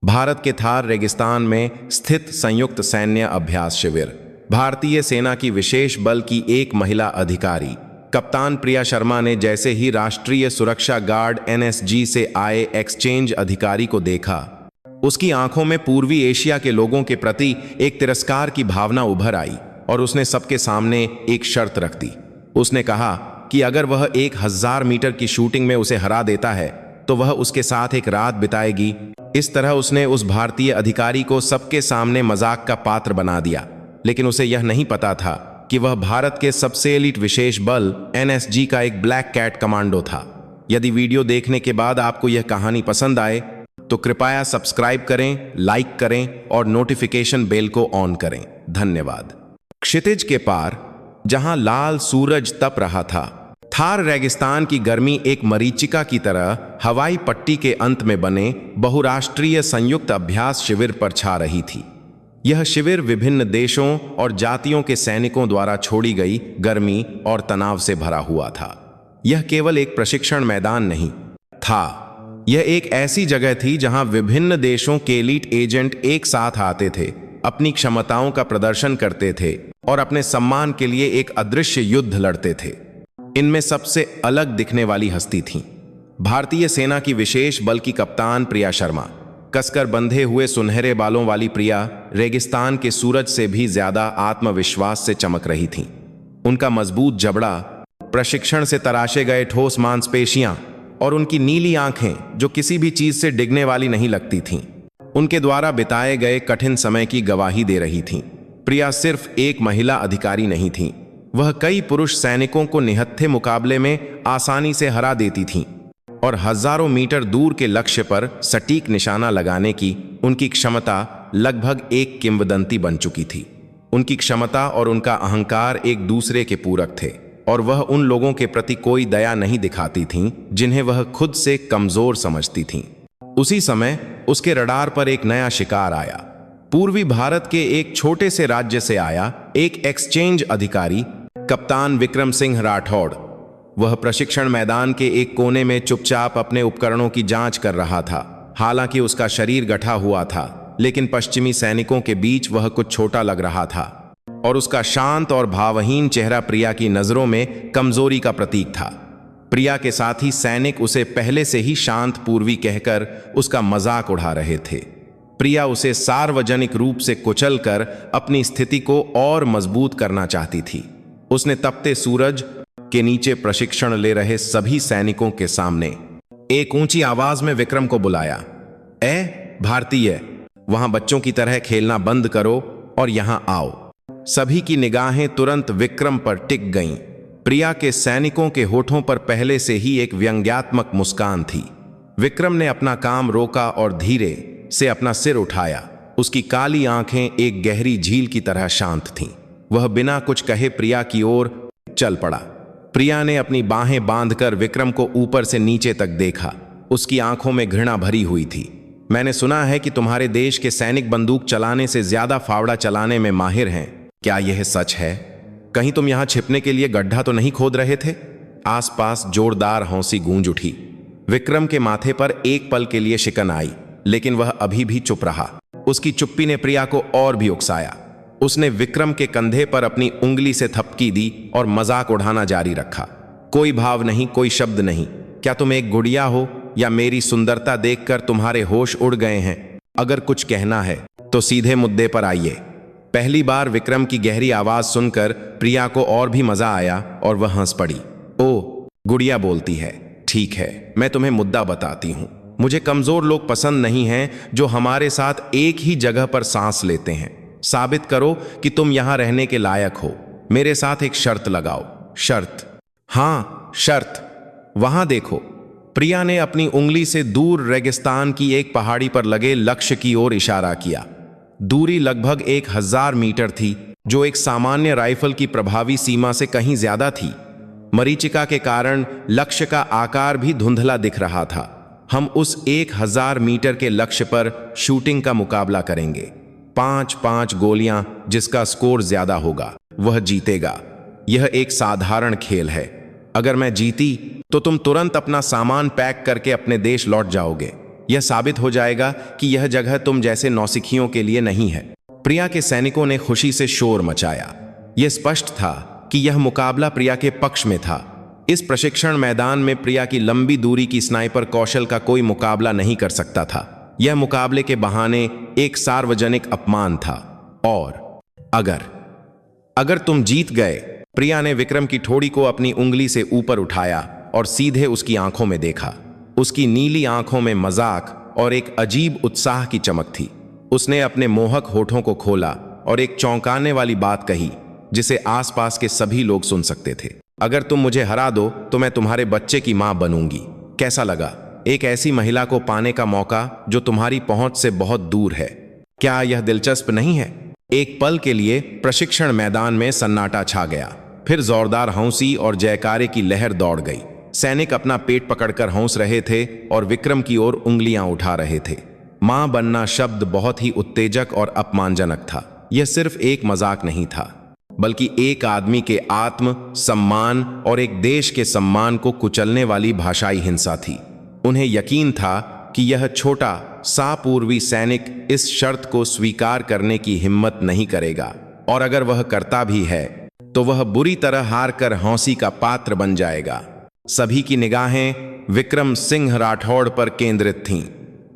भारत के थार रेगिस्तान में स्थित संयुक्त सैन्य अभ्यास शिविर। भारतीय सेना की विशेष बल की एक महिला अधिकारी कप्तान प्रिया शर्मा ने जैसे ही राष्ट्रीय सुरक्षा गार्ड एनएसजी से आए एक्सचेंज अधिकारी को देखा, उसकी आंखों में पूर्वी एशिया के लोगों के प्रति एक तिरस्कार की भावना उभर आई और उसने सबके सामने एक शर्त रख दी। उसने कहा कि अगर वह 1000 मीटर की शूटिंग में उसे हरा देता है तो वह उसके साथ एक रात बिताएगी। इस तरह उसने उस भारतीय अधिकारी को सबके सामने मजाक का पात्र बना दिया, लेकिन उसे यह नहीं पता था कि वह भारत के सबसे एलीट विशेष बल एनएसजी का एक ब्लैक कैट कमांडो था। यदि वीडियो देखने के बाद आपको यह कहानी पसंद आए तो कृपया सब्सक्राइब करें, लाइक करें और नोटिफिकेशन बेल को ऑन करें। धन्यवाद। क्षितिज के पार जहां लाल सूरज तप रहा था, थार रेगिस्तान की गर्मी एक मरीचिका की तरह हवाई पट्टी के अंत में बने बहुराष्ट्रीय संयुक्त अभ्यास शिविर पर छा रही थी। यह शिविर विभिन्न देशों और जातियों के सैनिकों द्वारा छोड़ी गई गर्मी और तनाव से भरा हुआ था। यह केवल एक प्रशिक्षण मैदान नहीं था, यह एक ऐसी जगह थी जहां विभिन्न देशों के एलीट एजेंट एक साथ आते थे, अपनी क्षमताओं का प्रदर्शन करते थे और अपने सम्मान के लिए एक अदृश्य युद्ध लड़ते थे। इनमें सबसे अलग दिखने वाली हस्ती थी भारतीय सेना की विशेष बल की कप्तान प्रिया शर्मा। कसकर बंधे हुए सुनहरे बालों वाली प्रिया रेगिस्तान के सूरज से भी ज्यादा आत्मविश्वास से चमक रही थीं। उनका मजबूत जबड़ा, प्रशिक्षण से तराशे गए ठोस मांसपेशियां और उनकी नीली आंखें जो किसी भी चीज से डिगने वाली नहीं लगती थीं, उनके द्वारा बिताए गए कठिन समय की गवाही दे रही थीं। प्रिया सिर्फ एक महिला अधिकारी नहीं थीं, वह कई पुरुष सैनिकों को निहत्थे मुकाबले में आसानी से हरा देती थीं और हजारों मीटर दूर के लक्ष्य पर सटीक निशाना लगाने की उनकी क्षमता लगभग एक किंवदंती बन चुकी थी। उनकी क्षमता और उनका अहंकार एक दूसरे के पूरक थे और वह उन लोगों के प्रति कोई दया नहीं दिखाती थीं जिन्हें वह खुद से कमजोर समझती थीं। उसी समय उसके रडार पर एक नया शिकार आया। पूर्वी भारत के एक छोटे से राज्य से आया एक एक्सचेंज अधिकारी कप्तान विक्रम सिंह राठौड़। वह प्रशिक्षण मैदान के एक कोने में चुपचाप अपने उपकरणों की जांच कर रहा था। हालांकि उसका शरीर गठा हुआ था, लेकिन पश्चिमी सैनिकों के बीच वह कुछ छोटा लग रहा था और उसका शांत और भावहीन चेहरा प्रिया की नजरों में कमजोरी का प्रतीक था। प्रिया के साथी सैनिक उसे पहले से ही शांत पूर्वी कहकर उसका मजाक उड़ा रहे थे। प्रिया उसे सार्वजनिक रूप से कुचलकर अपनी स्थिति को और मजबूत करना चाहती थी। उसने तपते सूरज के नीचे प्रशिक्षण ले रहे सभी सैनिकों के सामने एक ऊंची आवाज में विक्रम को बुलाया। भारतीय, वहां बच्चों की तरह खेलना बंद करो और यहां आओ। सभी की निगाहें तुरंत विक्रम पर टिक गईं। प्रिया के सैनिकों के होठों पर पहले से ही एक व्यंग्यात्मक मुस्कान थी। विक्रम ने अपना काम रोका और धीरे से अपना सिर उठाया। उसकी काली आंखें एक गहरी झील की तरह शांत थीं। वह बिना कुछ कहे प्रिया की ओर चल पड़ा। प्रिया ने अपनी बाहें बांधकर विक्रम को ऊपर से नीचे तक देखा। उसकी आंखों में घृणा भरी हुई थी। मैंने सुना है कि तुम्हारे देश के सैनिक बंदूक चलाने से ज्यादा फावड़ा चलाने में माहिर हैं। क्या यह सच है? कहीं तुम यहां छिपने के लिए गड्ढा तो नहीं खोद रहे थे? आसपास जोरदार हौंसी गूंज उठी। विक्रम के माथे पर एक पल के लिए शिकन आई, लेकिन वह अभी भी चुप रहा। उसकी चुप्पी ने प्रिया को और भी उकसाया। उसने विक्रम के कंधे पर अपनी उंगली से थपकी दी और मजाक उड़ाना जारी रखा। कोई भाव नहीं, कोई शब्द नहीं। क्या तुम एक गुड़िया हो या मेरी सुंदरता देखकर तुम्हारे होश उड़ गए हैं? अगर कुछ कहना है तो सीधे मुद्दे पर आइए। पहली बार विक्रम की गहरी आवाज सुनकर प्रिया को और भी मजा आया और वह हंस पड़ी। ओ, गुड़िया बोलती है। ठीक है, मैं तुम्हें मुद्दा बताती हूं। मुझे कमजोर लोग पसंद नहीं हैं जो हमारे साथ एक ही जगह पर सांस लेते हैं। साबित करो कि तुम यहां रहने के लायक हो। मेरे साथ एक शर्त लगाओ। शर्त? हां, शर्त। वहां देखो। प्रिया ने अपनी उंगली से दूर रेगिस्तान की एक पहाड़ी पर लगे लक्ष्य की ओर इशारा किया। दूरी लगभग 1000 मीटर थी, जो एक सामान्य राइफल की प्रभावी सीमा से कहीं ज्यादा थी। मरीचिका के कारण लक्ष्य का आकार भी धुंधला दिख रहा था। हम उस 1000 मीटर के लक्ष्य पर शूटिंग का मुकाबला करेंगे। 5-5 गोलियां, जिसका स्कोर ज्यादा होगा वह जीतेगा। यह एक साधारण खेल है। अगर मैं जीती तो तुम तुरंत अपना सामान पैक करके अपने देश लौट जाओगे। यह साबित हो जाएगा कि यह जगह तुम जैसे नौसिखियों के लिए नहीं है। प्रिया के सैनिकों ने खुशी से शोर मचाया। यह स्पष्ट था कि यह मुकाबला प्रिया के पक्ष में था। इस प्रशिक्षण मैदान में प्रिया की लंबी दूरी की स्नाइपर कौशल का कोई मुकाबला नहीं कर सकता था। यह मुकाबले के बहाने एक सार्वजनिक अपमान था। और अगर तुम जीत गए, प्रिया ने विक्रम की ठोड़ी को अपनी उंगली से ऊपर उठाया और सीधे उसकी आंखों में देखा। उसकी नीली आंखों में मजाक और एक अजीब उत्साह की चमक थी। उसने अपने मोहक होठों को खोला और एक चौंकाने वाली बात कही जिसे आसपास के सभी लोग सुन सकते थे। अगर तुम मुझे हरा दो तो मैं तुम्हारे बच्चे की मां बनूंगी। कैसा लगा? एक ऐसी महिला को पाने का मौका जो तुम्हारी पहुंच से बहुत दूर है। क्या यह दिलचस्प नहीं है? एक पल के लिए प्रशिक्षण मैदान में सन्नाटा छा गया। फिर जोरदार हंसी और जयकारे की लहर दौड़ गई। सैनिक अपना पेट पकड़कर हंस रहे थे और विक्रम की ओर उंगलियां उठा रहे थे। मां बनना शब्द बहुत ही उत्तेजक और अपमानजनक था। यह सिर्फ एक मजाक नहीं था, बल्कि एक आदमी के आत्म सम्मान और एक देश के सम्मान को कुचलने वाली भाषाई हिंसा थी। उन्हें यकीन था कि यह छोटा सा पूर्वी सैनिक इस शर्त को स्वीकार करने की हिम्मत नहीं करेगा, और अगर वह करता भी है तो वह बुरी तरह हार कर हौसी का पात्र बन जाएगा। सभी की निगाहें विक्रम सिंह राठौड़ पर केंद्रित थीं।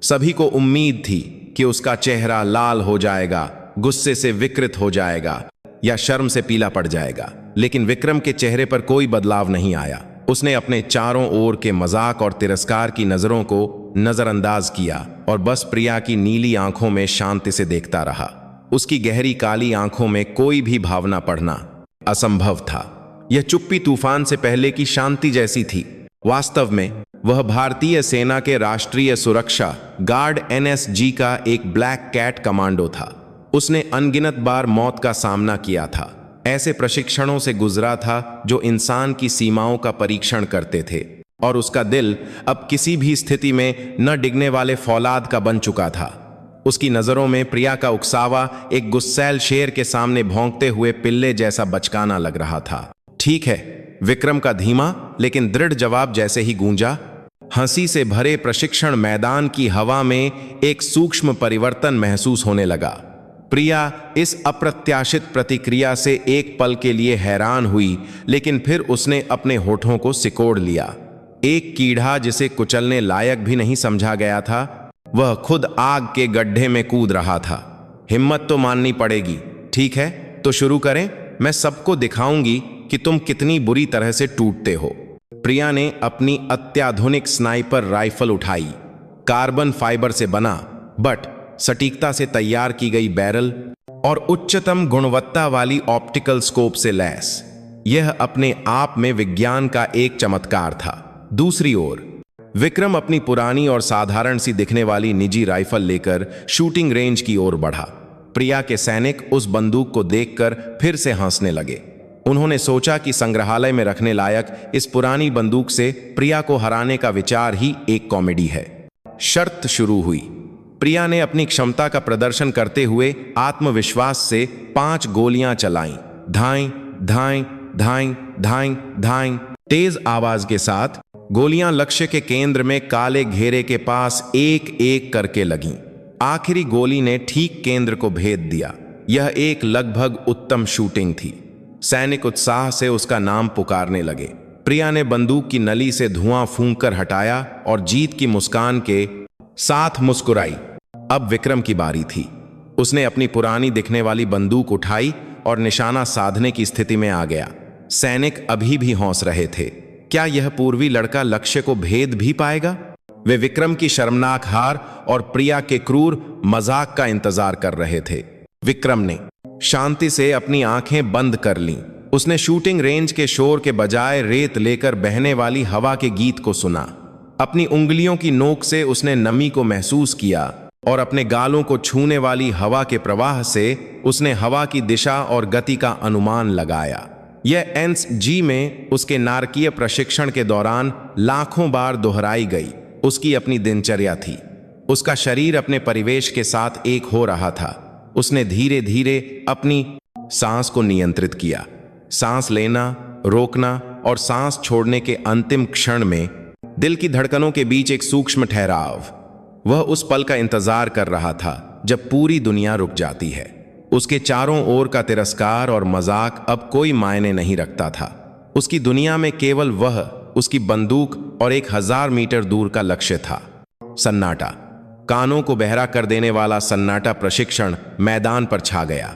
सभी को उम्मीद थी कि उसका चेहरा लाल हो जाएगा, गुस्से से विकृत हो जाएगा या शर्म से पीला पड़ जाएगा। लेकिन विक्रम के चेहरे पर कोई बदलाव नहीं आया। उसने अपने चारों ओर के मजाक और तिरस्कार की नजरों को नजरअंदाज किया और बस प्रिया की नीली आंखों में शांति से देखता रहा। उसकी गहरी काली आंखों में कोई भी भावना पढ़ना असंभव था। यह चुप्पी तूफान से पहले की शांति जैसी थी। वास्तव में वह भारतीय सेना के राष्ट्रीय सुरक्षा गार्ड NSG का एक ब्लैक कैट कमांडो था। उसने अनगिनत बार मौत का सामना किया था। ऐसे प्रशिक्षणों से गुजरा था जो इंसान की सीमाओं का परीक्षण करते थे, और उसका दिल अब किसी भी स्थिति में न डिगने वाले फौलाद का बन चुका था। उसकी नजरों में प्रिया का उकसावा एक गुस्सैल शेर के सामने भौंकते हुए पिल्ले जैसा बचकाना लग रहा था। ठीक है, विक्रम का धीमा लेकिन दृढ़ जवाब जैसे ही गूंजा, हंसी से भरे प्रशिक्षण मैदान की हवा में एक सूक्ष्म परिवर्तन महसूस होने लगा। प्रिया इस अप्रत्याशित प्रतिक्रिया से एक पल के लिए हैरान हुई, लेकिन फिर उसने अपने होठों को सिकोड़ लिया। एक कीड़ा जिसे कुचलने लायक भी नहीं समझा गया था, वह खुद आग के गड्ढे में कूद रहा था। हिम्मत तो माननी पड़ेगी। ठीक है, तो शुरू करें। मैं सबको दिखाऊंगी कि तुम कितनी बुरी तरह से टूटते हो। प्रिया ने अपनी अत्याधुनिक स्नाइपर राइफल उठाई। कार्बन फाइबर से बना बट सटीकता से तैयार की गई बैरल और उच्चतम गुणवत्ता वाली ऑप्टिकल स्कोप से लैस। यह अपने आप में विज्ञान का एक चमत्कार था। दूसरी ओर विक्रम अपनी पुरानी और साधारण सी दिखने वाली निजी राइफल लेकर शूटिंग रेंज की ओर बढ़ा। प्रिया के सैनिक उस बंदूक को देखकर फिर से हंसने लगे। उन्होंने सोचा कि संग्रहालय में रखने लायक इस पुरानी बंदूक से प्रिया को हराने का विचार ही एक कॉमेडी है। शर्त शुरू हुई। प्रिया ने अपनी क्षमता का प्रदर्शन करते हुए आत्मविश्वास से 5 गोलियां चलाईं। धाएं धाएं धाएं धाएं धाएं। तेज आवाज के साथ गोलियां लक्ष्य के केंद्र में काले घेरे के पास एक एक करके लगीं। आखिरी गोली ने ठीक केंद्र को भेद दिया। यह एक लगभग उत्तम शूटिंग थी। सैनिक उत्साह से उसका नाम पुकारने लगे। प्रिया ने बंदूक की नली से धुआं फूंककर हटाया और जीत की मुस्कान के साथ मुस्कुराई। अब विक्रम की बारी थी। उसने अपनी पुरानी दिखने वाली बंदूक उठाई और निशाना साधने की स्थिति में आ गया। सैनिक अभी भी हौंस रहे थे। क्या यह पूर्वी लड़का लक्ष्य को भेद भी पाएगा? वे विक्रम की शर्मनाक हार और प्रिया के क्रूर मजाक का इंतजार कर रहे थे। विक्रम ने शांति से अपनी आंखें बंद कर लीं। उसने शूटिंग रेंज के शोर के बजाय रेत लेकर बहने वाली हवा के गीत को सुना। अपनी उंगलियों की नोक से उसने नमी को महसूस किया और अपने गालों को छूने वाली हवा के प्रवाह से उसने हवा की दिशा और गति का अनुमान लगाया। यह NSG में उसके नारकीय प्रशिक्षण के दौरान लाखों बार दोहराई गई उसकी अपनी दिनचर्या थी। उसका शरीर अपने परिवेश के साथ एक हो रहा था। उसने धीरे धीरे अपनी सांस को नियंत्रित किया। सांस लेना, रोकना और सांस छोड़ने के अंतिम क्षण में दिल की धड़कनों के बीच एक सूक्ष्म ठहराव। वह उस पल का इंतजार कर रहा था जब पूरी दुनिया रुक जाती है। उसके चारों ओर का तिरस्कार और मजाक अब कोई मायने नहीं रखता था। उसकी दुनिया में केवल वह, उसकी बंदूक और 1000 मीटर दूर का लक्ष्य था। सन्नाटा, कानों को बहरा कर देने वाला सन्नाटा प्रशिक्षण मैदान पर छा गया।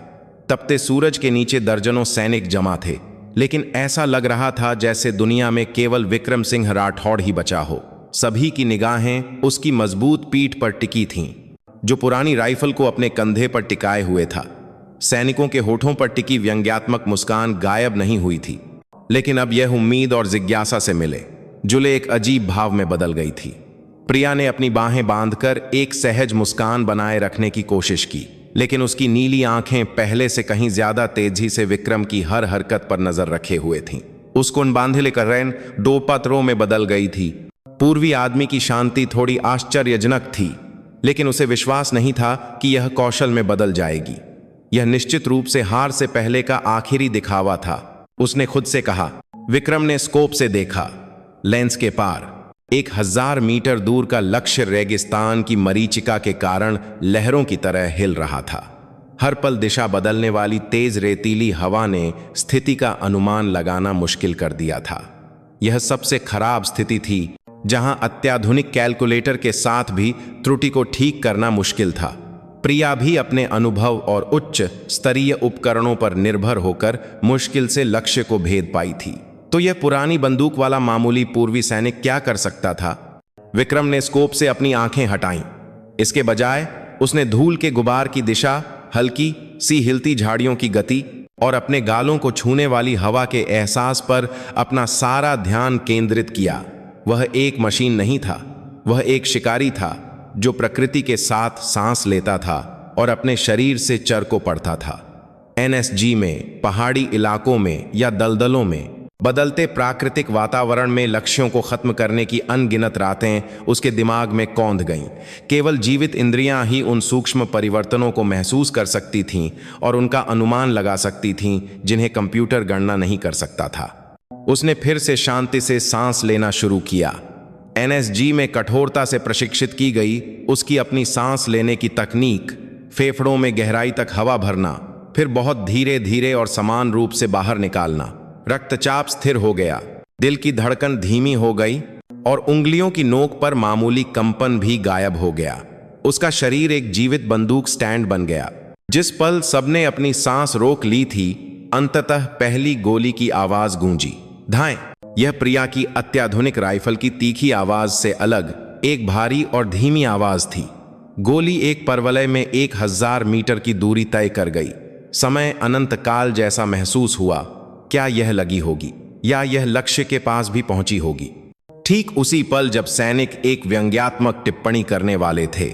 तपते सूरज के नीचे दर्जनों सैनिक जमा थे, लेकिन ऐसा लग रहा था जैसे दुनिया में केवल विक्रम सिंह राठौड़ ही बचा हो। सभी की निगाहें उसकी मजबूत पीठ पर टिकी थीं, जो पुरानी राइफल को अपने कंधे पर टिकाए हुए था। सैनिकों के होठों पर टिकी व्यंग्यात्मक मुस्कान गायब नहीं हुई थी, लेकिन अब यह उम्मीद और जिज्ञासा से मिले जुले एक अजीब भाव में बदल गई थी। प्रिया ने अपनी बाहें बांधकर एक सहज मुस्कान बनाए रखने की कोशिश की, लेकिन उसकी नीली आंखें पहले से कहीं ज्यादा तेजी से विक्रम की हर हरकत पर नजर रखे हुए थीं। उसको बांधिले कर रैन डोपात्रों में बदल गई थी। पूर्वी आदमी की शांति थोड़ी आश्चर्यजनक थी, लेकिन उसे विश्वास नहीं था कि यह कौशल में बदल जाएगी। यह निश्चित रूप से हार से पहले का आखिरी दिखावा था। उसने खुद से कहा। विक्रम ने स्कोप से देखा। लेंस के पार 1000 मीटर दूर का लक्ष्य रेगिस्तान की मरीचिका के कारण लहरों की तरह हिल रहा था। हर पल दिशा बदलने वाली तेज रेतीली हवा ने स्थिति का अनुमान लगाना मुश्किल कर दिया था। यह सबसे खराब स्थिति थी, जहां अत्याधुनिक कैलकुलेटर के साथ भी त्रुटि को ठीक करना मुश्किल था। प्रिया भी अपने अनुभव और उच्च स्तरीय उपकरणों पर निर्भर होकर मुश्किल से लक्ष्य को भेद पाई थी। तो यह पुरानी बंदूक वाला मामूली पूर्वी सैनिक क्या कर सकता था? विक्रम ने स्कोप से अपनी आंखें हटाईं। इसके बजाय उसने धूल के गुबार की दिशा, हल्की सी हिलती झाड़ियों की गति और अपने गालों को छूने वाली हवा के एहसास पर अपना सारा ध्यान केंद्रित किया। वह एक मशीन नहीं था, वह एक शिकारी था जो प्रकृति के साथ सांस लेता था और अपने शरीर से चर को पढ़ता था। एनएसजी में, पहाड़ी इलाकों में या दलदलों में बदलते प्राकृतिक वातावरण में लक्ष्यों को खत्म करने की अनगिनत रातें उसके दिमाग में कौंध गईं। केवल जीवित इंद्रियां ही उन सूक्ष्म परिवर्तनों को महसूस कर सकती थीं और उनका अनुमान लगा सकती थीं, जिन्हें कंप्यूटर गणना नहीं कर सकता था। उसने फिर से शांति से सांस लेना शुरू किया। एनएसजी में कठोरता से प्रशिक्षित की गई उसकी अपनी सांस लेने की तकनीक, फेफड़ों में गहराई तक हवा भरना, फिर बहुत धीरे धीरे और समान रूप से बाहर निकालना। रक्तचाप स्थिर हो गया, दिल की धड़कन धीमी हो गई और उंगलियों की नोक पर मामूली कंपन भी गायब हो गया। उसका शरीर एक जीवित बंदूक स्टैंड बन गया। जिस पल सबने अपनी सांस रोक ली थी, अंततः पहली गोली की आवाज गूंजी। धाएं। यह प्रिया की अत्याधुनिक राइफल की तीखी आवाज से अलग एक भारी और धीमी आवाज थी। गोली एक परवलय में 1000 मीटर की दूरी तय कर गई। समय अनंत काल जैसा महसूस हुआ। क्या यह लगी होगी या यह लक्ष्य के पास भी पहुंची होगी? ठीक उसी पल जब सैनिक एक व्यंग्यात्मक टिप्पणी करने वाले थे,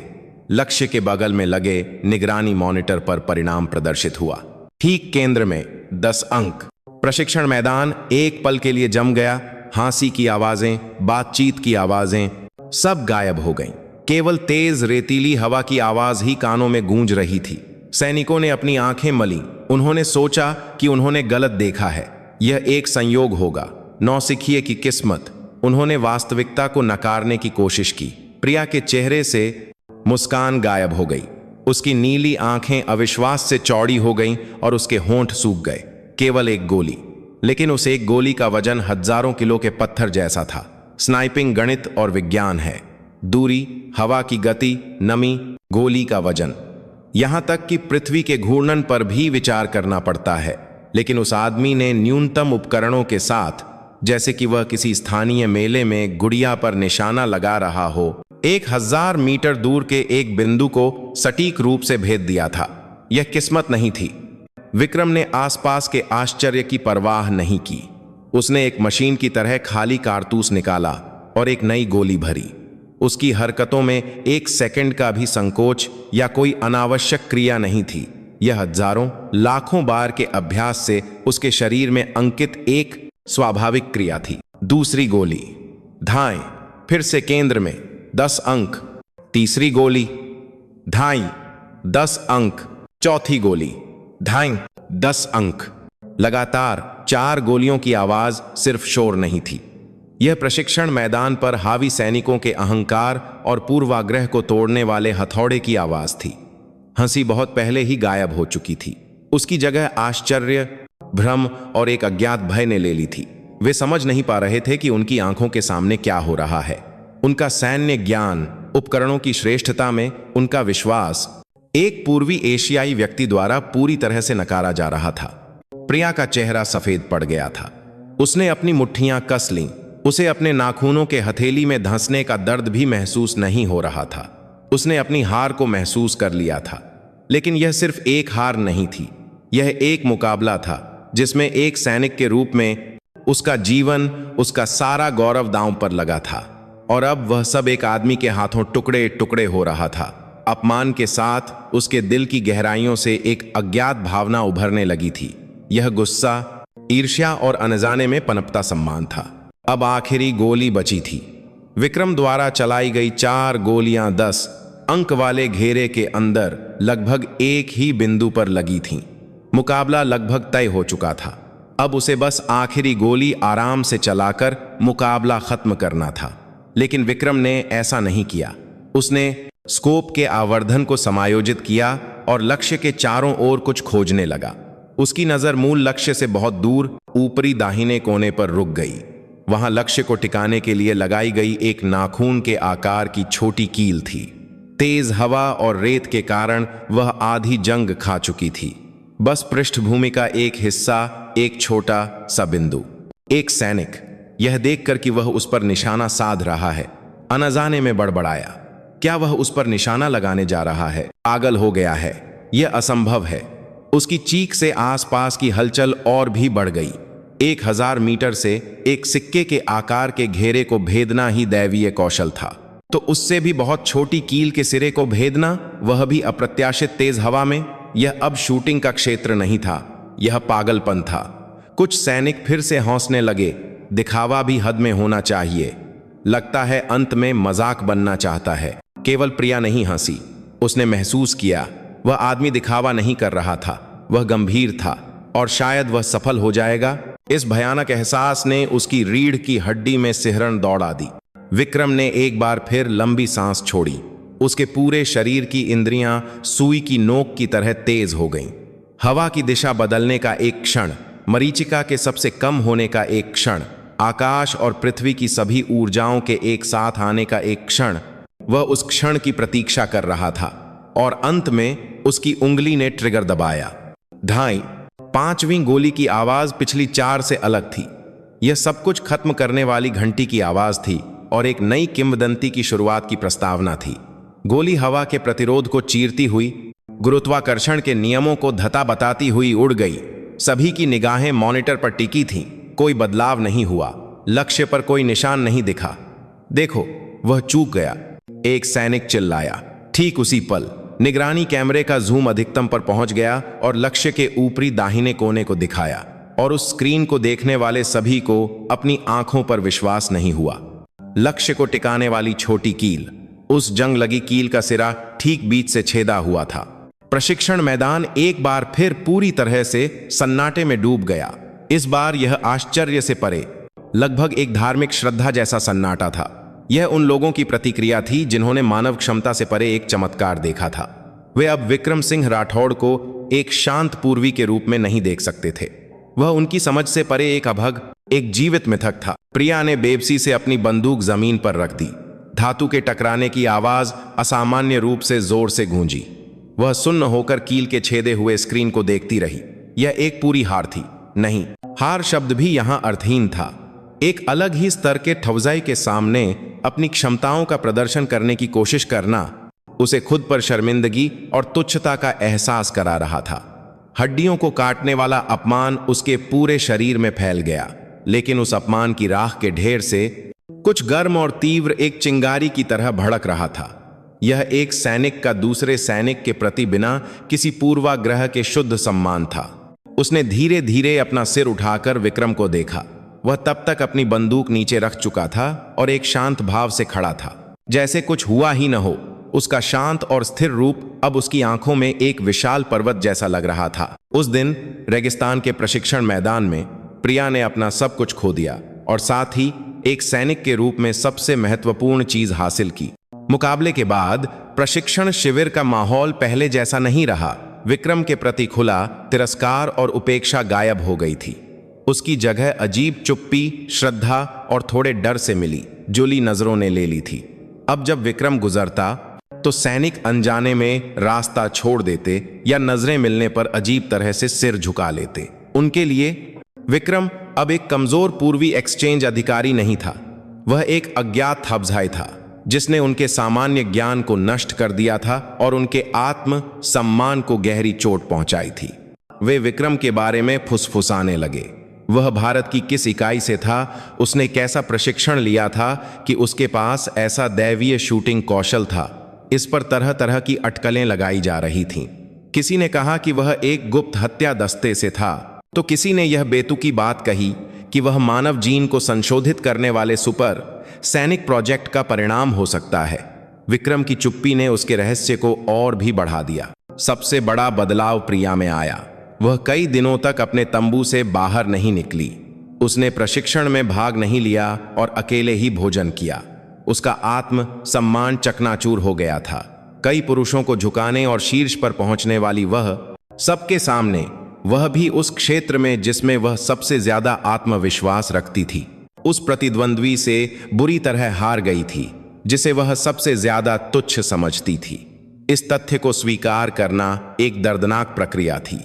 लक्ष्य के बगल में लगे निगरानी मॉनिटर पर परिणाम प्रदर्शित हुआ। ठीक केंद्र में 10 अंक। प्रशिक्षण मैदान एक पल के लिए जम गया। हंसी की आवाजें, बातचीत की आवाजें सब गायब हो गईं। केवल तेज रेतीली हवा की आवाज ही कानों में गूंज रही थी। सैनिकों ने अपनी आंखें मली। उन्होंने सोचा कि उन्होंने गलत देखा है। यह एक संयोग होगा, नौसिखिए की किस्मत। उन्होंने वास्तविकता को नकारने की कोशिश की। प्रिया के चेहरे से मुस्कान गायब हो गई। उसकी नीली आंखें अविश्वास से चौड़ी हो गईं और उसके होंठ सूख गए। केवल एक गोली, लेकिन उस एक गोली का वजन हजारों किलो के पत्थर जैसा था। स्नाइपिंग गणित और विज्ञान है। दूरी, हवा की गति, नमी, गोली का वजन, यहां तक कि पृथ्वी के घूर्णन पर भी विचार करना पड़ता है। लेकिन उस आदमी ने न्यूनतम उपकरणों के साथ, जैसे कि वह किसी स्थानीय मेले में गुड़िया पर निशाना लगा रहा हो, 1000 मीटर दूर के एक बिंदु को सटीक रूप से भेद दिया था। यह किस्मत नहीं थी। विक्रम ने आसपास के आश्चर्य की परवाह नहीं की। उसने एक मशीन की तरह खाली कारतूस निकाला और एक नई गोली भरी। उसकी हरकतों में 1 सेकंड का भी संकोच या कोई अनावश्यक क्रिया नहीं थी। यह हजारों, लाखों बार के अभ्यास से उसके शरीर में अंकित एक स्वाभाविक क्रिया थी। दूसरी गोली, धाएं। फिर से केंद्र में 10 अंक। तीसरी गोली, धाएं, 10 अंक। चौथी गोली, धाएं, 10 अंक। लगातार 4 गोलियों की आवाज सिर्फ शोर नहीं थी, यह प्रशिक्षण मैदान पर हावी सैनिकों के अहंकार और पूर्वाग्रह को तोड़ने वाले हथौड़े की आवाज थी। हंसी बहुत पहले ही गायब हो चुकी थी। उसकी जगह आश्चर्य, भ्रम और एक अज्ञात भय ने ले ली थी। वे समझ नहीं पा रहे थे कि उनकी आंखों के सामने क्या हो रहा है। उनका सैन्य ज्ञान, उपकरणों की श्रेष्ठता में उनका विश्वास एक पूर्वी एशियाई व्यक्ति द्वारा पूरी तरह से नकारा जा रहा था। प्रिया का चेहरा सफेद पड़ गया था। उसने अपनी मुट्ठियां कस लीं। उसे अपने नाखूनों के हथेली में धंसने का दर्द भी महसूस नहीं हो रहा था। उसने अपनी हार को महसूस कर लिया था, लेकिन यह सिर्फ एक हार नहीं थी। यह एक मुकाबला था जिसमें एक सैनिक के रूप में उसका जीवन, उसका सारा गौरव दांव पर लगा था। और अब वह सब एक आदमी के हाथों टुकड़े टुकड़े हो रहा था। अपमान के साथ उसके दिल की गहराइयों से एक अज्ञात भावना उभरने लगी थी। यह गुस्सा, ईर्ष्या और अनजाने में पनपता सम्मान था। अब आखिरी गोली बची थी। विक्रम द्वारा चलाई गई 4 गोलियां 10 अंक वाले घेरे के अंदर लगभग एक ही बिंदु पर लगी थीं। मुकाबला लगभग तय हो चुका था। अब उसे बस आखिरी गोली आराम से चलाकर मुकाबला खत्म करना था। लेकिन विक्रम ने ऐसा नहीं किया। उसने स्कोप के आवर्धन को समायोजित किया और लक्ष्य के चारों ओर कुछ खोजने लगा। उसकी नजर मूल लक्ष्य से बहुत दूर ऊपरी दाहिने कोने पर रुक गई। वहां लक्ष्य को टिकाने के लिए लगाई गई एक नाखून के आकार की छोटी कील थी। तेज हवा और रेत के कारण वह आधी जंग खा चुकी थी। बस पृष्ठभूमि का एक हिस्सा, एक छोटा सा बिंदु। एक सैनिक यह देखकर कि वह उस पर निशाना साध रहा है, अनजाने में बड़बड़ाया। क्या वह उस पर निशाना लगाने जा रहा है? पागल हो गया है, यह असंभव है। उसकी चीख से आसपास की हलचल और भी बढ़ गई। 1000 मीटर से एक सिक्के के आकार के घेरे को भेदना ही दैवीय कौशल था, तो उससे भी बहुत छोटी कील के सिरे को भेदना, वह भी अप्रत्याशित तेज हवा में। यह अब शूटिंग का क्षेत्र नहीं था, यह पागलपन था। कुछ सैनिक फिर से हौंसने लगे। दिखावा भी हद में होना चाहिए। लगता है अंत में मजाक बनना चाहता है। केवल प्रिया नहीं हंसी। उसने महसूस किया वह आदमी दिखावा नहीं कर रहा था, वह गंभीर था और शायद वह सफल हो जाएगा। इस भयानक एहसास ने उसकी रीढ़ की हड्डी में सिहरन दौड़ा दी। विक्रम ने एक बार फिर लंबी सांस छोड़ी। उसके पूरे शरीर की इंद्रियां सुई की नोक की तरह तेज हो गईं। हवा की दिशा बदलने का एक क्षण, मरीचिका के सबसे कम होने का एक क्षण, आकाश और पृथ्वी की सभी ऊर्जाओं के एक साथ आने का एक क्षण, वह उस क्षण की प्रतीक्षा कर रहा था। और अंत में उसकी उंगली ने ट्रिगर दबाया। ढाई। 5वीं गोली की आवाज पिछली 4 से अलग थी। यह सब कुछ खत्म करने वाली घंटी की आवाज थी और एक नई किंवदंती की शुरुआत की प्रस्तावना थी। गोली हवा के प्रतिरोध को चीरती हुई, गुरुत्वाकर्षण के नियमों को धता बताती हुई उड़ गई। सभी की निगाहें मॉनिटर पर टिकी थीं। कोई बदलाव नहीं हुआ। लक्ष्य पर कोई निशान नहीं दिखा। देखो, वह चूक गया, एक सैनिक चिल्लाया। ठीक उसी पल निगरानी कैमरे का जूम अधिकतम पर पहुंच गया और लक्ष्य के ऊपरी दाहिने कोने को दिखाया। और उस स्क्रीन को देखने वाले सभी को अपनी आंखों पर विश्वास नहीं हुआ। लक्ष्य को टिकाने वाली छोटी कील, उस जंग लगी कील का सिरा ठीक बीच से छेदा हुआ था। प्रशिक्षण मैदान एक बार फिर पूरी तरह से सन्नाटे में डूब गया। इस बार यह आश्चर्य से परे, लगभग एक धार्मिक श्रद्धा जैसा सन्नाटा था। यह उन लोगों की प्रतिक्रिया थी जिन्होंने मानव क्षमता से परे एक चमत्कार देखा था। वे अब विक्रम सिंह राठौड़ को एक शांत पूर्वी के रूप में नहीं देख सकते थे। वह उनकी समझ से परे एक अभग, एक जीवित मिथक था। प्रिया ने बेबसी से अपनी बंदूक जमीन पर रख दी। धातु के टकराने की आवाज असामान्य रूप से जोर से गूंजी। वह सुन्न होकर कील के छेदे हुए स्क्रीन को देखती रही। यह एक पूरी हार थी। नहीं, हार शब्द भी यहां अर्थहीन था। एक अलग ही स्तर के ठवजाई के सामने अपनी क्षमताओं का प्रदर्शन करने की कोशिश करना उसे खुद पर शर्मिंदगी और तुच्छता का एहसास करा रहा था। हड्डियों को काटने वाला अपमान उसके पूरे शरीर में फैल गया। लेकिन उस अपमान की राख के ढेर से कुछ गर्म और तीव्र एक चिंगारी की तरह भड़क रहा था। यह एक सैनिक का दूसरे सैनिक के प्रति बिना किसी पूर्वाग्रह के शुद्ध सम्मान था। उसने धीरे धीरे अपना सिर उठाकर विक्रम को देखा। वह तब तक अपनी बंदूक नीचे रख चुका था और एक शांत भाव से खड़ा था, जैसे कुछ हुआ ही न हो। उसका शांत और स्थिर रूप अब उसकी आंखों में एक विशाल पर्वत जैसा लग रहा था। उस दिन रेगिस्तान के प्रशिक्षण मैदान में प्रिया ने अपना सब कुछ खो दिया और साथ ही एक सैनिक के रूप में सबसे महत्वपूर्ण चीज हासिल की। मुकाबले के बाद प्रशिक्षण शिविर का माहौल पहले जैसा नहीं रहा। विक्रम के प्रति खुला तिरस्कार और उपेक्षा गायब हो गई थी। उसकी जगह अजीब चुप्पी, श्रद्धा और थोड़े डर से मिली, जुली नजरों ने ले ली थी। अब जब विक्रम गुजरता तो सैनिक अनजाने में रास्ता छोड़ देते या नजरें मिलने पर अजीब तरह से सिर झुका लेते। उनके लिए विक्रम अब एक कमजोर पूर्वी एक्सचेंज अधिकारी नहीं था, वह एक अज्ञात हब्जाई था जिसने उनके सामान्य ज्ञान को नष्ट कर दिया था और उनके आत्म सम्मान को गहरी चोट पहुंचाई थी। वे विक्रम के बारे में फुसफुसाने लगे। वह भारत की किस इकाई से था, उसने कैसा प्रशिक्षण लिया था कि उसके पास ऐसा दैवीय शूटिंग कौशल था। इस पर तरह तरह की अटकलें लगाई जा रही थीं। किसी ने कहा कि वह एक गुप्त हत्या दस्ते से था, तो किसी ने यह बेतुकी बात कही कि वह मानव जीन को संशोधित करने वाले सुपर सैनिक प्रोजेक्ट का परिणाम हो सकता है। विक्रम की चुप्पी ने उसके रहस्य को और भी बढ़ा दिया। सबसे बड़ा बदलाव प्रिया में आया। वह कई दिनों तक अपने तंबू से बाहर नहीं निकली। उसने प्रशिक्षण में भाग नहीं लिया और अकेले ही भोजन किया। उसका आत्म सम्मान चकनाचूर हो गया था। कई पुरुषों को झुकाने और शीर्ष पर पहुंचने वाली वह सबके सामने, वह भी उस क्षेत्र में जिसमें वह सबसे ज्यादा आत्मविश्वास रखती थी, उस प्रतिद्वंद्वी से बुरी तरह हार गई थी जिसे वह सबसे ज्यादा तुच्छ समझती थी। इस तथ्य को स्वीकार करना एक दर्दनाक प्रक्रिया थी।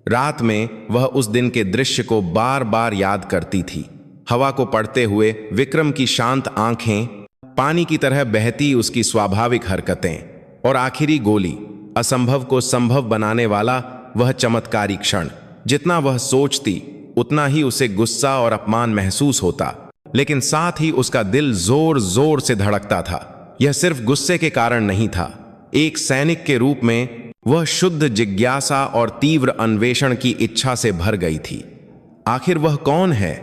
रात में वह उस दिन के दृश्य को बार बार याद करती थी। हवा को पढ़ते हुए विक्रम की शांत आंखें, पानी की तरह बहती उसकी स्वाभाविक हरकतें, और आखिरी गोली, असंभव को संभव बनाने वाला वह चमत्कारी क्षण। जितना वह सोचती उतना ही उसे गुस्सा और अपमान महसूस होता, लेकिन साथ ही उसका दिल जोर जोर से धड़कता था। यह सिर्फ गुस्से के कारण नहीं था। एक सैनिक के रूप में वह शुद्ध जिज्ञासा और तीव्र अन्वेषण की इच्छा से भर गई थी। आखिर वह कौन है?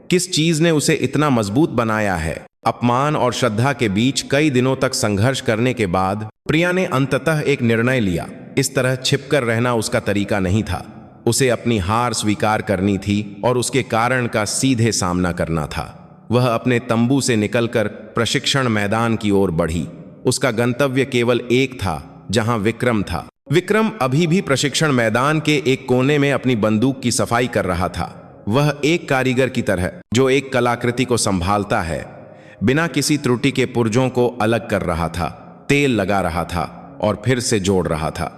किस चीज ने उसे इतना मजबूत बनाया है? अपमान और श्रद्धा के बीच कई दिनों तक संघर्ष करने के बाद प्रिया ने अंततः एक निर्णय लिया। इस तरह छिपकर रहना उसका तरीका नहीं था। उसे अपनी हार स्वीकार करनी थी और उसके कारण का सीधे सामना करना था। वह अपने तंबू से निकलकर प्रशिक्षण मैदान की ओर बढ़ी। उसका गंतव्य केवल एक था, जहां विक्रम था। विक्रम अभी भी प्रशिक्षण मैदान के एक कोने में अपनी बंदूक की सफाई कर रहा था। वह एक कारीगर की तरह जो एक कलाकृति को संभालता है, बिना किसी त्रुटि के पुर्जों को अलग कर रहा था, तेल लगा रहा था और फिर से जोड़ रहा था।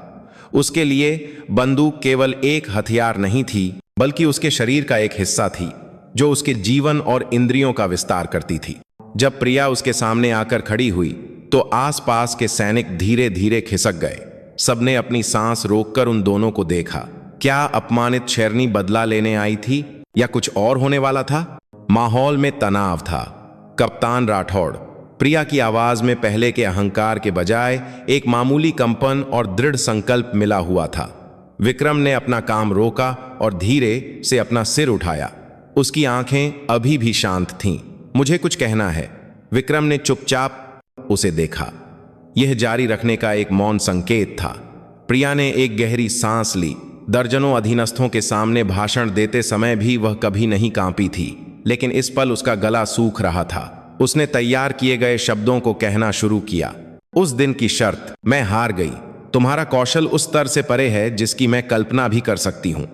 उसके लिए बंदूक केवल एक हथियार नहीं थी, बल्कि उसके शरीर का एक हिस्सा थी जो उसके जीवन और इंद्रियों का विस्तार करती थी। जब प्रिया उसके सामने आकर खड़ी हुई तो आसपास के सैनिक धीरे धीरे खिसक गए। सबने अपनी सांस रोककर उन दोनों को देखा। क्या अपमानित शेरनी बदला लेने आई थी या कुछ और होने वाला था? माहौल में तनाव था। कप्तान राठौड़, प्रिया की आवाज में पहले के अहंकार के बजाय एक मामूली कंपन और दृढ़ संकल्प मिला हुआ था। विक्रम ने अपना काम रोका और धीरे से अपना सिर उठाया। उसकी आंखें अभी भी शांत थीं। मुझे कुछ कहना है। विक्रम ने चुपचाप उसे देखा। यह जारी रखने का एक मौन संकेत था। प्रिया ने एक गहरी सांस ली। दर्जनों अधीनस्थों के सामने भाषण देते समय भी वह कभी नहीं कांपी थी, लेकिन इस पल उसका गला सूख रहा था। उसने तैयार किए गए शब्दों को कहना शुरू किया। उस दिन की शर्त, मैं हार गई। तुम्हारा कौशल उस स्तर से परे है जिसकी मैं कल्पना भी कर सकती हूं।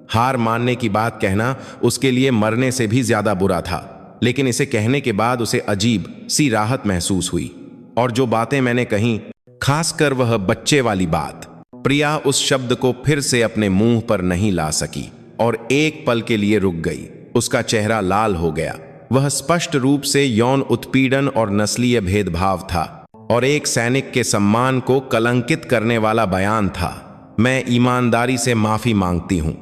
हार मानने की बात कहना उसके लिए मरने से भी ज्यादा बुरा था, लेकिन इसे कहने के बाद उसे अजीब सी राहत महसूस हुई। और जो बातें मैंने कहीं, खासकर वह बच्चे वाली बात, प्रिया उस शब्द को फिर से अपने मुंह पर नहीं ला सकी और एक पल के लिए रुक गई। उसका चेहरा लाल हो गया। वह स्पष्ट रूप से यौन उत्पीड़न और नस्लीय भेदभाव था और एक सैनिक के सम्मान को कलंकित करने वाला बयान था। मैं ईमानदारी से माफी मांगती हूं।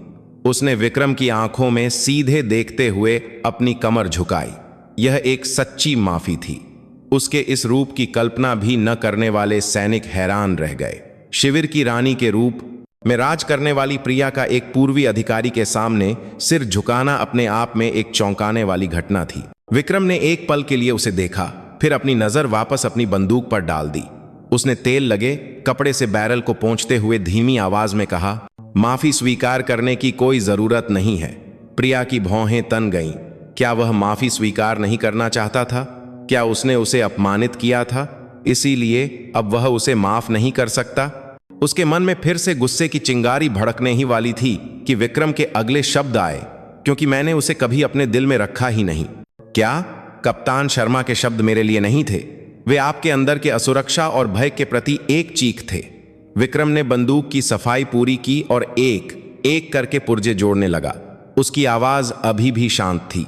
उसने विक्रम की आंखों में सीधे देखते हुए अपनी कमर झुकाई। यह एक सच्ची माफी थी। उसके इस रूप की कल्पना भी न करने वाले सैनिक हैरान रह गए। शिविर की रानी के रूप में राज करने वाली प्रिया का एक पूर्वी अधिकारी के सामने सिर झुकाना अपने आप में एक चौंकाने वाली घटना थी। विक्रम ने एक पल के लिए उसे देखा, फिर अपनी नजर वापस अपनी बंदूक पर डाल दी। उसने तेल लगे कपड़े से बैरल को पोंछते हुए धीमी आवाज में कहा, माफी स्वीकार करने की कोई जरूरत नहीं है। प्रिया की भौहें तन गईं। क्या वह माफी स्वीकार नहीं करना चाहता था? क्या उसने उसे अपमानित किया था, इसीलिए अब वह उसे माफ नहीं कर सकता? उसके मन में फिर से गुस्से की चिंगारी भड़कने ही वाली थी कि विक्रम के अगले शब्द आए, क्योंकि मैंने उसे कभी अपने दिल में रखा ही नहीं। क्या? कप्तान शर्मा के शब्द मेरे लिए नहीं थे, वे आपके अंदर के असुरक्षा और भय के प्रति एक चीख थे। विक्रम ने बंदूक की सफाई पूरी की और एक एक करके पुर्जे जोड़ने लगा। उसकी आवाज अभी भी शांत थी,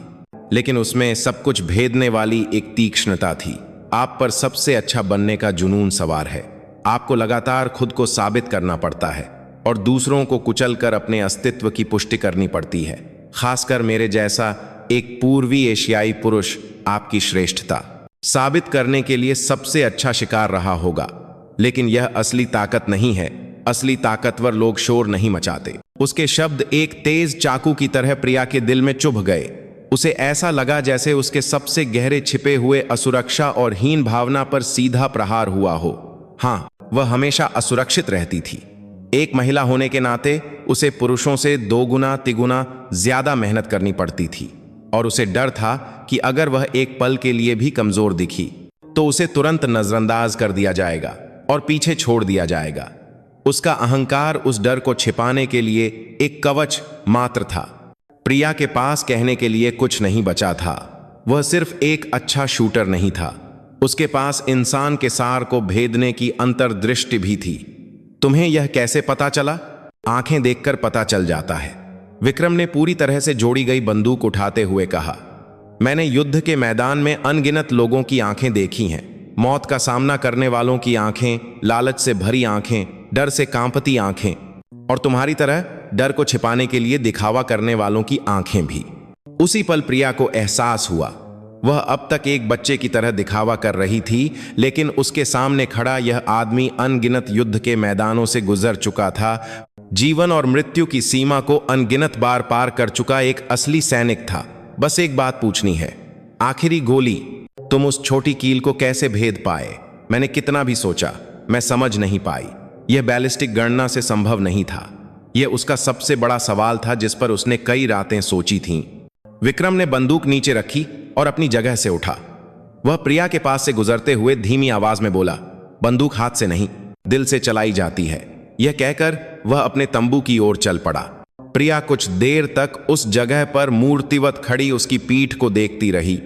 लेकिन उसमें सब कुछ भेदने वाली एक तीक्ष्णता थी। आप पर सबसे अच्छा बनने का जुनून सवार है। आपको लगातार खुद को साबित करना पड़ता है और दूसरों को कुचलकर अपने अस्तित्व की पुष्टि करनी पड़ती है, खासकर मेरे जैसा एक पूर्वी एशियाई पुरुष। आपकी श्रेष्ठता साबित करने के लिए सबसे अच्छा शिकार रहा होगा, लेकिन यह असली ताकत नहीं है। असली ताकतवर लोग शोर नहीं मचाते। उसके शब्द एक तेज चाकू की तरह प्रिया के दिल में चुभ गए। उसे ऐसा लगा जैसे उसके सबसे गहरे छिपे हुए असुरक्षा और हीन भावना पर सीधा प्रहार हुआ हो। हाँ, वह हमेशा असुरक्षित रहती थी। एक महिला होने के नाते उसे पुरुषों से 2 गुना तिगुना ज्यादा मेहनत करनी पड़ती थी, और उसे डर था कि अगर वह एक पल के लिए भी कमजोर दिखी तो उसे तुरंत नजरअंदाज कर दिया जाएगा और पीछे छोड़ दिया जाएगा। उसका अहंकार उस डर को छिपाने के लिए एक कवच मात्र था। प्रिया के पास कहने के लिए कुछ नहीं बचा था। वह सिर्फ एक अच्छा शूटर नहीं था, उसके पास इंसान के सार को भेदने की अंतर्दृष्टि भी थी। तुम्हें यह कैसे पता चला? आंखें देखकर पता चल जाता है, विक्रम ने पूरी तरह से जोड़ी गई बंदूक उठाते हुए कहा। मैंने युद्ध के मैदान में अनगिनत लोगों की आंखें देखी हैं। मौत का सामना करने वालों की आंखें, लालच से भरी आंखें, डर से कांपती आंखें, और तुम्हारी तरह डर को छिपाने के लिए दिखावा करने वालों की आंखें भी। उसी पल प्रिया को एहसास हुआ, वह अब तक एक बच्चे की तरह दिखावा कर रही थी, लेकिन उसके सामने खड़ा यह आदमी अनगिनत युद्ध के मैदानों से गुजर चुका था। जीवन और मृत्यु की सीमा को अनगिनत बार पार कर चुका एक असली सैनिक था। बस एक बात पूछनी है, आखिरी गोली तुम उस छोटी कील को कैसे भेद पाए? मैंने कितना भी सोचा, मैं समझ नहीं पाई। यह बैलिस्टिक गणना से संभव नहीं था। यह उसका सबसे बड़ा सवाल था जिस पर उसने कई रातें सोची थीं। विक्रम ने बंदूक नीचे रखी और अपनी जगह से उठा। वह प्रिया के पास से गुजरते हुए धीमी आवाज में बोला, बंदूक हाथ से नहीं, दिल से चलाई जाती है। यह कहकर वह अपने तंबू की ओर चल पड़ा। प्रिया कुछ देर तक उस जगह पर मूर्तिवत खड़ी उसकी पीठ को देखती रही।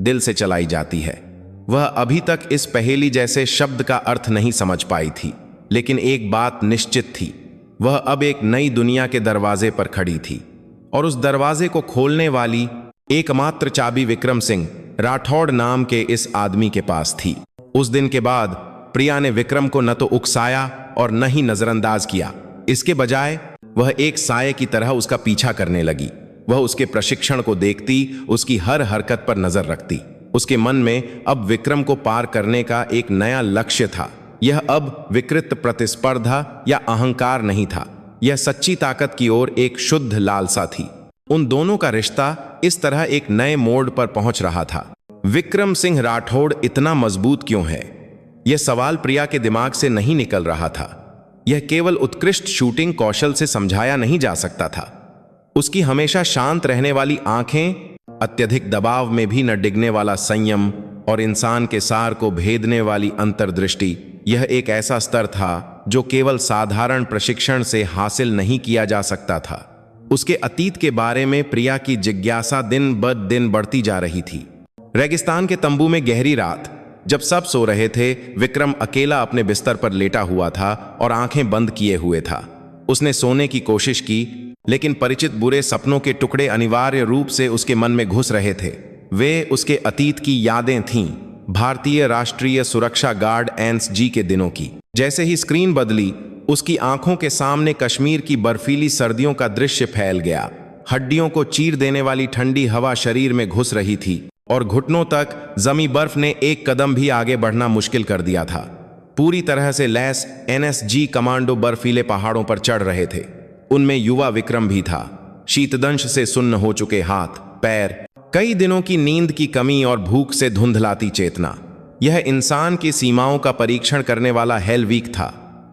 दिल से चलाई जाती है। वह अभी तक इस पहेली जैसे शब्द का अर्थ नहीं समझ पाई थी, लेकिन एक बात निश्चित थी, वह अब एक नई दुनिया के दरवाजे पर खड़ी थी, और उस दरवाजे को खोलने वाली एकमात्र चाबी विक्रम सिंह राठौड़ नाम के इस आदमी के पास थी। उस दिन के बाद प्रिया ने विक्रम को न तो उकसाया और न ही नजरअंदाज किया। इसके बजाय वह एक साये की तरह उसका पीछा करने लगी। वह उसके प्रशिक्षण को देखती, उसकी हर हरकत पर नजर रखती। उसके मन में अब विक्रम को पार करने का एक नया लक्ष्य था। यह अब विकृत प्रतिस्पर्धा या अहंकार नहीं था, यह सच्ची ताकत की ओर एक शुद्ध लालसा थी। उन दोनों का रिश्ता इस तरह एक नए मोड़ पर पहुंच रहा था। विक्रम सिंह राठौड़ इतना मजबूत क्यों है? यह सवाल प्रिया के दिमाग से नहीं निकल रहा था। यह केवल उत्कृष्ट शूटिंग कौशल से समझाया नहीं जा सकता था। उसकी हमेशा शांत रहने वाली आंखें, अत्यधिक दबाव में भी न डिगने वाला संयम, और इंसान के सार को भेदने वाली अंतर्दृष्टि, यह एक ऐसा स्तर था जो केवल साधारण प्रशिक्षण से हासिल नहीं किया जा सकता था। उसके अतीत के बारे में प्रिया की जिज्ञासा दिन ब दिन बढ़ती जा रही थी। रेगिस्तान के तंबू में गहरी रात, जब सब सो रहे थे, विक्रम अकेला अपने बिस्तर पर लेटा हुआ था और आंखें बंद किए हुए था। उसने सोने की कोशिश की, लेकिन परिचित बुरे सपनों के टुकड़े अनिवार्य रूप से उसके मन में घुस रहे थे। वे उसके अतीत की यादें थीं, भारतीय राष्ट्रीय सुरक्षा गार्ड एनएसजी के दिनों की। जैसे ही स्क्रीन बदली, उसकी आंखों के सामने कश्मीर की बर्फीली सर्दियों का दृश्य फैल गया। हड्डियों को चीर देने वाली ठंडी हवा शरीर में घुस रही थी, और घुटनों तक जमी बर्फ ने एक कदम भी आगे बढ़ना मुश्किल कर दिया था। पूरी तरह से लैस एनएसजी कमांडो बर्फीले पहाड़ों पर चढ़ रहे थे। उनमें युवा विक्रम भी था। शीतदंश से सुन्न हो चुके हाथ पैर, कई दिनों की नींद की कमी और भूख से धुंधलाती चेतना। यह इंसान की सीमाओं का परीक्षण करने वाला हेलवीक था।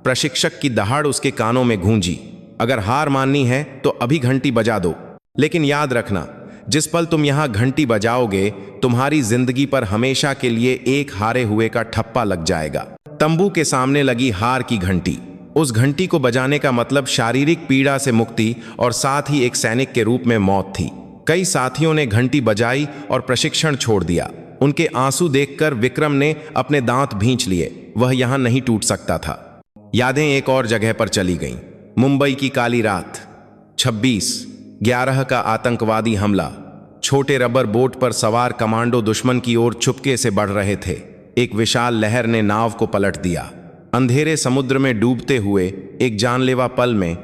प्रशिक्षक की दहाड़ उसके कानों में गूंजी, अगर हार माननी है तो अभी घंटी बजा दो, लेकिन याद रखना, जिस पल तुम यहां घंटी बजाओगे तुम्हारी जिंदगी पर हमेशा के लिए एक हारे हुए का ठप्पा लग जाएगा। तंबू के सामने लगी हार की घंटी। उस घंटी को बजाने का मतलब शारीरिक पीड़ा से मुक्ति और साथ ही एक सैनिक के रूप में मौत थी। कई साथियों ने घंटी बजाई और प्रशिक्षण छोड़ दिया। उनके आंसू देखकर विक्रम ने अपने दांत भींच लिए। वह यहां नहीं टूट सकता था। यादें एक और जगह पर चली गईं। मुंबई की काली रात, 26/11 का आतंकवादी हमला। छोटे रबर बोट पर सवार कमांडो दुश्मन की ओर चुपके से बढ़ रहे थे। एक विशाल लहर ने नाव को पलट दिया। अंधेरे समुद्र में डूबते हुए एक जानलेवा पल में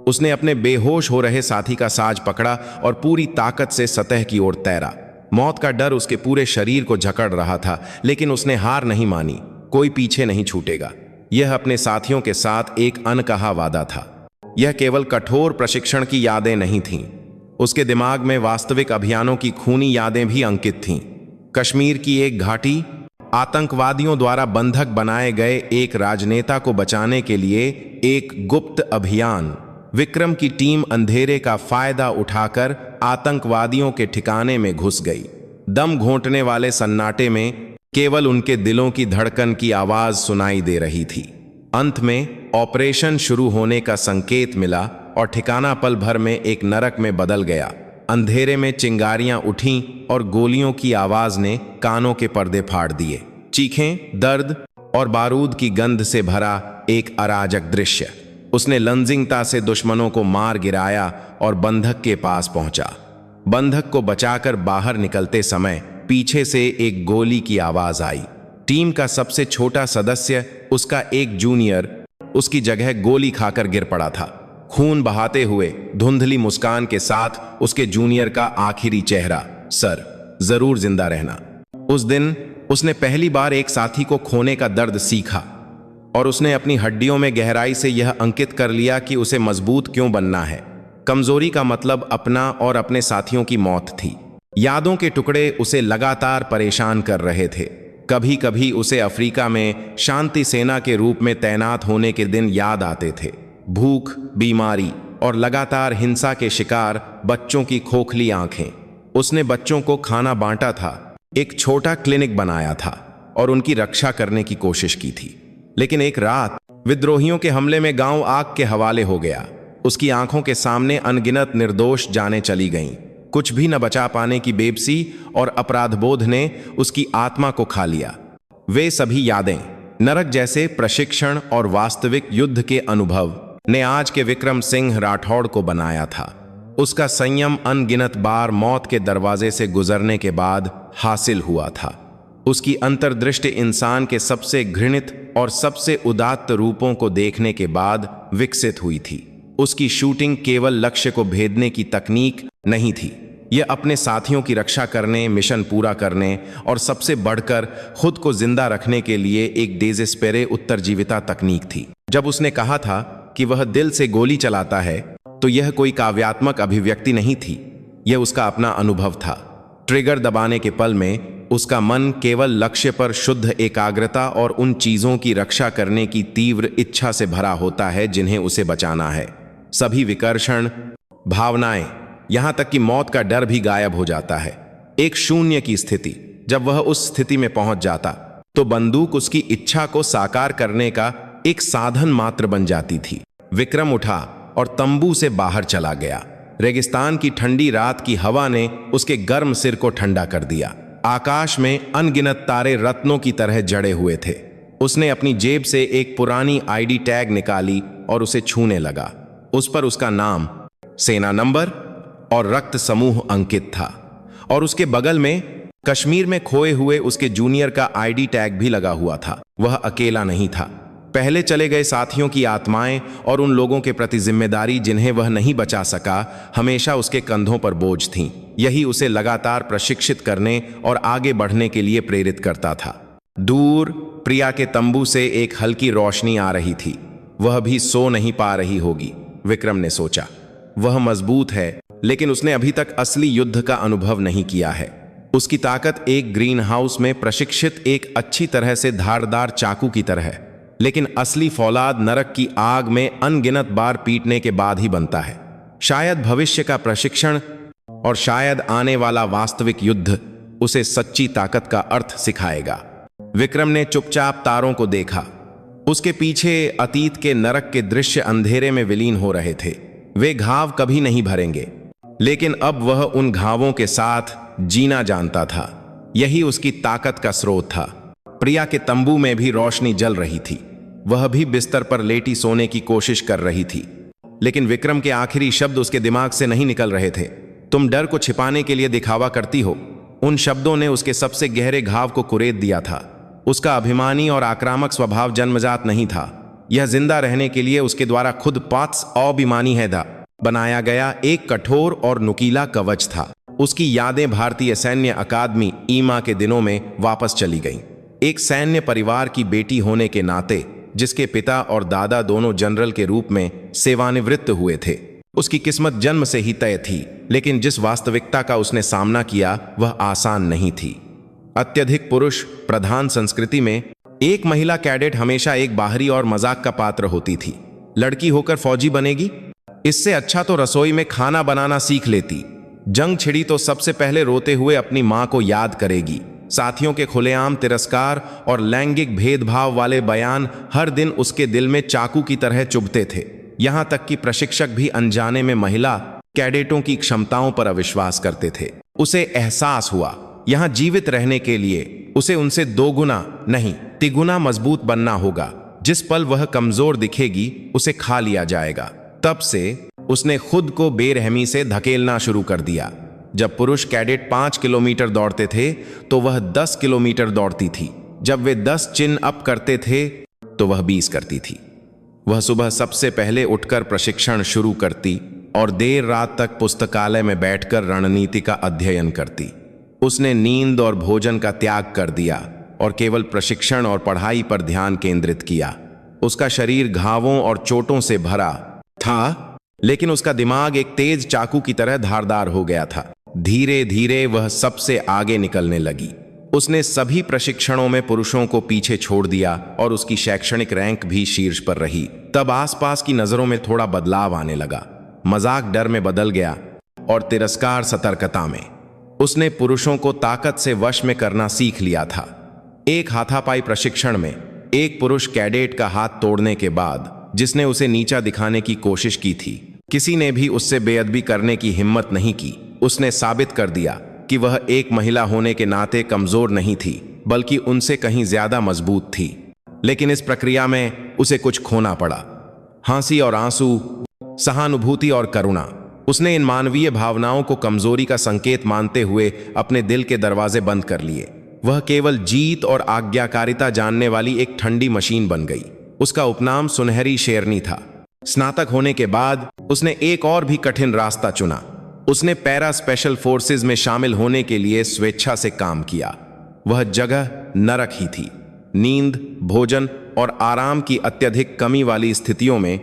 उसने अपने बेहोश हो रहे साथी का साज पकड़ा और पूरी ताकत से सतह की ओर तैरा। मौत का डर उसके पूरे शरीर को जकड़ रहा था, लेकिन उसने हार नहीं मानी। कोई पीछे नहीं छूटेगा। यह अपने साथियों के साथ एक अनकहा वादा था। यह केवल कठोर प्रशिक्षण की यादें नहीं थीं। उसके दिमाग में वास्तविक अभियानों की खूनी यादें भी अंकित थीं। कश्मीर की एक घाटी, आतंकवादियों द्वारा बंधक बनाए गए एक राजनेता को बचाने के लिए एक गुप्त अभियान। विक्रम की टीम अंधेरे का फायदा उठाकर आतंकवादियों के ठिकाने में घुस गई। दम घोंटने वाले सन्नाटे में केवल उनके दिलों की धड़कन की आवाज सुनाई दे रही थी। अंत में ऑपरेशन शुरू होने का संकेत मिला और ठिकाना पल भर में एक नरक में बदल गया। अंधेरे में चिंगारियां उठीं और गोलियों की आवाज ने कानों के पर्दे फाड़ दिए। चीखें, दर्द और बारूद की गंध से भरा एक अराजक दृश्य। उसने लंजिंगता से दुश्मनों को मार गिराया और बंधक के पास पहुंचा। बंधक को बचाकर बाहर निकलते समय पीछे से एक गोली की आवाज आई। टीम का सबसे छोटा सदस्य, उसका एक जूनियर, उसकी जगह गोली खाकर गिर पड़ा था। खून बहाते हुए धुंधली मुस्कान के साथ उसके जूनियर का आखिरी चेहरा, सर, जरूर जिंदा रहना। उस दिन उसने पहली बार एक साथी को खोने का दर्द सीखा और उसने अपनी हड्डियों में गहराई से यह अंकित कर लिया कि उसे मजबूत क्यों बनना है। कमजोरी का मतलब अपना और अपने साथियों की मौत थी। यादों के टुकड़े उसे लगातार परेशान कर रहे थे। कभी कभी उसे अफ्रीका में शांति सेना के रूप में तैनात होने के दिन याद आते थे। भूख, बीमारी और लगातार हिंसा के शिकार बच्चों की खोखली आंखें। उसने बच्चों को खाना बांटा था, एक छोटा क्लिनिक बनाया था और उनकी रक्षा करने की कोशिश की थी। लेकिन एक रात विद्रोहियों के हमले में गांव आग के हवाले हो गया। उसकी आंखों के सामने अनगिनत निर्दोष जानें चली गईं। कुछ भी न बचा पाने की बेबसी और अपराधबोध ने उसकी आत्मा को खा लिया। वे सभी यादें, नरक जैसे प्रशिक्षण और वास्तविक युद्ध के अनुभव ने आज के विक्रम सिंह राठौड़ को बनाया था। उसका संयम अनगिनत बार मौत के दरवाजे से गुजरने के बाद हासिल हुआ था। उसकी अंतर्दृष्टि इंसान के सबसे घृणित और सबसे उदात्त रूपों को देखने के बाद विकसित हुई थी। उसकी शूटिंग केवल लक्ष्य को भेदने की तकनीक नहीं थी, यह अपने साथियों की रक्षा करने, मिशन पूरा करने और सबसे बढ़कर खुद को जिंदा रखने के लिए एक डेज़ेस्पेरे उत्तरजीविता तकनीक थी। जब उसने कहा था कि वह दिल से गोली चलाता है, तो यह कोई काव्यात्मक अभिव्यक्ति नहीं थी, यह उसका अपना अनुभव था। ट्रिगर दबाने के पल में उसका मन केवल लक्ष्य पर शुद्ध एकाग्रता और उन चीजों की रक्षा करने की तीव्र इच्छा से भरा होता है जिन्हें उसे बचाना है। सभी विकर्षण, भावनाएं, यहां तक कि मौत का डर भी गायब हो जाता है। एक शून्य की स्थिति। जब वह उस स्थिति में पहुंच जाता तो बंदूक उसकी इच्छा को साकार करने का एक साधन मात्र बन जाती थी। विक्रम उठा और तंबू से बाहर चला गया। रेगिस्तान की ठंडी रात की हवा ने उसके गर्म सिर को ठंडा कर दिया। आकाश में अनगिनत तारे रत्नों की तरह जड़े हुए थे। उसने अपनी जेब से एक पुरानी आईडी टैग निकाली और उसे छूने लगा। उस पर उसका नाम, सेना नंबर और रक्त समूह अंकित था और उसके बगल में कश्मीर में खोए हुए उसके जूनियर का आईडी टैग भी लगा हुआ था। वह अकेला नहीं था। पहले चले गए साथियों की आत्माएं और उन लोगों के प्रति जिम्मेदारी जिन्हें वह नहीं बचा सका, हमेशा उसके कंधों पर बोझ थीं। यही उसे लगातार प्रशिक्षित करने और आगे बढ़ने के लिए प्रेरित करता था। दूर प्रिया के तंबू से एक हल्की रोशनी आ रही थी। वह भी सो नहीं पा रही होगी, विक्रम ने सोचा। वह मजबूत है, लेकिन उसने अभी तक असली युद्ध का अनुभव नहीं किया है। उसकी ताकत एक ग्रीन हाउस में प्रशिक्षित एक अच्छी तरह से धारदार चाकू की तरह है, लेकिन असली फौलाद नरक की आग में अनगिनत बार पीटने के बाद ही बनता है। शायद भविष्य का प्रशिक्षण और शायद आने वाला वास्तविक युद्ध उसे सच्ची ताकत का अर्थ सिखाएगा। विक्रम ने चुपचाप तारों को देखा। उसके पीछे अतीत के नरक के दृश्य अंधेरे में विलीन हो रहे थे। वे घाव कभी नहीं भरेंगे, लेकिन अब वह उन घावों के साथ जीना जानता था। यही उसकी ताकत का स्रोत था। प्रिया के तंबू में भी रोशनी जल रही थी। वह भी बिस्तर पर लेटी सोने की कोशिश कर रही थी, लेकिन विक्रम के आखिरी शब्द उसके दिमाग से नहीं निकल रहे थे। तुम डर को छिपाने के लिए दिखावा करती हो। उन शब्दों ने उसके सबसे गहरे घाव को कुरेद दिया था। उसका अभिमानी और आक्रामक स्वभाव जन्मजात नहीं था। यह जिंदा रहने के लिए उसके द्वारा खुद पात्स अभिमानी है बनाया गया एक कठोर और नुकीला कवच था। उसकी यादें भारतीय सैन्य अकादमी ईमा के दिनों में वापस चली गईं। एक सैन्य परिवार की बेटी होने के नाते, जिसके पिता और दादा दोनों जनरल के रूप में सेवानिवृत्त हुए थे, उसकी किस्मत जन्म से ही तय थी। लेकिन जिस वास्तविकता का उसने सामना किया वह आसान नहीं थी। अत्यधिक पुरुष प्रधान संस्कृति में एक महिला कैडेट हमेशा एक बाहरी और मजाक का पात्र होती थी। लड़की होकर फौजी बनेगी, इससे अच्छा तो रसोई में खाना बनाना सीख लेती। जंग छिड़ी तो सबसे पहले रोते हुए अपनी मां को याद करेगी। साथियों के खुलेआम तिरस्कार और लैंगिक भेदभाव वाले बयान हर दिन उसके दिल में चाकू की तरह चुभते थे। यहां तक कि प्रशिक्षक भी अनजाने में महिला कैडेटों की क्षमताओं पर अविश्वास करते थे। उसे एहसास हुआ यहां जीवित रहने के लिए उसे उनसे दोगुना नहीं तिगुना मजबूत बनना होगा। जिस पल वह कमजोर दिखेगी उसे खा लिया जाएगा। तब से उसने खुद को बेरहमी से धकेलना शुरू कर दिया। जब पुरुष कैडेट 5 किलोमीटर दौड़ते थे तो वह 10 किलोमीटर दौड़ती थी। जब वे 10 चिन अप करते थे तो वह 20 करती थी। वह सुबह सबसे पहले उठकर प्रशिक्षण शुरू करती और देर रात तक पुस्तकालय में बैठकर रणनीति का अध्ययन करती। उसने नींद और भोजन का त्याग कर दिया और केवल प्रशिक्षण और पढ़ाई पर ध्यान केंद्रित किया। उसका शरीर घावों और चोटों से भरा था, लेकिन उसका दिमाग एक तेज चाकू की तरह धारदार हो गया था। धीरे धीरे वह सबसे आगे निकलने लगी। उसने सभी प्रशिक्षणों में पुरुषों को पीछे छोड़ दिया और उसकी शैक्षणिक रैंक भी शीर्ष पर रही। तब आसपास की नजरों में थोड़ा बदलाव आने लगा। मजाक डर में बदल गया और तिरस्कार सतर्कता में। उसने पुरुषों को ताकत से वश में करना सीख लिया था। एक हाथापाई प्रशिक्षण में एक पुरुष कैडेट का हाथ तोड़ने के बाद, जिसने उसे नीचा दिखाने की कोशिश की थी, किसी ने भी उससे बेअदबी करने की हिम्मत नहीं की। उसने साबित कर दिया कि वह एक महिला होने के नाते कमजोर नहीं थी, बल्कि उनसे कहीं ज्यादा मजबूत थी। लेकिन इस प्रक्रिया में उसे कुछ खोना पड़ा। हंसी और आंसू, सहानुभूति और करुणा। उसने इन मानवीय भावनाओं को कमजोरी का संकेत मानते हुए अपने दिल के दरवाजे बंद कर लिए। वह केवल जीत और आज्ञाकारिता जानने वाली एक ठंडी मशीन बन गई। उसका उपनाम सुनहरी शेरनी था। स्नातक होने के बाद उसने एक और भी कठिन रास्ता चुना। उसने पैरा स्पेशल फोर्सेस में शामिल होने के लिए स्वेच्छा से काम किया। वह जगह नरक ही थी। नींद, भोजन और आराम की अत्यधिक कमी वाली स्थितियों में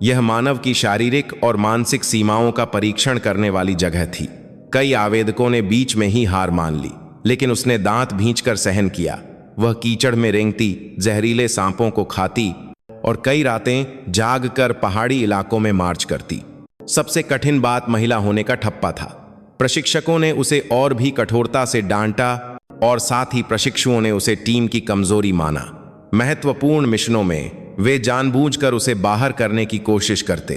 यह मानव की शारीरिक और मानसिक सीमाओं का परीक्षण करने वाली जगह थी। कई आवेदकों ने बीच में ही हार मान ली, लेकिन उसने दांत भींचकर सहन किया। वह कीचड़ में रेंगती, जहरीले सांपों को खाती और कई रातें जागकर पहाड़ी इलाकों में मार्च करती। सबसे कठिन बात महिला होने का ठप्पा था। प्रशिक्षकों ने उसे और भी कठोरता से डांटा और साथ ही प्रशिक्षुओं ने उसे टीम की कमजोरी माना। महत्वपूर्ण मिशनों में वे जानबूझकर उसे बाहर करने की कोशिश करते।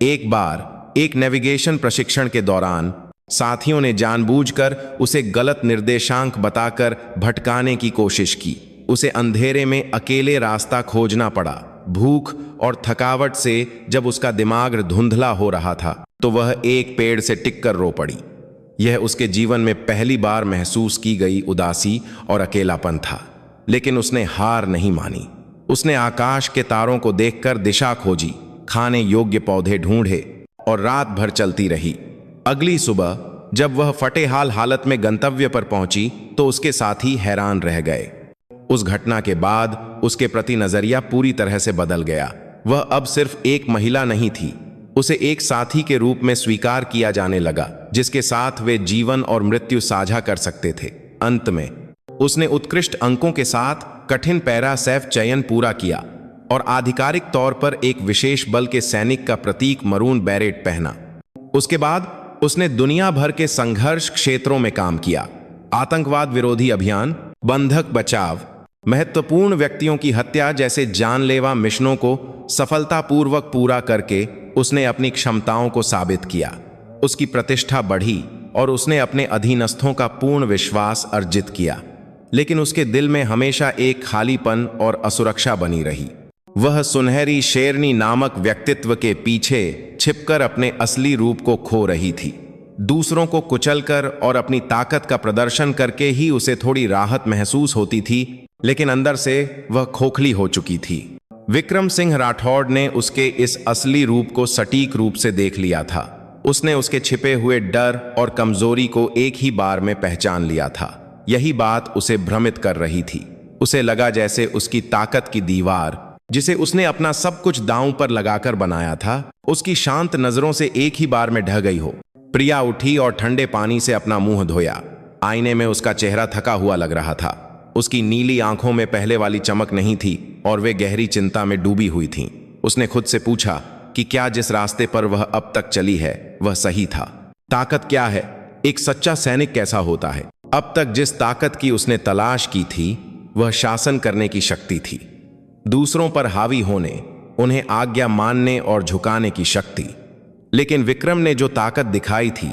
एक बार एक नेविगेशन प्रशिक्षण के दौरान साथियों ने जानबूझकर उसे गलत निर्देशांक बताकर भटकाने की कोशिश की। उसे अंधेरे में अकेले रास्ता खोजना पड़ा। भूख और थकावट से जब उसका दिमाग धुंधला हो रहा था तो वह एक पेड़ से टिककर रो पड़ी। यह उसके जीवन में पहली बार महसूस की गई उदासी और अकेलापन था, लेकिन उसने हार नहीं मानी। उसने आकाश के तारों को देखकर दिशा खोजी, खाने योग्य पौधे ढूंढे और रात भर चलती रही। अगली सुबह जब वह फटेहाल हालत में गंतव्य पर पहुंची तो उसके साथी हैरान रह गए। उस घटना के बाद उसके प्रति नजरिया पूरी तरह से बदल गया। वह अब सिर्फ एक महिला नहीं थी, उसे एक साथी के रूप में स्वीकार किया जाने लगा, जिसके साथ वे जीवन और मृत्यु साझा कर सकते थे। अंत में उसने उत्कृष्ट अंकों के साथ कठिन पैरा सैफ चयन पूरा किया और आधिकारिक तौर पर एक विशेष बल के सैनिक का प्रतीक मरून बैरेट पहना। उसके बाद उसने दुनिया भर के संघर्ष क्षेत्रों में काम किया। आतंकवाद विरोधी अभियान, बंधक बचाव, महत्वपूर्ण व्यक्तियों की हत्या जैसे जानलेवा मिशनों को सफलतापूर्वक पूरा करके उसने अपनी क्षमताओं को साबित किया। उसकी प्रतिष्ठा बढ़ी और उसने अपने अधीनस्थों का पूर्ण विश्वास अर्जित किया, लेकिन उसके दिल में हमेशा एक खालीपन और असुरक्षा बनी रही। वह सुनहरी शेरनी नामक व्यक्तित्व के पीछे छिपकर अपने असली रूप को खो रही थी। दूसरों को कुचलकर और अपनी ताकत का प्रदर्शन करके ही उसे थोड़ी राहत महसूस होती थी, लेकिन अंदर से वह खोखली हो चुकी थी। विक्रम सिंह राठौड़ ने उसके इस असली रूप को सटीक रूप से देख लिया था। उसने उसके छिपे हुए डर और कमजोरी को एक ही बार में पहचान लिया था। यही बात उसे भ्रमित कर रही थी। उसे लगा जैसे उसकी ताकत की दीवार, जिसे उसने अपना सब कुछ दांव पर लगाकर बनाया था, उसकी शांत नजरों से एक ही बार में ढह गई हो। प्रिया उठी और ठंडे पानी से अपना मुंह धोया। आईने में उसका चेहरा थका हुआ लग रहा था। उसकी नीली आंखों में पहले वाली चमक नहीं थी और वे गहरी चिंता में डूबी हुई थीं। उसने खुद से पूछा कि क्या जिस रास्ते पर वह अब तक चली है वह सही था। ताकत क्या है? एक सच्चा सैनिक कैसा होता है? अब तक जिस ताकत की उसने तलाश की थी वह शासन करने की शक्ति थी, दूसरों पर हावी होने, उन्हें आज्ञा मानने और झुकाने की शक्ति। लेकिन विक्रम ने जो ताकत दिखाई थी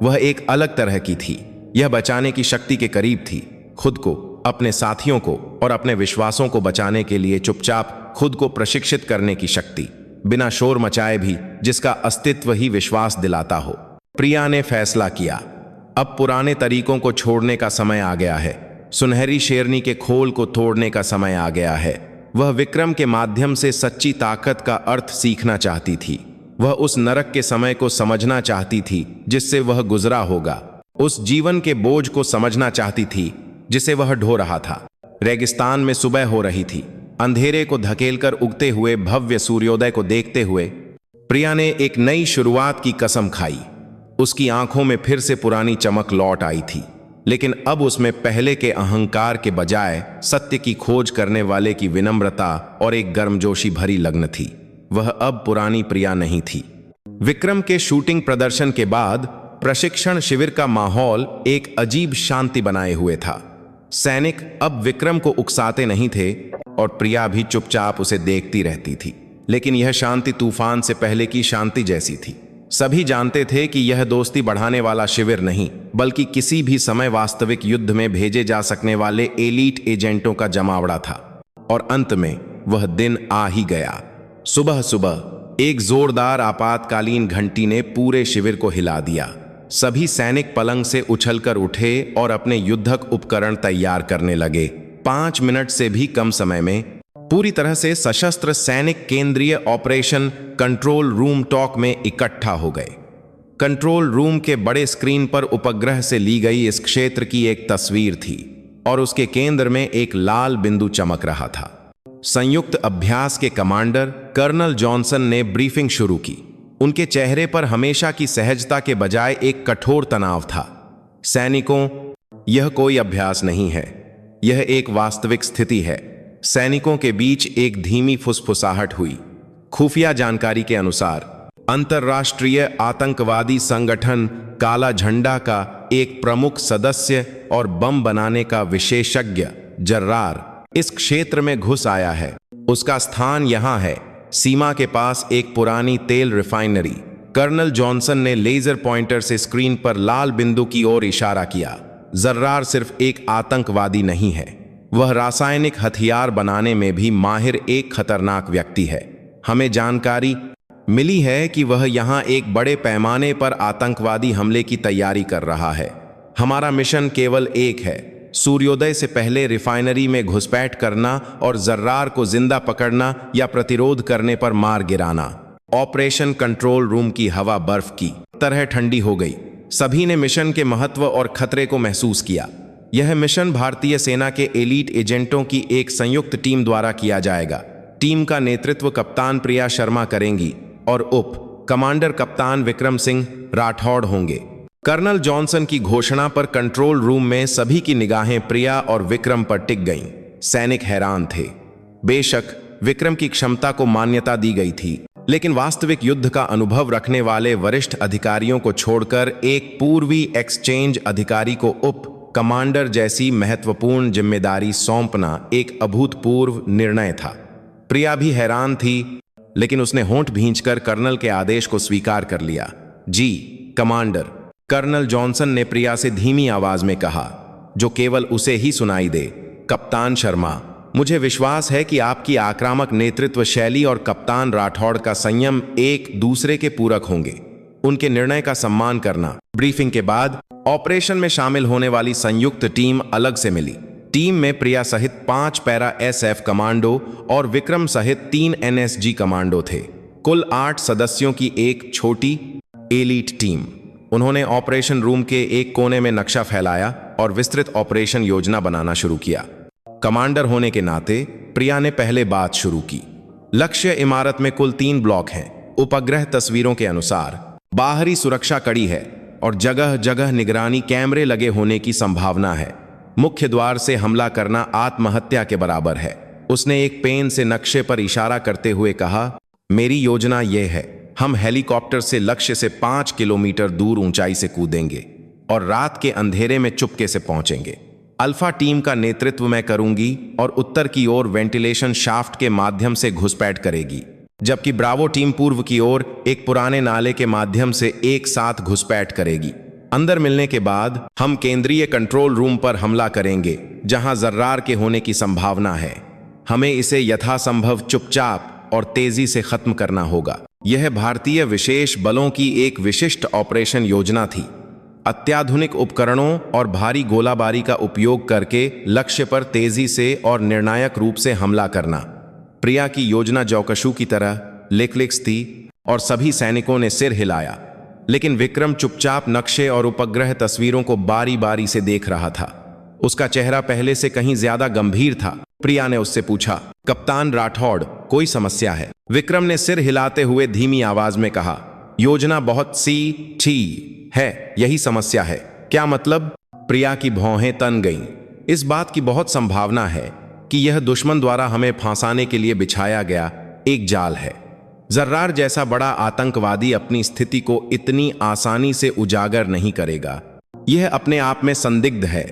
वह एक अलग तरह की थी। यह बचाने की शक्ति के करीब थी। खुद को, अपने साथियों को और अपने विश्वासों को बचाने के लिए चुपचाप खुद को प्रशिक्षित करने की शक्ति, बिना शोर मचाए भी, जिसका अस्तित्व ही विश्वास दिलाता हो। प्रिया ने फैसला किया, अब पुराने तरीकों को छोड़ने का समय आ गया है। सुनहरी शेरनी के खोल को तोड़ने का समय आ गया है। वह विक्रम के माध्यम से सच्ची ताकत का अर्थ सीखना चाहती थी। वह उस नरक के समय को समझना चाहती थी जिससे वह गुजरा होगा। उस जीवन के बोझ को समझना चाहती थी जिसे वह ढो रहा था। रेगिस्तान में सुबह हो रही थी। अंधेरे को धकेलकर उगते हुए भव्य सूर्योदय को देखते हुए प्रिया ने एक नई शुरुआत की कसम खाई। उसकी आंखों में फिर से पुरानी चमक लौट आई थी, लेकिन अब उसमें पहले के अहंकार के बजाय सत्य की खोज करने वाले की विनम्रता और एक गर्मजोशी भरी लगन थी। वह अब पुरानी प्रिया नहीं थी। विक्रम के शूटिंग प्रदर्शन के बाद प्रशिक्षण शिविर का माहौल एक अजीब शांति बनाए हुए था। सैनिक अब विक्रम को उकसाते नहीं थे और प्रिया भी चुपचाप उसे देखती रहती थी। लेकिन यह शांति तूफान से पहले की शांति जैसी थी। सभी जानते थे कि यह दोस्ती बढ़ाने वाला शिविर नहीं, बल्कि किसी भी समय वास्तविक युद्ध में भेजे जा सकने वाले एलीट एजेंटों का जमावड़ा था। और अंत में वह दिन आ ही गया। सुबह सुबह एक जोरदार आपातकालीन घंटी ने पूरे शिविर को हिला दिया। सभी सैनिक पलंग से उछलकर उठे और अपने युद्धक उपकरण तैयार करने लगे। 5 मिनट से भी कम समय में पूरी तरह से सशस्त्र सैनिक केंद्रीय ऑपरेशन कंट्रोल रूम टॉक में इकट्ठा हो गए। कंट्रोल रूम के बड़े स्क्रीन पर उपग्रह से ली गई इस क्षेत्र की एक तस्वीर थी और उसके केंद्र में एक लाल बिंदु चमक रहा था। संयुक्त अभ्यास के कमांडर कर्नल जॉनसन ने ब्रीफिंग शुरू की। उनके चेहरे पर हमेशा की सहजता के बजाय एक कठोर तनाव था। सैनिकों, यह कोई अभ्यास नहीं है, यह एक वास्तविक स्थिति है। सैनिकों के बीच एक धीमी फुसफुसाहट हुई। खुफिया जानकारी के अनुसार अंतर्राष्ट्रीय आतंकवादी संगठन काला झंडा का एक प्रमुख सदस्य और बम बनाने का विशेषज्ञ जर्रार इस क्षेत्र में घुस आया है। उसका स्थान यहां है, सीमा के पास एक पुरानी तेल रिफाइनरी। कर्नल जॉनसन ने लेजर पॉइंटर से स्क्रीन पर लाल बिंदु की ओर इशारा किया। जर्रार सिर्फ एक आतंकवादी नहीं है, वह रासायनिक हथियार बनाने में भी माहिर एक खतरनाक व्यक्ति है। हमें जानकारी मिली है कि वह यहां एक बड़े पैमाने पर आतंकवादी हमले की तैयारी कर रहा है। हमारा मिशन केवल एक है, सूर्योदय से पहले रिफाइनरी में घुसपैठ करना और जर्रार को जिंदा पकड़ना या प्रतिरोध करने पर मार गिराना। ऑपरेशन कंट्रोल रूम की हवा बर्फ की तरह ठंडी हो गई। सभी ने मिशन के महत्व और खतरे को महसूस किया। यह मिशन भारतीय सेना के एलीट एजेंटों की एक संयुक्त टीम द्वारा किया जाएगा। टीम का नेतृत्व कप्तान प्रिया शर्मा करेंगी और उप कमांडर कप्तान विक्रम सिंह राठौड़ होंगे। कर्नल जॉनसन की घोषणा पर कंट्रोल रूम में सभी की निगाहें प्रिया और विक्रम पर टिक गईं। सैनिक हैरान थे। बेशक विक्रम की क्षमता को मान्यता दी गई थी, लेकिन वास्तविक युद्ध का अनुभव रखने वाले वरिष्ठ अधिकारियों को छोड़कर एक पूर्वी एक्सचेंज अधिकारी को उप कमांडर जैसी महत्वपूर्ण जिम्मेदारी सौंपना एक अभूतपूर्व निर्णय था। प्रिया भी हैरान थी, लेकिन उसने होंठ भींचकर कर्नल के आदेश को स्वीकार कर लिया। जी कमांडर, कर्नल जॉनसन ने प्रिया से धीमी आवाज में कहा, जो केवल उसे ही सुनाई दे। कप्तान शर्मा, मुझे विश्वास है कि आपकी आक्रामक नेतृत्व शैली और कप्तान राठौड़ का संयम एक दूसरे के पूरक होंगे। उनके निर्णय का सम्मान करना। ब्रीफिंग के बाद ऑपरेशन में शामिल होने वाली संयुक्त टीम अलग से मिली। टीम में प्रिया सहित 5 पैरा SF कमांडो और विक्रम सहित 3 NSG कमांडो थे। कुल 8 सदस्यों की एक छोटी एलीट टीम। उन्होंने ऑपरेशन रूम के एक कोने में नक्शा फैलाया और विस्तृत ऑपरेशन योजना बनाना शुरू किया। कमांडर होने के नाते प्रिया ने पहले बात शुरू की। लक्ष्य इमारत में कुल 3 ब्लॉक हैं। उपग्रह तस्वीरों के अनुसार बाहरी सुरक्षा कड़ी है और जगह जगह निगरानी कैमरे लगे होने की संभावना है। मुख्य द्वार से हमला करना आत्महत्या के बराबर है। उसने एक पेन से नक्शे पर इशारा करते हुए कहा, मेरी योजना यह है, हम हेलीकॉप्टर से लक्ष्य से 5 किलोमीटर दूर ऊंचाई से कूदेंगे और रात के अंधेरे में चुपके से पहुंचेंगे। अल्फा टीम का नेतृत्व मैं करूंगी और उत्तर की ओर वेंटिलेशन शाफ्ट के माध्यम से घुसपैठ करेगी, जबकि ब्रावो टीम पूर्व की ओर एक पुराने नाले के माध्यम से एक साथ घुसपैठ करेगी। अंदर मिलने के बाद हम केंद्रीय कंट्रोल रूम पर हमला करेंगे, जहां जर्रार के होने की संभावना है। हमें इसे यथासंभव चुपचाप और तेजी से खत्म करना होगा। यह भारतीय विशेष बलों की एक विशिष्ट ऑपरेशन योजना थी। अत्याधुनिक उपकरणों और भारी गोलाबारी का उपयोग करके लक्ष्य पर तेजी से और निर्णायक रूप से हमला करना। प्रिया की योजना जौकशू की तरह लिखलिख थी और सभी सैनिकों ने सिर हिलाया, लेकिन विक्रम चुपचाप नक्शे और उपग्रह तस्वीरों को बारी बारी से देख रहा था। उसका चेहरा पहले से कहीं ज्यादा गंभीर था। प्रिया ने उससे पूछा, कप्तान राठौड़, कोई समस्या है? विक्रम ने सिर हिलाते हुए धीमी आवाज में कहा, योजना बहुत सी ठीक है, यही समस्या है। क्या मतलब? प्रिया की भौहें तन गईं। इस बात की बहुत संभावना है कि यह दुश्मन द्वारा हमें फांसाने के लिए बिछाया गया एक जाल है। जर्रार जैसा बड़ा आतंकवादी अपनी स्थिति को इतनी आसानी से उजागर नहीं करेगा। यह अपने आप में संदिग्ध है।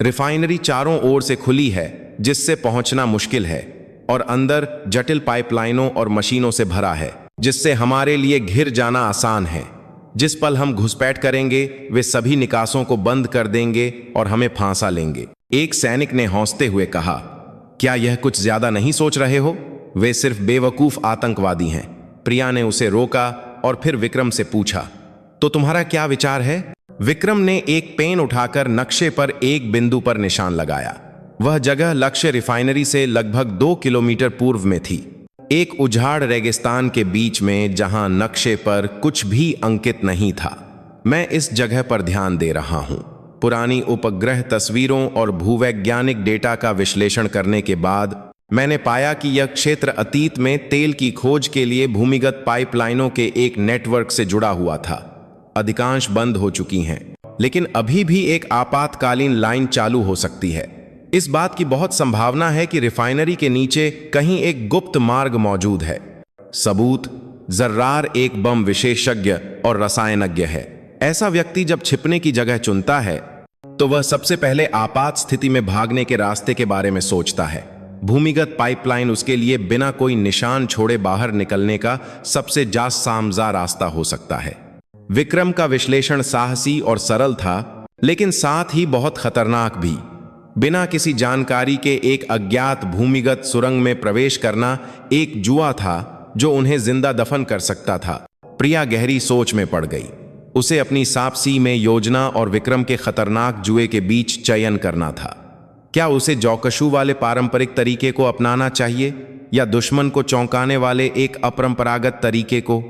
रिफाइनरी चारों ओर से खुली है, जिससे पहुंचना मुश्किल है, और अंदर जटिल पाइपलाइनों और मशीनों से भरा है, जिससे हमारे लिए घिर जाना आसान है। जिस पल हम घुसपैठ करेंगे, वे सभी निकासों को बंद कर देंगे और हमें फांसा लेंगे। एक सैनिक ने हौंसते हुए कहा, क्या यह कुछ ज्यादा नहीं सोच रहे हो? वे सिर्फ बेवकूफ आतंकवादी हैं। प्रिया ने उसे रोका और फिर विक्रम से पूछा, तो तुम्हारा क्या विचार है? विक्रम ने एक पेन उठाकर नक्शे पर एक बिंदु पर निशान लगाया। वह जगह लक्ष्य रिफाइनरी से लगभग 2 किलोमीटर पूर्व में थी, एक उजाड़ रेगिस्तान के बीच में, जहां नक्शे पर कुछ भी अंकित नहीं था। मैं इस जगह पर ध्यान दे रहा हूं। पुरानी उपग्रह तस्वीरों और भूवैज्ञानिक डेटा का विश्लेषण करने के बाद मैंने पाया कि यह क्षेत्र अतीत में तेल की खोज के लिए भूमिगत पाइपलाइनों के एक नेटवर्क से जुड़ा हुआ था। अधिकांश बंद हो चुकी हैं, लेकिन अभी भी एक आपातकालीन लाइन चालू हो सकती है। इस बात की बहुत संभावना है कि रिफाइनरी के नीचे कहीं एक गुप्त मार्ग मौजूद है। सबूत: जर्रार एक बम विशेषज्ञ और रसायनज्ञ है। ऐसा व्यक्ति जब छिपने की जगह चुनता है, तो वह सबसे पहले आपात स्थिति में भागने के रास्ते के बारे में सोचता है। भूमिगत पाइपलाइन उसके लिए बिना कोई निशान छोड़े बाहर निकलने का सबसे जासामजा रास्ता हो सकता है। विक्रम का विश्लेषण साहसी और सरल था, लेकिन साथ ही बहुत खतरनाक भी। बिना किसी जानकारी के एक अज्ञात भूमिगत सुरंग में प्रवेश करना एक जुआ था जो उन्हें जिंदा दफन कर सकता था। प्रिया गहरी सोच में पड़ गई। उसे अपनी सापसी में योजना और विक्रम के खतरनाक जुए के बीच चयन करना था। क्या उसे जौकशू वाले पारंपरिक तरीके को अपनाना चाहिए या दुश्मन को चौंकाने वाले एक अपरंपरागत तरीके को?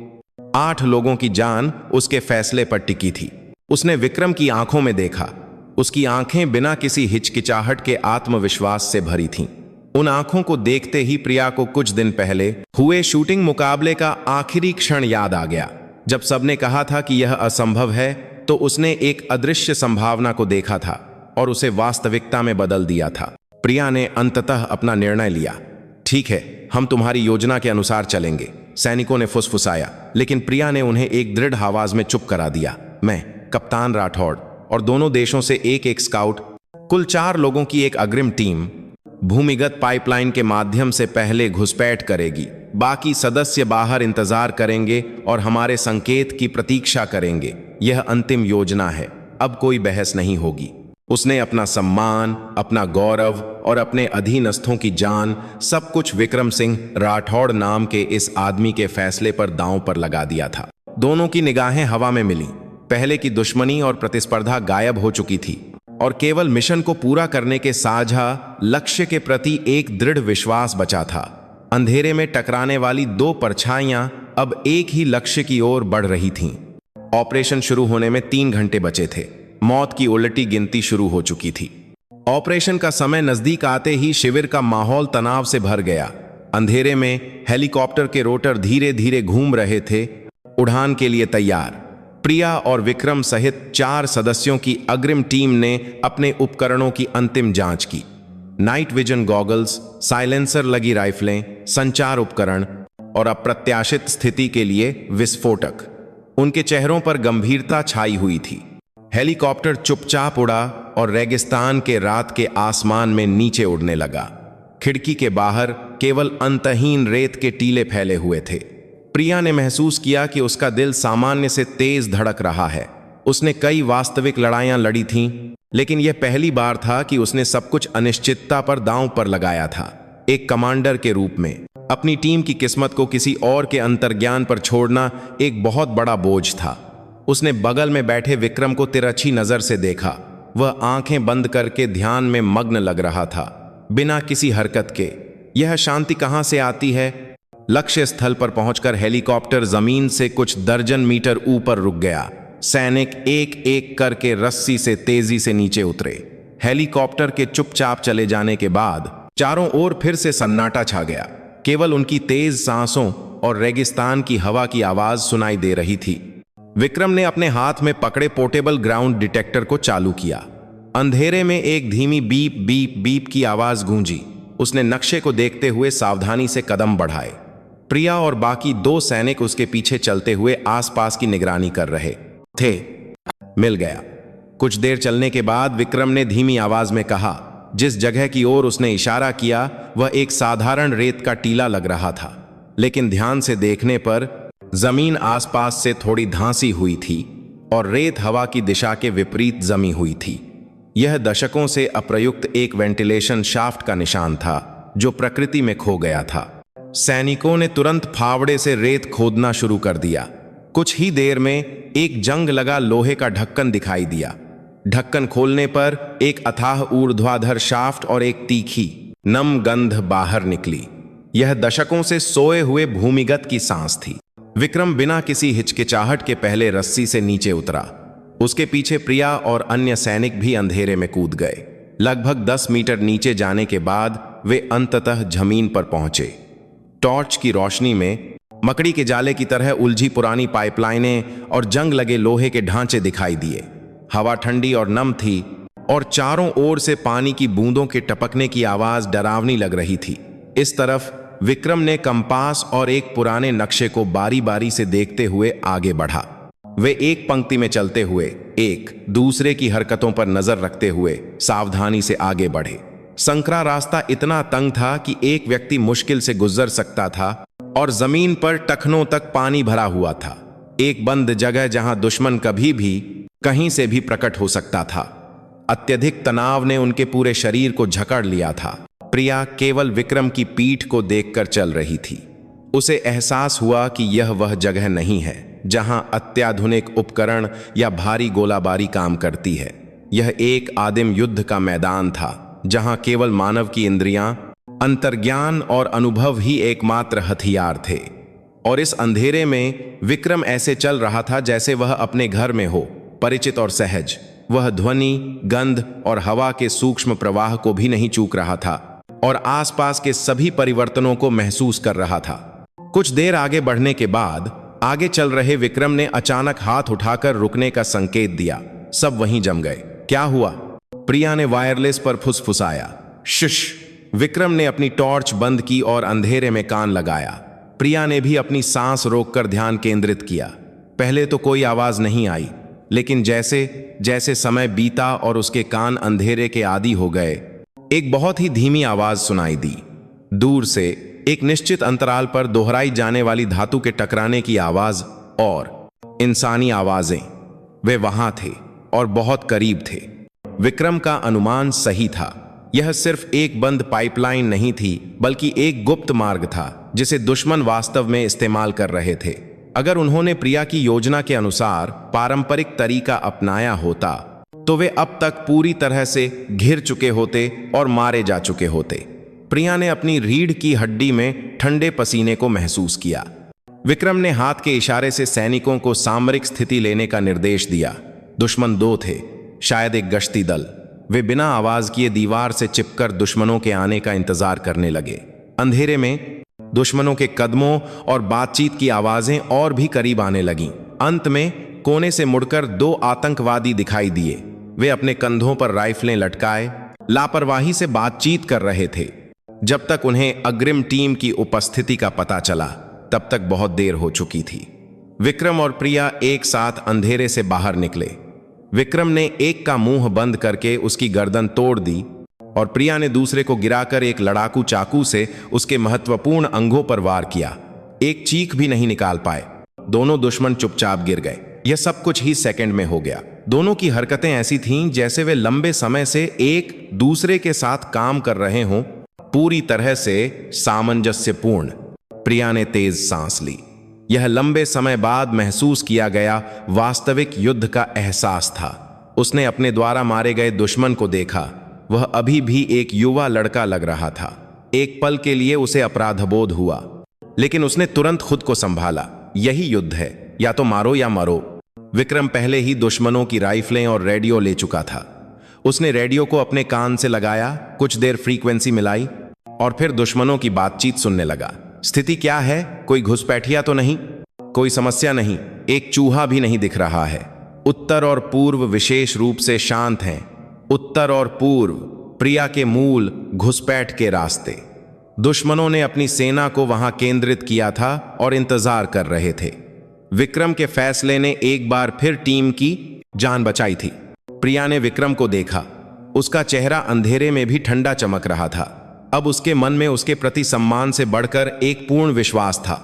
8 लोगों की जान उसके फैसले पर टिकी थी। उसने विक्रम की आंखों में देखा। उसकी आंखें बिना किसी हिचकिचाहट के आत्मविश्वास से भरी थीं। उन आंखों को देखते ही प्रिया को कुछ दिन पहले हुए शूटिंग मुकाबले का आखिरी क्षण याद आ गया। जब सबने कहा था कि यह असंभव है, तो उसने एक अदृश्य संभावना को देखा था और उसे वास्तविकता में बदल दिया था। प्रिया ने अंततः अपना निर्णय लिया। ठीक है, हम तुम्हारी योजना के अनुसार चलेंगे। सैनिकों ने फुसफुसाया, लेकिन प्रिया ने उन्हें एक दृढ़ आवाज में चुप करा दिया। मैं, कप्तान राठौड़ और दोनों देशों से एक एक स्काउट, कुल 4 लोगों की एक अग्रिम टीम भूमिगत पाइपलाइन के माध्यम से पहले घुसपैठ करेगी। बाकी सदस्य बाहर इंतजार करेंगे और हमारे संकेत की प्रतीक्षा करेंगे। यह अंतिम योजना है, अब कोई बहस नहीं होगी। उसने अपना सम्मान, अपना गौरव और अपने अधीनस्थों की जान, सब कुछ विक्रम सिंह राठौड़ नाम के इस आदमी के फैसले पर दांव पर लगा दिया था। दोनों की निगाहें हवा में मिली। पहले की दुश्मनी और प्रतिस्पर्धा गायब हो चुकी थी और केवल मिशन को पूरा करने के साझा लक्ष्य के प्रति एक दृढ़ विश्वास बचा था। अंधेरे में टकराने वाली 2 परछाइयां अब एक ही लक्ष्य की ओर बढ़ रही थीं। ऑपरेशन शुरू होने में 3 घंटे बचे थे। मौत की उलटी गिनती शुरू हो चुकी थी। ऑपरेशन का समय नजदीक आते ही शिविर का माहौल तनाव से भर गया। अंधेरे में हेलीकॉप्टर के रोटर धीरे धीरे घूम रहे थे, उड़ान के लिए तैयार। प्रिया और विक्रम सहित 4 सदस्यों की अग्रिम टीम ने अपने उपकरणों की अंतिम जांच की। नाइट विजन गॉगल्स, साइलेंसर लगी राइफलें, संचार उपकरण और अप्रत्याशित स्थिति के लिए विस्फोटक। उनके चेहरों पर गंभीरता छाई हुई थी। हेलीकॉप्टर चुपचाप उड़ा और रेगिस्तान के रात के आसमान में नीचे उड़ने लगा। खिड़की के बाहर केवल अंतहीन रेत के टीले फैले हुए थे। प्रिया ने महसूस किया कि उसका दिल सामान्य से तेज धड़क रहा है। उसने कई वास्तविक लड़ाइयां लड़ी थीं, लेकिन यह पहली बार था कि उसने सब कुछ अनिश्चितता पर दांव पर लगाया था। एक कमांडर के रूप में अपनी टीम की किस्मत को किसी और के अंतर्ज्ञान पर छोड़ना एक बहुत बड़ा बोझ था। उसने बगल में बैठे विक्रम को तिरछी नजर से देखा। वह आंखें बंद करके ध्यान में मग्न लग रहा था, बिना किसी हरकत के। यह शांति कहां से आती है? लक्ष्य स्थल पर पहुंचकर हेलीकॉप्टर जमीन से कुछ दर्जन मीटर ऊपर रुक गया। सैनिक एक एक करके रस्सी से तेजी से नीचे उतरे। हेलीकॉप्टर के चुपचाप चले जाने के बाद चारों ओर फिर से सन्नाटा छा गया। केवल उनकी तेज सांसों और रेगिस्तान की हवा की आवाज सुनाई दे रही थी। विक्रम ने अपने हाथ में पकड़े पोर्टेबल ग्राउंड डिटेक्टर को चालू किया। अंधेरे में एक धीमी बीप बीप बीप की आवाज गूंजी। उसने नक्शे को देखते हुए सावधानी से कदम बढ़ाए। प्रिया और बाकी 2 सैनिक उसके पीछे चलते हुए आसपास की निगरानी कर रहे थे। मिल गया। कुछ देर चलने के बाद विक्रम ने धीमी आवाज में कहा। जिस जगह की ओर उसने इशारा किया वह एक साधारण रेत का टीला लग रहा था, लेकिन ध्यान से देखने पर जमीन आसपास से थोड़ी धांसी हुई थी और रेत हवा की दिशा के विपरीत जमी हुई थी। यह दशकों से अप्रयुक्त एक वेंटिलेशन शाफ्ट का निशान था, जो प्रकृति में खो गया था। सैनिकों ने तुरंत फावड़े से रेत खोदना शुरू कर दिया। कुछ ही देर में एक जंग लगा लोहे का ढक्कन दिखाई दिया। ढक्कन खोलने पर एक अथाह ऊर्ध्वाधर शाफ्ट और एक तीखी नम गंध बाहर निकली। यह दशकों से सोए हुए भूमिगत की सांस थी। विक्रम बिना किसी हिचकिचाहट के पहले रस्सी से नीचे उतरा। उसके पीछे प्रिया और अन्य सैनिक भी अंधेरे में कूद गए। लगभग 10 मीटर नीचे जाने के बाद वे अंततः जमीन पर पहुंचे। टॉर्च की रोशनी में मकड़ी के जाले की तरह उलझी पुरानी पाइपलाइनें और जंग लगे लोहे के ढांचे दिखाई दिए। हवा ठंडी और नम थी और चारों ओर से पानी की बूंदों के टपकने की आवाज डरावनी लग रही थी। इस तरफ विक्रम ने कंपास और एक पुराने नक्शे को बारी बारी से देखते हुए आगे बढ़ा। वे एक पंक्ति में चलते हुए एक दूसरे की हरकतों पर नजर रखते हुए सावधानी से आगे बढ़े। संकरा रास्ता इतना तंग था कि एक व्यक्ति मुश्किल से गुजर सकता था और जमीन पर टखनों तक पानी भरा हुआ था। एक बंद जगह जहां दुश्मन कभी भी कहीं से भी प्रकट हो सकता था। अत्यधिक तनाव ने उनके पूरे शरीर को जकड़ लिया था। प्रिया केवल विक्रम की पीठ को देखकर चल रही थी। उसे एहसास हुआ कि यह वह जगह नहीं है जहां अत्याधुनिक उपकरण या भारी गोलाबारी काम करती है। यह एक आदिम युद्ध का मैदान था, जहां केवल मानव की इंद्रियां, अंतर्ज्ञान और अनुभव ही एकमात्र हथियार थे। और इस अंधेरे में विक्रम ऐसे चल रहा था जैसे वह अपने घर में हो, परिचित और सहज। वह ध्वनि, गंध और हवा के सूक्ष्म प्रवाह को भी नहीं चूक रहा था और आसपास के सभी परिवर्तनों को महसूस कर रहा था। कुछ देर आगे बढ़ने के बाद आगे चल रहे विक्रम ने अचानक हाथ उठाकर रुकने का संकेत दिया। सब वहीं जम गए। क्या हुआ? प्रिया ने वायरलेस पर फुसफुसाया। शुश। विक्रम ने अपनी टॉर्च बंद की और अंधेरे में कान लगाया। प्रिया ने भी अपनी सांस रोककर ध्यान केंद्रित किया। पहले तो कोई आवाज नहीं आई, लेकिन जैसे जैसे समय बीता और उसके कान अंधेरे के आदी हो गए, एक बहुत ही धीमी आवाज सुनाई दी। दूर से एक निश्चित अंतराल पर दोहराई जाने वाली धातु के टकराने की आवाज और इंसानी आवाजें। वे वहां थे और बहुत करीब थे। विक्रम का अनुमान सही था। यह सिर्फ एक बंद पाइपलाइन नहीं थी, बल्कि एक गुप्त मार्ग था जिसे दुश्मन वास्तव में इस्तेमाल कर रहे थे। अगर उन्होंने प्रिया की योजना के अनुसार पारंपरिक तरीका अपनाया होता तो वे अब तक पूरी तरह से घिर चुके होते और मारे जा चुके होते। प्रिया ने अपनी रीढ़ की हड्डी में ठंडे पसीने को महसूस किया। विक्रम ने हाथ के इशारे से सैनिकों को सामरिक स्थिति लेने का निर्देश दिया। दुश्मन दो थे, शायद एक गश्ती दल। वे बिना आवाज किए दीवार से चिपकर दुश्मनों के आने का इंतजार करने लगे। अंधेरे में दुश्मनों के कदमों और बातचीत की आवाजें और भी करीब आने लगीं। अंत में कोने से मुड़कर दो आतंकवादी दिखाई दिए। वे अपने कंधों पर राइफलें लटकाए लापरवाही से बातचीत कर रहे थे। जब तक उन्हें अग्रिम टीम की उपस्थिति का पता चला, तब तक बहुत देर हो चुकी थी। विक्रम और प्रिया एक साथ अंधेरे से बाहर निकले। विक्रम ने एक का मुंह बंद करके उसकी गर्दन तोड़ दी और प्रिया ने दूसरे को गिराकर एक लड़ाकू चाकू से उसके महत्वपूर्ण अंगों पर वार किया। एक चीख भी नहीं निकाल पाए। दोनों दुश्मन चुपचाप गिर गए। यह सब कुछ ही सेकंड में हो गया। दोनों की हरकतें ऐसी थीं जैसे वे लंबे समय से एक दूसरे के साथ काम कर रहे हों, पूरी तरह से सामंजस्यपूर्ण। प्रिया ने तेज सांस ली। यह लंबे समय बाद महसूस किया गया वास्तविक युद्ध का एहसास था। उसने अपने द्वारा मारे गए दुश्मन को देखा। वह अभी भी एक युवा लड़का लग रहा था। एक पल के लिए उसे अपराधबोध हुआ, लेकिन उसने तुरंत खुद को संभाला। यही युद्ध है, या तो मारो या मरो। विक्रम पहले ही दुश्मनों की राइफलें और रेडियो ले चुका था। उसने रेडियो को अपने कान से लगाया, कुछ देर फ्रीक्वेंसी मिलाई और फिर दुश्मनों की बातचीत सुनने लगा। स्थिति क्या है? कोई घुसपैठिया तो नहीं? कोई समस्या नहीं। एक चूहा भी नहीं दिख रहा है। उत्तर और पूर्व विशेष रूप से शांत हैं। उत्तर और पूर्व, प्रिया के मूल घुसपैठ के रास्ते। दुश्मनों ने अपनी सेना को वहां केंद्रित किया था और इंतजार कर रहे थे। विक्रम के फैसले ने एक बार फिर टीम की जान बचाई थी। प्रिया ने विक्रम को देखा। उसका चेहरा अंधेरे में भी ठंडा चमक रहा था। अब उसके मन में उसके प्रति सम्मान से बढ़कर एक पूर्ण विश्वास था।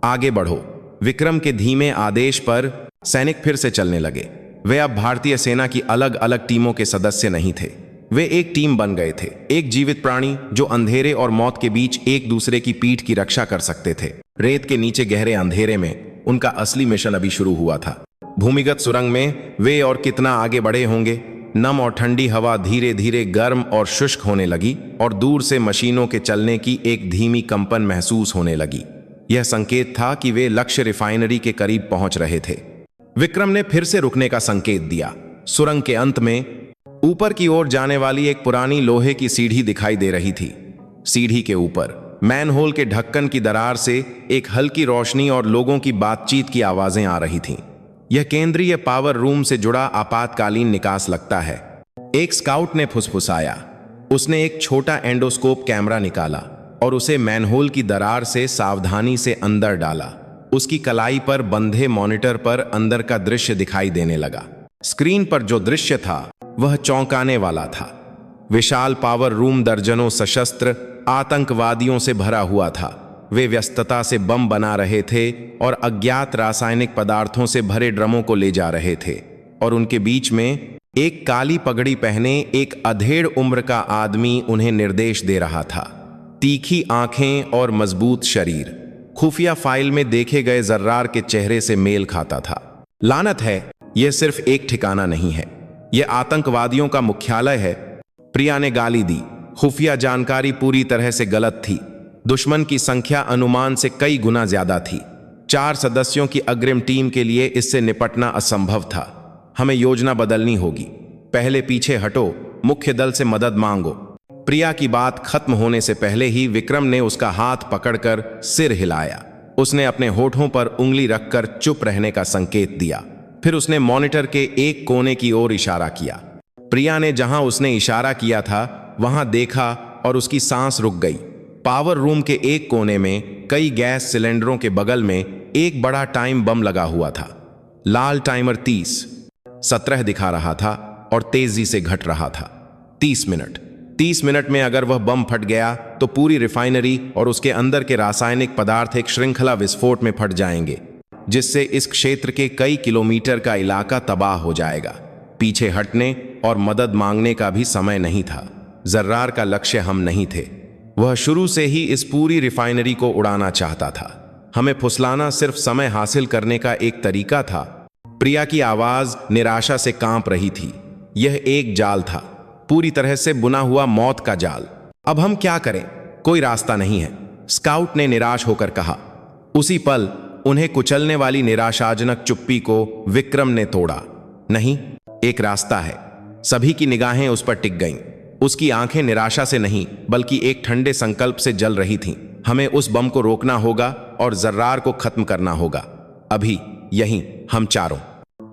आगे बढ़ो। विक्रम के धीमे आदेश पर सैनिक फिर से चलने लगे। वे अब भारतीय सेना की अलग अलग टीमों के सदस्य नहीं थे। वे एक टीम बन गए थे, एक जीवित प्राणी जो अंधेरे और मौत के बीच एक दूसरे की पीठ की रक्षा कर सकते थे। रेत के नीचे गहरे अंधेरे में उनका असली मिशन अभी शुरू हुआ था। भूमिगत सुरंग में वे और कितना आगे बढ़े होंगे। नम और ठंडी हवा धीरे धीरे गर्म और शुष्क होने लगी और दूर से मशीनों के चलने की एक धीमी कंपन महसूस होने लगी। यह संकेत था कि वे लक्ष्य रिफाइनरी के करीब पहुंच रहे थे। विक्रम ने फिर से रुकने का संकेत दिया। सुरंग के अंत में ऊपर की ओर जाने वाली एक पुरानी लोहे की सीढ़ी दिखाई दे रही थी। सीढ़ी के ऊपर मैनहोल के ढक्कन की दरार से एक हल्की रोशनी और लोगों की बातचीत की आवाजें आ रही थीं। यह केंद्रीय पावर रूम से जुड़ा आपातकालीन निकास लगता है। एक स्काउट ने फुसफुसाया। उसने एक छोटा एंडोस्कोप कैमरा निकाला और उसे मैनहोल की दरार से सावधानी से अंदर डाला। उसकी कलाई पर बंधे मॉनिटर पर अंदर का दृश्य दिखाई देने लगा। स्क्रीन पर जो दृश्य था वह चौंकाने वाला था। विशाल पावर रूम दर्जनों सशस्त्र आतंकवादियों से भरा हुआ था। वे व्यस्तता से बम बना रहे थे और अज्ञात रासायनिक पदार्थों से भरे ड्रमों को ले जा रहे थे। और उनके बीच में एक काली पगड़ी पहने एक अधेड़ उम्र का आदमी उन्हें निर्देश दे रहा था। तीखी आंखें और मजबूत शरीर खुफिया फाइल में देखे गए जर्रार के चेहरे से मेल खाता था। लानत है, यह सिर्फ एक ठिकाना नहीं है, यह आतंकवादियों का मुख्यालय है। प्रिया ने गाली दी। खुफिया जानकारी पूरी तरह से गलत थी। दुश्मन की संख्या अनुमान से कई गुना ज्यादा थी। 4 सदस्यों की अग्रिम टीम के लिए इससे निपटना असंभव था। हमें योजना बदलनी होगी। पहले पीछे हटो, मुख्य दल से मदद मांगो। प्रिया की बात खत्म होने से पहले ही विक्रम ने उसका हाथ पकड़कर सिर हिलाया। उसने अपने होठों पर उंगली रखकर चुप रहने का संकेत दिया। फिर उसने मॉनिटर के एक कोने की ओर इशारा किया। प्रिया ने जहां उसने इशारा किया था वहां देखा और उसकी सांस रुक गई। पावर रूम के एक कोने में कई गैस सिलेंडरों के बगल में एक बड़ा टाइम बम लगा हुआ था। लाल टाइमर 30, 17 दिखा रहा था और तेजी से घट रहा था। 30 मिनट। 30 मिनट में अगर वह बम फट गया तो पूरी रिफाइनरी और उसके अंदर के रासायनिक पदार्थ एक श्रृंखला विस्फोट में फट जाएंगे, जिससे इस क्षेत्र के कई किलोमीटर का इलाका तबाह हो जाएगा। पीछे हटने और मदद मांगने का भी समय नहीं था। जर्रार का लक्ष्य हम नहीं थे। वह शुरू से ही इस पूरी रिफाइनरी को उड़ाना चाहता था। हमें फुसलाना सिर्फ समय हासिल करने का एक तरीका था। प्रिया की आवाज निराशा से कांप रही थी। यह एक जाल था, पूरी तरह से बुना हुआ मौत का जाल। अब हम क्या करें? कोई रास्ता नहीं है, स्काउट ने निराश होकर कहा। उसी पल उन्हें कुचलने वाली निराशाजनक चुप्पी को विक्रम ने तोड़ा। नहीं, एक रास्ता है। सभी की निगाहें उस पर टिक गईं। उसकी आंखें निराशा से नहीं बल्कि एक ठंडे संकल्प से जल रही थीं। हमें उस बम को रोकना होगा और जर्रार को खत्म करना होगा। अभी, यहीं, हम चारों।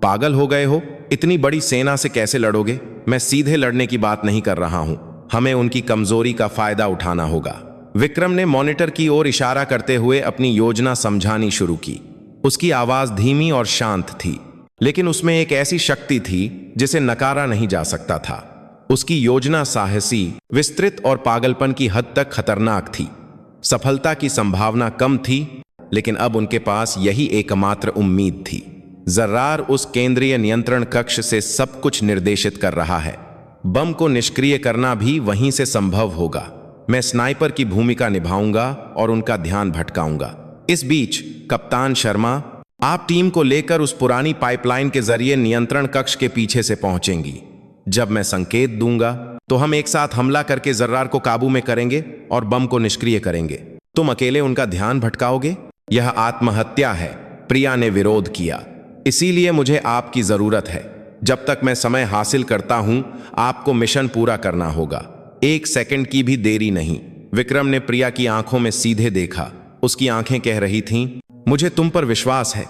पागल हो गए हो? इतनी बड़ी सेना से कैसे लड़ोगे? मैं सीधे लड़ने की बात नहीं कर रहा हूं। हमें उनकी कमजोरी का फायदा उठाना होगा। विक्रम ने मॉनिटर की ओर इशारा करते हुए अपनी योजना समझानी शुरू की। उसकी आवाज धीमी और शांत थी, लेकिन उसमें एक ऐसी शक्ति थी जिसे नकारा नहीं जा सकता था। उसकी योजना साहसी, विस्तृत और पागलपन की हद तक खतरनाक थी। सफलता की संभावना कम थी, लेकिन अब उनके पास यही एकमात्र उम्मीद थी। जर्रार उस केंद्रीय नियंत्रण कक्ष से सब कुछ निर्देशित कर रहा है। बम को निष्क्रिय करना भी वहीं से संभव होगा। मैं स्नाइपर की भूमिका निभाऊंगा और उनका ध्यान भटकाऊंगा। इस बीच कप्तान शर्मा, आप टीम को लेकर उस पुरानी पाइपलाइन के जरिए नियंत्रण कक्ष के पीछे से पहुंचेंगी। जब मैं संकेत दूंगा तो हम एक साथ हमला करके जर्रार को काबू में करेंगे और बम को निष्क्रिय करेंगे। तुम अकेले उनका ध्यान भटकाओगे? यह आत्महत्या है। प्रिया ने विरोध किया। इसीलिए मुझे आपकी जरूरत है। जब तक मैं समय हासिल करता हूं, आपको मिशन पूरा करना होगा। 1 सेकंड की भी देरी नहीं। विक्रम ने प्रिया की आंखों में सीधे देखा। उसकी आंखें कह रही थीं, मुझे तुम पर विश्वास है।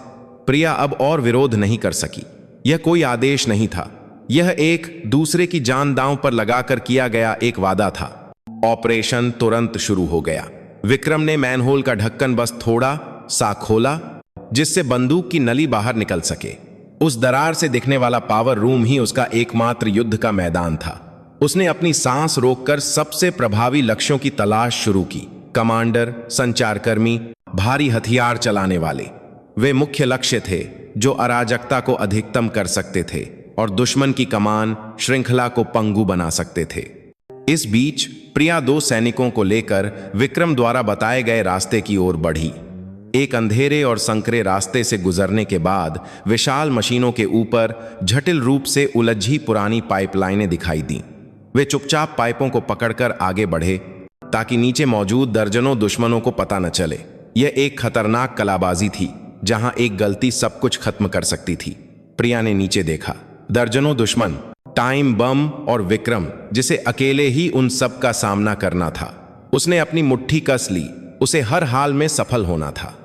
प्रिया अब और विरोध नहीं कर सकी। यह कोई आदेश नहीं था, यह एक दूसरे की जान दांव पर लगाकर किया गया एक वादा था। ऑपरेशन तुरंत शुरू हो गया। विक्रम ने मैनहोल का ढक्कन बस थोड़ा सा खोला, जिससे बंदूक की नली बाहर निकल सके। उस दरार से दिखने वाला पावर रूम ही उसका एकमात्र युद्ध का मैदान था। उसने अपनी सांस रोककर सबसे प्रभावी लक्ष्यों की तलाश शुरू की। कमांडर, संचारकर्मी, भारी हथियार चलाने वाले, वे मुख्य लक्ष्य थे जो अराजकता को अधिकतम कर सकते थे और दुश्मन की कमान श्रृंखला को पंगु बना सकते थे। इस बीच प्रिया 2 सैनिकों को लेकर विक्रम द्वारा बताए गए रास्ते की ओर बढ़ी। एक अंधेरे और संकरे रास्ते से गुजरने के बाद विशाल मशीनों के ऊपर जटिल रूप से उलझी पुरानी पाइपलाइनें दिखाई दीं। वे चुपचाप पाइपों को पकड़कर आगे बढ़े ताकि नीचे मौजूद दर्जनों दुश्मनों को पता न चले। यह एक खतरनाक कलाबाजी थी, जहां एक गलती सब कुछ खत्म कर सकती थी। प्रिया ने नीचे देखा। दर्जनों दुश्मन, टाइम बम और विक्रम, जिसे अकेले ही उन सब का सामना करना था। उसने अपनी मुट्ठी कस ली। उसे हर हाल में सफल होना था।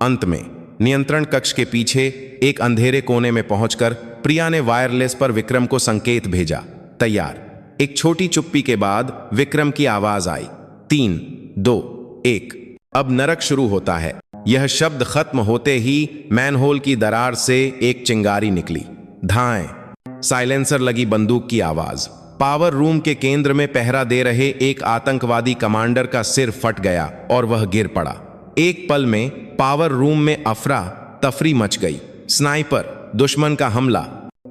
अंत में नियंत्रण कक्ष के पीछे एक अंधेरे कोने में पहुंचकर प्रिया ने वायरलेस पर विक्रम को संकेत भेजा, तैयार। एक छोटी चुप्पी के बाद विक्रम की आवाज आई, 3, 2, 1। अब नरक शुरू होता है। यह शब्द खत्म होते ही मैनहोल की दरार से एक चिंगारी निकली। धाएं। साइलेंसर लगी बंदूक की आवाज। पावर रूम के केंद्र में पहरा दे रहे एक आतंकवादी कमांडर का सिर फट गया और वह गिर पड़ा। एक पल में पावर रूम में अफरा तफरी मच गई। स्नाइपर, दुश्मन का हमला।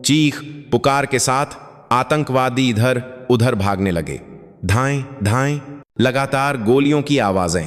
चीख पुकार के साथ आतंकवादी इधर उधर भागने लगे। धाएं धाएं, लगातार गोलियों की आवाजें।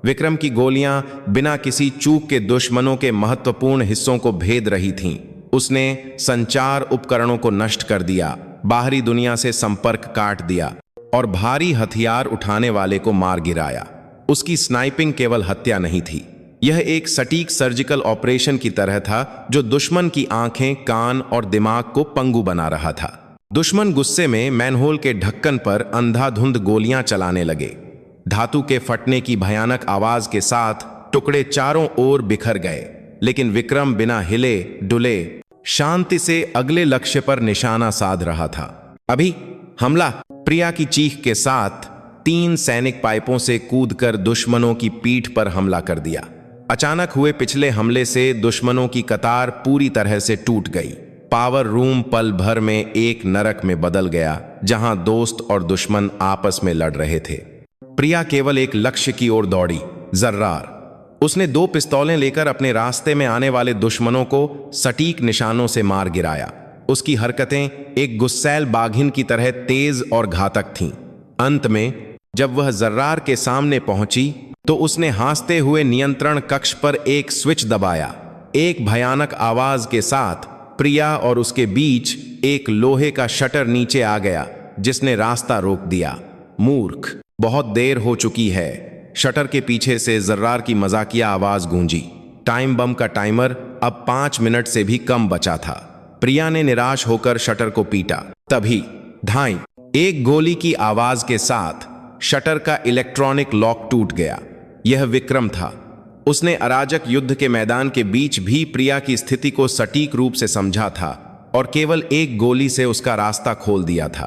विक्रम की गोलियां बिना किसी चूक के दुश्मनों के महत्वपूर्ण हिस्सों को भेद रही थीं। उसने संचार उपकरणों को नष्ट कर दिया, बाहरी दुनिया से संपर्क काट दिया और भारी हथियार उठाने वाले को मार गिराया। उसकी स्नाइपिंग केवल हत्या नहीं थी, यह एक सटीक सर्जिकल ऑपरेशन की तरह था जो दुश्मन की आंखें, कान और दिमाग को पंगु बना रहा था। दुश्मन गुस्से में मैनहोल के ढक्कन पर अंधाधुंध गोलियां चलाने लगे। धातु के फटने की भयानक आवाज के साथ टुकड़े चारों ओर बिखर गए, लेकिन विक्रम बिना हिले डुले शांति से अगले लक्ष्य पर निशाना साध रहा था। अभी हमला। प्रिया की चीख के साथ 3 सैनिक पाइपों से कूदकर दुश्मनों की पीठ पर हमला कर दिया। अचानक हुए पिछले हमले से दुश्मनों की कतार पूरी तरह से टूट गई। पावर रूम पल भर में एक नरक में बदल गया, जहां दोस्त और दुश्मन आपस में लड़ रहे थे। प्रिया केवल एक लक्ष्य की ओर दौड़ी, जर्रार। उसने 2 पिस्तौलें लेकर अपने रास्ते में आने वाले दुश्मनों को सटीक निशानों से मार गिराया। उसकी हरकतें एक गुस्सैल बाघिन की तरह तेज और घातक थीं। अंत में जब वह जर्रार के सामने पहुंची तो उसने हंसते हुए नियंत्रण कक्ष पर एक स्विच दबाया। एक भयानक आवाज के साथ प्रिया और उसके बीच एक लोहे का शटर नीचे आ गया, जिसने रास्ता रोक दिया। मूर्ख, बहुत देर हो चुकी है। शटर के पीछे से जर्रार की मजाकिया आवाज गूंजी। टाइम बम का टाइमर अब 5 मिनट से भी कम बचा था। प्रिया ने निराश होकर शटर को पीटा। तभी धाई, एक गोली की आवाज के साथ शटर का इलेक्ट्रॉनिक लॉक टूट गया। यह विक्रम था। उसने अराजक युद्ध के मैदान के बीच भी प्रिया की स्थिति को सटीक रूप से समझा था और केवल एक गोली से उसका रास्ता खोल दिया था।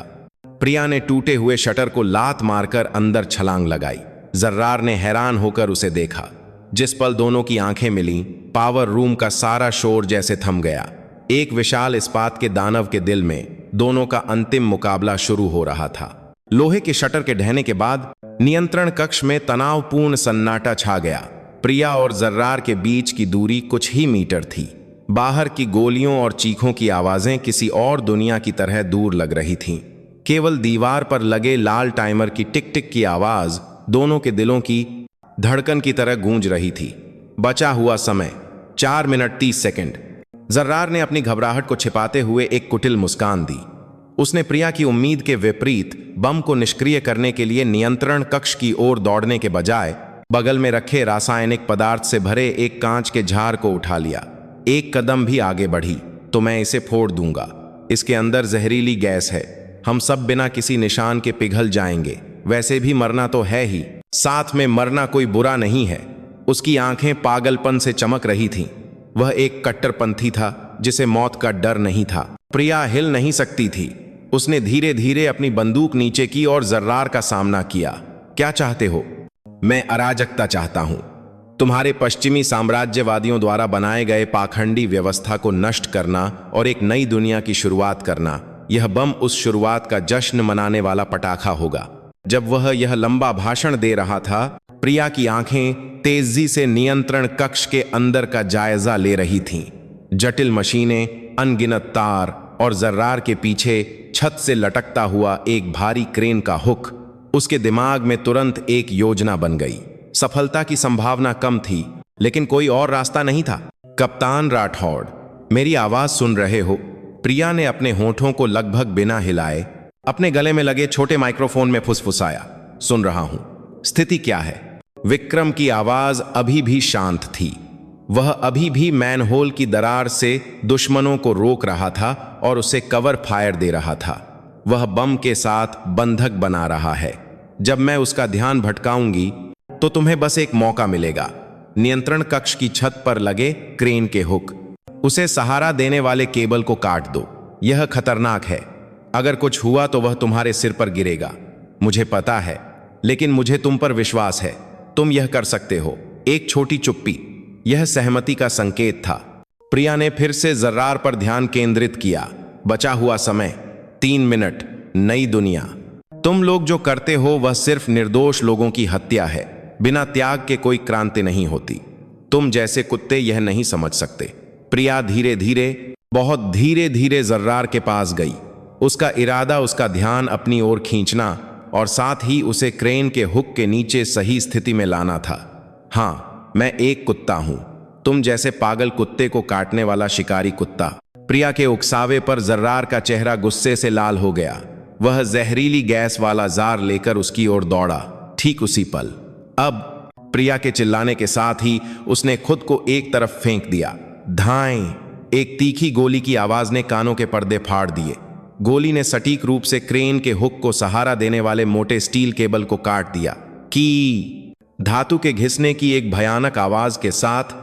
प्रिया ने टूटे हुए शटर को लात मारकर अंदर छलांग लगाई। जर्रार ने हैरान होकर उसे देखा। जिस पल दोनों की आंखें मिलीं, पावर रूम का सारा शोर जैसे थम गया। एक विशाल इस्पात के दानव के दिल में दोनों का अंतिम मुकाबला शुरू हो रहा था। लोहे के शटर के ढहने के बाद नियंत्रण कक्ष में तनावपूर्ण सन्नाटा छा गया। प्रिया और जर्रार के बीच की दूरी कुछ ही मीटर थी। बाहर की गोलियों और चीखों की आवाजें किसी और दुनिया की तरह दूर लग रही थीं। केवल दीवार पर लगे लाल टाइमर की टिक टिक की आवाज दोनों के दिलों की धड़कन की तरह गूंज रही थी। बचा हुआ समय 4 मिनट 30 सेकंड। जर्रार ने अपनी घबराहट को छिपाते हुए एक कुटिल मुस्कान दी। उसने प्रिया की उम्मीद के विपरीत बम को निष्क्रिय करने के लिए नियंत्रण कक्ष की ओर दौड़ने के बजाय बगल में रखे रासायनिक पदार्थ से भरे एक कांच के झार को उठा लिया। एक कदम भी आगे बढ़ी तो मैं इसे फोड़ दूंगा। इसके अंदर जहरीली गैस है। हम सब बिना किसी निशान के पिघल जाएंगे। वैसे भी मरना तो है ही, साथ में मरना कोई बुरा नहीं है। उसकी आंखें पागलपन से चमक रही थीं। वह एक कट्टरपंथी था जिसे मौत का डर नहीं था। प्रिया हिल नहीं सकती थी। उसने धीरे धीरे अपनी बंदूक नीचे की और जर्रार का सामना किया। क्या चाहते हो? मैं अराजकता चाहता हूं। तुम्हारे पश्चिमी साम्राज्यवादियों द्वारा बनाए गए पाखंडी व्यवस्था को नष्ट करना और एक नई दुनिया की शुरुआत करना। यह बम उस शुरुआत का जश्न मनाने वाला पटाखा होगा। जब वह यह लंबा भाषण दे रहा था, प्रिया की आंखें तेजी से नियंत्रण कक्ष के अंदर का जायजा ले रही थीं। जटिल मशीनें, अनगिनत तार और जर्रार के पीछे छत से लटकता हुआ एक भारी क्रेन का हुक। उसके दिमाग में तुरंत एक योजना बन गई। सफलता की संभावना कम थी, लेकिन कोई और रास्ता नहीं था। कप्तान राठौड़, मेरी आवाज सुन रहे हो? प्रिया ने अपने होठों को लगभग बिना हिलाए अपने गले में लगे छोटे माइक्रोफोन में फुसफुसाया। सुन रहा हूं। स्थिति क्या है? विक्रम की आवाज अभी भी शांत थी। वह अभी भी मैनहोल की दरार से दुश्मनों को रोक रहा था और उसे कवर फायर दे रहा था। वह बम के साथ बंधक बना रहा है। जब मैं उसका ध्यान भटकाऊंगी तो तुम्हें बस एक मौका मिलेगा। नियंत्रण कक्ष की छत पर लगे क्रेन के हुक, उसे सहारा देने वाले केबल को काट दो। यह खतरनाक है। अगर कुछ हुआ तो वह तुम्हारे सिर पर गिरेगा। मुझे पता है, लेकिन मुझे तुम पर विश्वास है। तुम यह कर सकते हो। एक छोटी चुप्पी, यह सहमति का संकेत था। प्रिया ने फिर से जर्रार पर ध्यान केंद्रित किया। बचा हुआ समय 3 मिनट। नई दुनिया। तुम लोग जो करते हो वह सिर्फ निर्दोष लोगों की हत्या है। बिना त्याग के कोई क्रांति नहीं होती। तुम जैसे कुत्ते यह नहीं समझ सकते। प्रिया धीरे धीरे, बहुत धीरे धीरे जर्रार के पास गई। उसका इरादा उसका ध्यान अपनी ओर खींचना और साथ ही उसे क्रेन के हुक के नीचे सही स्थिति में लाना था। हाँ, मैं एक कुत्ता हूं, तुम जैसे पागल कुत्ते को काटने वाला शिकारी कुत्ता। प्रिया के उकसावे पर जर्रार का चेहरा गुस्से से लाल हो गया। वह जहरीली गैस वाला जार लेकर उसकी ओर दौड़ा। ठीक उसी पल, अब प्रिया के चिल्लाने के साथ ही उसने खुद को एक तरफ फेंक दिया। धाएं! एक तीखी गोली की आवाज ने कानों के पर्दे फाड़ दिए। गोली ने सटीक रूप से क्रेन के हुक को सहारा देने वाले मोटे स्टील केबल को काट दिया। की धातु के घिसने की एक भयानक आवाज के साथ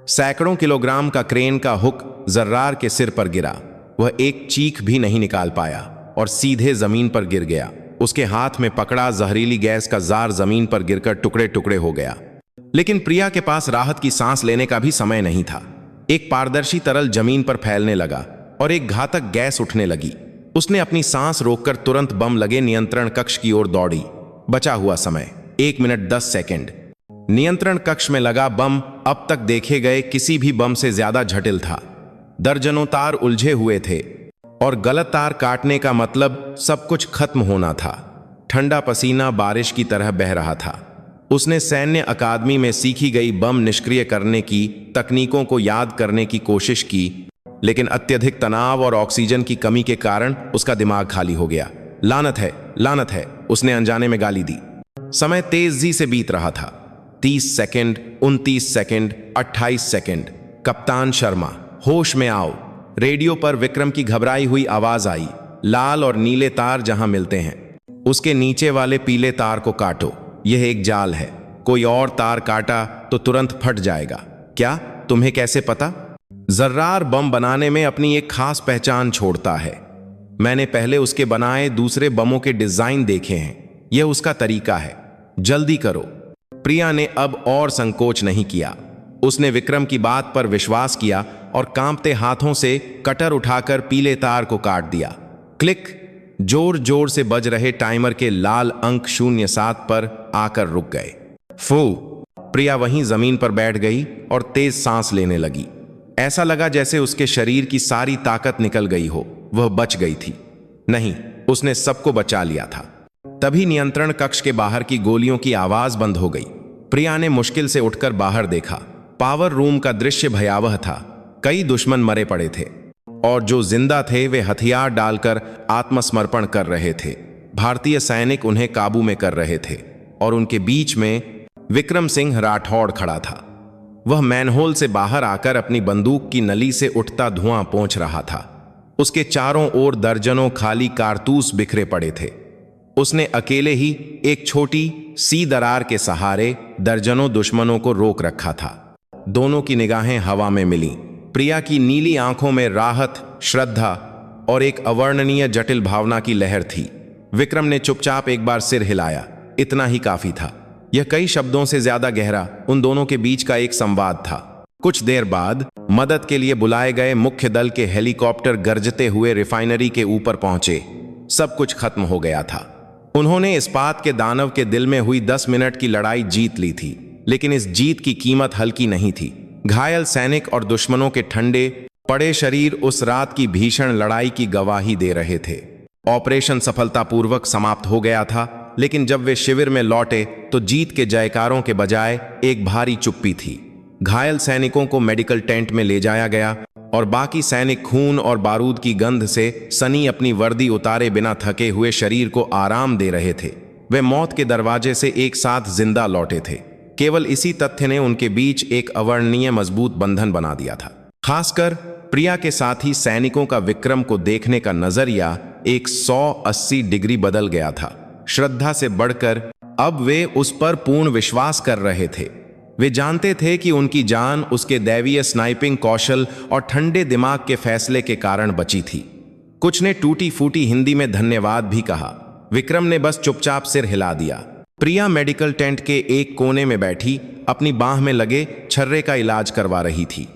सैकड़ों किलोग्राम का क्रेन का हुक जर्रार के सिर पर गिरा। वह एक चीख भी नहीं निकाल पाया और सीधे जमीन पर गिर गया। उसके हाथ में पकड़ा जहरीली गैस का जार जमीन पर गिरकर टुकड़े टुकड़े हो गया। लेकिन प्रिया के पास राहत की सांस लेने का भी समय नहीं था। एक पारदर्शी तरल जमीन पर फैलने लगा और एक घातक गैस उठने लगी। उसने अपनी सांस रोककर तुरंत बम लगे नियंत्रण कक्ष की ओर दौड़ी। बचा हुआ समय 1 मिनट 10 सेकंड। नियंत्रण कक्ष में लगा बम अब तक देखे गए किसी भी बम से ज्यादा जटिल था। दर्जनों तार उलझे हुए थे और गलत तार काटने का मतलब सब कुछ खत्म होना था। ठंडा पसीना बारिश की तरह बह रहा था। उसने सैन्य अकादमी में सीखी गई बम निष्क्रिय करने की तकनीकों को याद करने की कोशिश की, लेकिन अत्यधिक तनाव और ऑक्सीजन की कमी के कारण उसका दिमाग खाली हो गया। लानत है, उसने अनजाने में गाली दी। समय तेजी से बीत रहा था। 30 सेकंड, 29 सेकंड, 28 सेकंड। कप्तान शर्मा, होश में आओ। रेडियो पर विक्रम की घबराई हुई आवाज आई। लाल और नीले तार जहां मिलते हैं, उसके नीचे वाले पीले तार को काटो। यह एक जाल है। कोई और तार काटा तो तुरंत फट जाएगा। क्या? तुम्हें कैसे पता? जर्रार बम बनाने में अपनी एक खास पहचान छोड़ता है। मैंने पहले उसके बनाए दूसरे बमों के डिजाइन देखे हैं। यह उसका तरीका है। जल्दी करो। प्रिया ने अब और संकोच नहीं किया। उसने विक्रम की बात पर विश्वास किया और कांपते हाथों से कटर उठाकर पीले तार को काट दिया। क्लिक। जोर जोर से बज रहे टाइमर के लाल अंक 07 पर आकर रुक गए। फू। प्रिया वहीं जमीन पर बैठ गई और तेज सांस लेने लगी। ऐसा लगा जैसे उसके शरीर की सारी ताकत निकल गई हो। वह बच गई थी। नहीं, उसने सबको बचा लिया था। तभी नियंत्रण कक्ष के बाहर की गोलियों की आवाज बंद हो गई। प्रिया ने मुश्किल से उठकर बाहर देखा। पावर रूम का दृश्य भयावह था। कई दुश्मन मरे पड़े थे और जो जिंदा थे वे हथियार डालकर आत्मसमर्पण कर रहे थे। भारतीय सैनिक उन्हें काबू में कर रहे थे और उनके बीच में विक्रम सिंह राठौड़ खड़ा था। वह मैनहोल से बाहर आकर अपनी बंदूक की नली से उठता धुआं पोंछ रहा था। उसके चारों ओर दर्जनों खाली कारतूस बिखरे पड़े थे। उसने अकेले ही एक छोटी सी दरार के सहारे दर्जनों दुश्मनों को रोक रखा था। दोनों की निगाहें हवा में मिलीं। प्रिया की नीली आंखों में राहत, श्रद्धा और एक अवर्णनीय जटिल भावना की लहर थी। विक्रम ने चुपचाप एक बार सिर हिलाया। इतना ही काफी था। यह कई शब्दों से ज्यादा गहरा उन दोनों के बीच का एक संवाद था। कुछ देर बाद मदद के लिए बुलाए गए मुख्य दल के हेलीकॉप्टर गरजते हुए रिफाइनरी के ऊपर पहुंचे। सब कुछ खत्म हो गया था। उन्होंने इस्पात के दानव के दिल में हुई 10 मिनट की लड़ाई जीत ली थी, लेकिन इस जीत की कीमत हल्की नहीं थी। घायल सैनिक और दुश्मनों के ठंडे पड़े शरीर उस रात की भीषण लड़ाई की गवाही दे रहे थे। ऑपरेशन सफलतापूर्वक समाप्त हो गया था, लेकिन जब वे शिविर में लौटे तो जीत के जयकारों के बजाय एक भारी चुप्पी थी। घायल सैनिकों को मेडिकल टेंट में ले जाया गया और बाकी सैनिक खून और बारूद की गंध से सनी अपनी वर्दी उतारे बिना थके हुए शरीर को आराम दे रहे थे। वे मौत के दरवाजे से एक साथ जिंदा लौटे थे। केवल इसी तथ्य ने उनके बीच एक अवर्णनीय मजबूत बंधन बना दिया था। खासकर प्रिया के साथी सैनिकों का विक्रम को देखने का नजरिया 180 डिग्री बदल गया था। श्रद्धा से बढ़कर अब वे उस पर पूर्ण विश्वास कर रहे थे। वे जानते थे कि उनकी जान उसके दैवीय स्नाइपिंग कौशल और ठंडे दिमाग के फैसले के कारण बची थी। कुछ ने टूटी फूटी हिंदी में धन्यवाद भी कहा। विक्रम ने बस चुपचाप सिर हिला दिया। प्रिया मेडिकल टेंट के एक कोने में बैठी अपनी बांह में लगे छर्रे का इलाज करवा रही थी।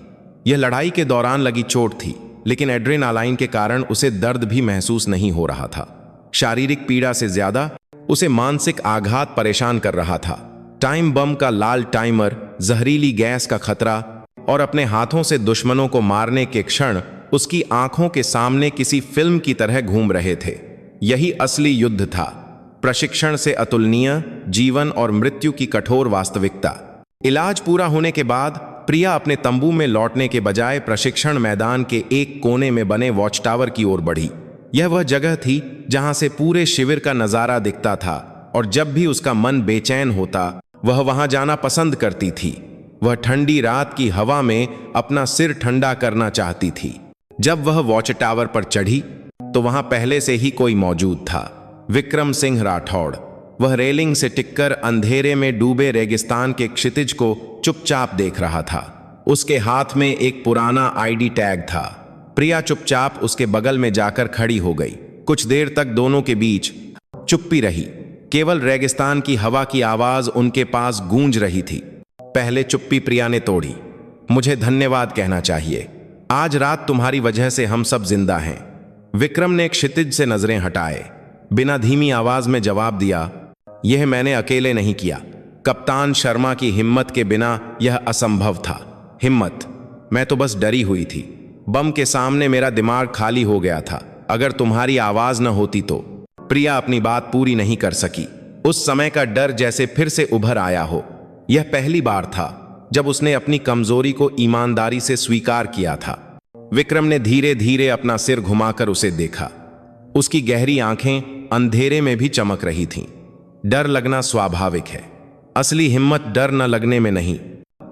यह लड़ाई के दौरान लगी चोट थी, लेकिन एड्रेनालाइन के कारण उसे दर्द भी महसूस नहीं हो रहा था। शारीरिक पीड़ा से ज्यादा उसे मानसिक आघात परेशान कर रहा था। टाइम बम का लाल टाइमर, जहरीली गैस का खतरा और अपने हाथों से दुश्मनों को मारने के क्षण उसकी आंखों के सामने किसी फिल्म की तरह घूम रहे थे। यही असली युद्ध था। प्रशिक्षण से अतुलनीय जीवन और मृत्यु की कठोर वास्तविकता। इलाज पूरा होने के बाद प्रिया अपने तंबू में लौटने के बजाय प्रशिक्षण मैदान के एक कोने में बने वॉच टावर की ओर बढ़ी। यह वह जगह थी जहां से पूरे शिविर का नजारा दिखता था और जब भी उसका मन बेचैन होता वह वहां जाना पसंद करती थी। वह ठंडी रात की हवा में अपना सिर ठंडा करना चाहती थी। जब वह वॉच टावर पर चढ़ी तो वहां पहले से ही कोई मौजूद था। विक्रम सिंह राठौड़। वह रेलिंग से टिककर अंधेरे में डूबे रेगिस्तान के क्षितिज को चुपचाप देख रहा था। उसके हाथ में एक पुराना आईडी टैग था। प्रिया चुपचाप उसके बगल में जाकर खड़ी हो गई। कुछ देर तक दोनों के बीच चुप्पी रही। केवल रेगिस्तान की हवा की आवाज उनके पास गूंज रही थी। पहले चुप्पी प्रिया ने तोड़ी। मुझे धन्यवाद कहना चाहिए। आज रात तुम्हारी वजह से हम सब जिंदा हैं। विक्रम ने क्षितिज से नजरें हटाए, बिना धीमी आवाज में जवाब दिया, यह मैंने अकेले नहीं किया। कप्तान शर्मा की हिम्मत के बिना यह असंभव था। हिम्मत? मैं तो बस डरी हुई थी। बम के सामने मेरा दिमाग खाली हो गया था। अगर तुम्हारी आवाज न होती तो। प्रिया अपनी बात पूरी नहीं कर सकी। उस समय का डर जैसे फिर से उभर आया हो। यह पहली बार था जब उसने अपनी कमजोरी को ईमानदारी से स्वीकार किया था। विक्रम ने धीरे धीरे अपना सिर घुमाकर उसे देखा। उसकी गहरी आंखें अंधेरे में भी चमक रही थीं। डर लगना स्वाभाविक है। असली हिम्मत डर न लगने में नहीं,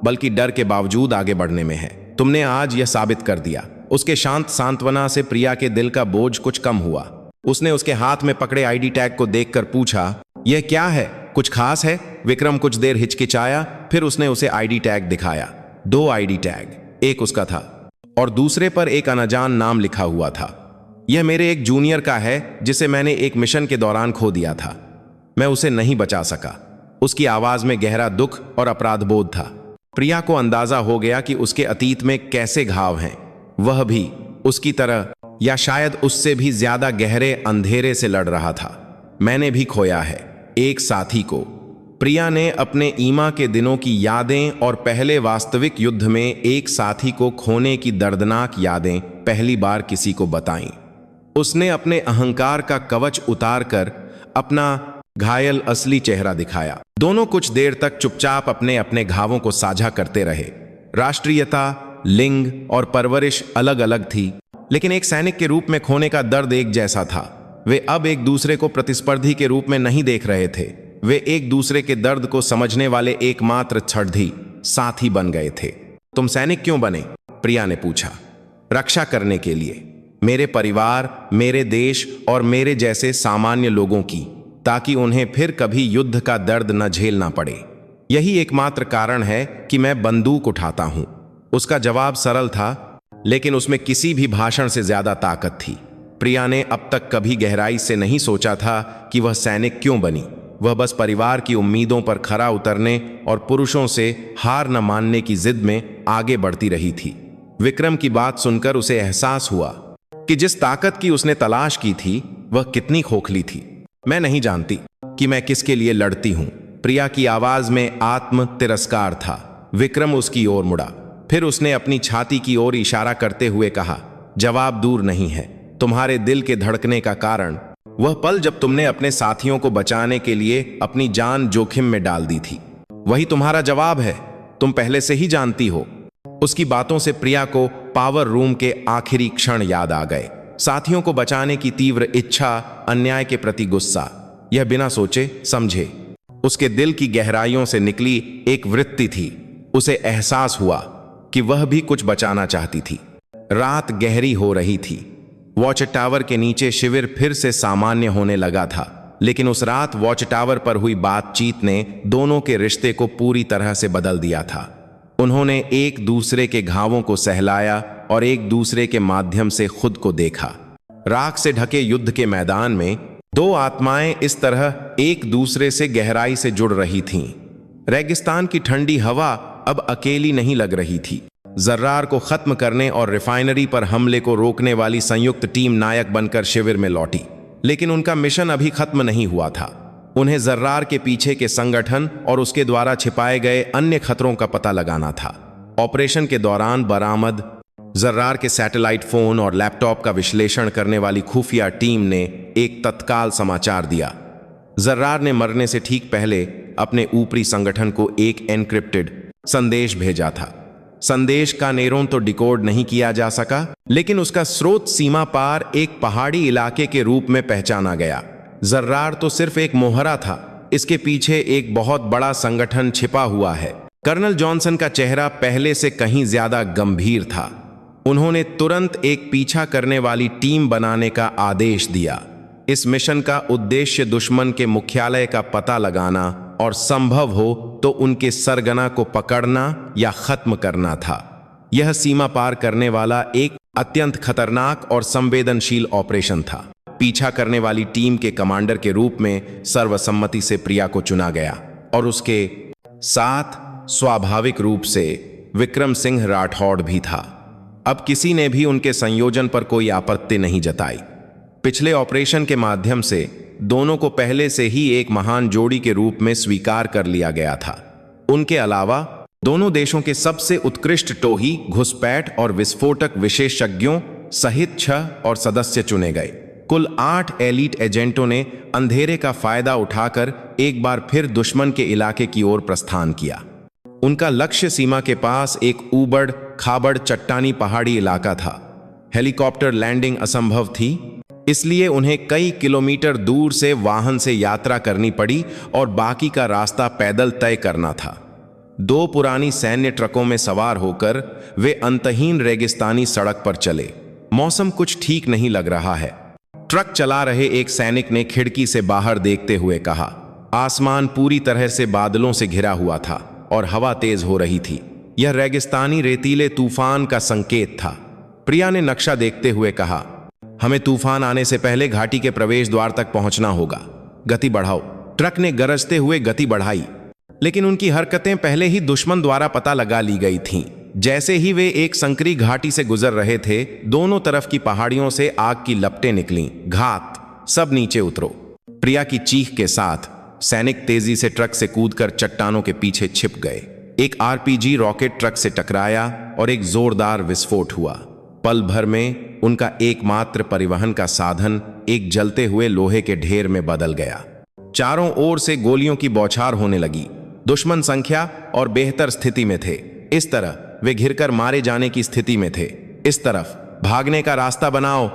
बल्कि डर के बावजूद आगे बढ़ने में है। तुमने आज यह साबित कर दिया। उसके शांत सांत्वना से प्रिया के दिल का बोझ कुछ कम हुआ। उसने उसके हाथ में पकड़े आईडी टैग को देखकर पूछा, यह क्या है? कुछ खास है? विक्रम कुछ देर हिचकिचाया, फिर उसने उसे आईडी टैग दिखाया। 2 आईडी टैग, एक उसका था और दूसरे पर एक अनजान नाम लिखा हुआ था। यह मेरे एक जूनियर का है जिसे मैंने एक मिशन के दौरान खो दिया था। मैं उसे नहीं बचा सका। उसकी आवाज में गहरा दुख और अपराधबोध था। प्रिया को अंदाजा हो गया कि उसके अतीत में कैसे घाव हैं। वह भी उसकी तरह या शायद उससे भी ज्यादा गहरे अंधेरे से लड़ रहा था। मैंने भी खोया है एक साथी को। प्रिया ने अपने ईमा के दिनों की यादें और पहले वास्तविक युद्ध में एक साथी को खोने की दर्दनाक यादें पहली बार किसी को बताईं। उसने अपने अहंकार का कवच उतारकर अपना घायल असली चेहरा दिखाया। दोनों कुछ देर तक चुपचाप अपने अपने घावों को साझा करते रहे। राष्ट्रीयता, लिंग और परवरिश अलग अलग थी, लेकिन एक सैनिक के रूप में खोने का दर्द एक जैसा था। वे अब एक दूसरे को प्रतिस्पर्धी के रूप में नहीं देख रहे थे। वे एक दूसरे के दर्द को समझने वाले एकमात्र छड़धी साथी बन गए थे। तुम सैनिक क्यों बने? प्रिया ने पूछा। रक्षा करने के लिए, मेरे परिवार, मेरे देश और मेरे जैसे सामान्य लोगों की, ताकि उन्हें फिर कभी युद्ध का दर्द न झेलना पड़े। यही एकमात्र कारण है कि मैं बंदूक उठाता हूं। उसका जवाब सरल था, लेकिन उसमें किसी भी भाषण से ज्यादा ताकत थी। प्रिया ने अब तक कभी गहराई से नहीं सोचा था कि वह सैनिक क्यों बनी। वह बस परिवार की उम्मीदों पर खरा उतरने और पुरुषों से हार न मानने की जिद में आगे बढ़ती रही थी। विक्रम की बात सुनकर उसे एहसास हुआ कि जिस ताकत की उसने तलाश की थी वह कितनी खोखली थी। मैं नहीं जानती कि मैं किसके लिए लड़ती हूं। प्रिया की आवाज में आत्म तिरस्कार था। विक्रम उसकी ओर मुड़ा, फिर उसने अपनी छाती की ओर इशारा करते हुए कहा, जवाब दूर नहीं है। तुम्हारे दिल के धड़कने का कारण वह पल जब तुमने अपने साथियों को बचाने के लिए अपनी जान जोखिम में डाल दी थी, वही तुम्हारा जवाब है। तुम पहले से ही जानती हो। उसकी बातों से प्रिया को पावर रूम के आखिरी क्षण याद आ गए। साथियों को बचाने की तीव्र इच्छा, अन्याय के प्रति गुस्सा, यह बिना सोचे समझे उसके दिल की गहराइयों से निकली एक वृत्ति थी। उसे एहसास हुआ कि वह भी कुछ बचाना चाहती थी। रात गहरी हो रही थी। वॉच टावर के नीचे शिविर फिर से सामान्य होने लगा था, लेकिन उस रात वॉच टावर पर हुई बातचीत ने दोनों के रिश्ते को पूरी तरह से बदल दिया था। उन्होंने एक दूसरे के घावों को सहलाया और एक दूसरे के माध्यम से खुद को देखा। राख से ढके युद्ध के मैदान में 2 आत्माएं इस तरह एक दूसरे से गहराई से जुड़ रही थीं। रेगिस्तान की ठंडी हवा अब अकेली नहीं लग रही थी। जर्रार को खत्म करने और रिफाइनरी पर हमले को रोकने वाली संयुक्त टीम नायक बनकर शिविर में लौटी, लेकिन उनका मिशन अभी खत्म नहीं हुआ था। उन्हें जर्रार के पीछे के संगठन और उसके द्वारा छिपाए गए अन्य खतरों का पता लगाना था। ऑपरेशन के दौरान बरामद जर्रार के सैटेलाइट फोन और लैपटॉप का विश्लेषण करने वाली खुफिया टीम ने एक तत्काल समाचार दिया। जर्रार ने मरने से ठीक पहले अपने ऊपरी संगठन को एक एन्क्रिप्टेड संदेश भेजा था। संदेश का नेरों तो डिकोड नहीं किया जा सका, लेकिन उसका स्रोत सीमा पार एक पहाड़ी इलाके के रूप में पहचाना गया। जर्रार तो सिर्फ एक मोहरा था, इसके पीछे एक बहुत बड़ा संगठन छिपा हुआ है। कर्नल जॉनसन का चेहरा पहले से कहीं ज्यादा गंभीर था। उन्होंने तुरंत एक पीछा करने वाली टीम बनाने का आदेश दिया। इस मिशन का उद्देश्य दुश्मन के मुख्यालय का पता लगाना और संभव हो तो उनके सरगना को पकड़ना या खत्म करना था। यह सीमा पार करने वाला एक अत्यंत खतरनाक और संवेदनशील ऑपरेशन था। पीछा करने वाली टीम के कमांडर के रूप में सर्वसम्मति से प्रिया को चुना गया और उसके साथ स्वाभाविक रूप से विक्रम सिंह राठौड़ भी था। अब किसी ने भी उनके संयोजन पर कोई आपत्ति नहीं जताई। पिछले ऑपरेशन के माध्यम से दोनों को पहले से ही एक महान जोड़ी के रूप में स्वीकार कर लिया गया था। उनके अलावा दोनों देशों के सबसे उत्कृष्ट टोही, घुसपैठ और विस्फोटक विशेषज्ञों सहित 6 और सदस्य चुने गए। कुल 8 एलीट एजेंटों ने अंधेरे का फायदा उठाकर एक बार फिर दुश्मन के इलाके की ओर प्रस्थान किया। उनका लक्ष्य सीमा के पास एक ऊबड़ खाबड़ चट्टानी पहाड़ी इलाका था। हेलीकॉप्टर लैंडिंग असंभव थी, इसलिए उन्हें कई किलोमीटर दूर से वाहन से यात्रा करनी पड़ी और बाकी का रास्ता पैदल तय करना था। 2 पुरानी सैन्य ट्रकों में सवार होकर वे अंतहीन रेगिस्तानी सड़क पर चले। मौसम कुछ ठीक नहीं लग रहा है, ट्रक चला रहे एक सैनिक ने खिड़की से बाहर देखते हुए कहा। आसमान पूरी तरह से बादलों से घिरा हुआ था और हवा तेज हो रही थी। यह रेगिस्तानी रेतीले तूफान का संकेत था। प्रिया ने नक्शा देखते हुए कहा, हमें तूफान आने से पहले घाटी के प्रवेश द्वार तक पहुंचना होगा। गति बढ़ाओ। ट्रक ने गरजते हुए गति बढ़ाई, लेकिन उनकी हरकतें पहले ही दुश्मन द्वारा पता लगा ली गई थीं। जैसे ही वे एक संकरी घाटी से गुजर रहे थे, दोनों तरफ की पहाड़ियों से आग की लपटें निकलीं। घात, सब नीचे उतरो। प्रिया की चीख के साथ सैनिक तेजी से ट्रक से कूदकर चट्टानों के पीछे छिप गए। एक आरपीजी रॉकेट ट्रक से टकराया और एक जोरदार विस्फोट हुआ। पल भर में उनका एकमात्र परिवहन का साधन एक जलते हुए लोहे के ढेर में बदल गया। चारों ओर से गोलियों की बौछार होने लगी। दुश्मन संख्या और बेहतर स्थिति में थे। इस तरह वे घिरकर मारे जाने की स्थिति में थे। इस तरफ भागने का रास्ता बनाओ।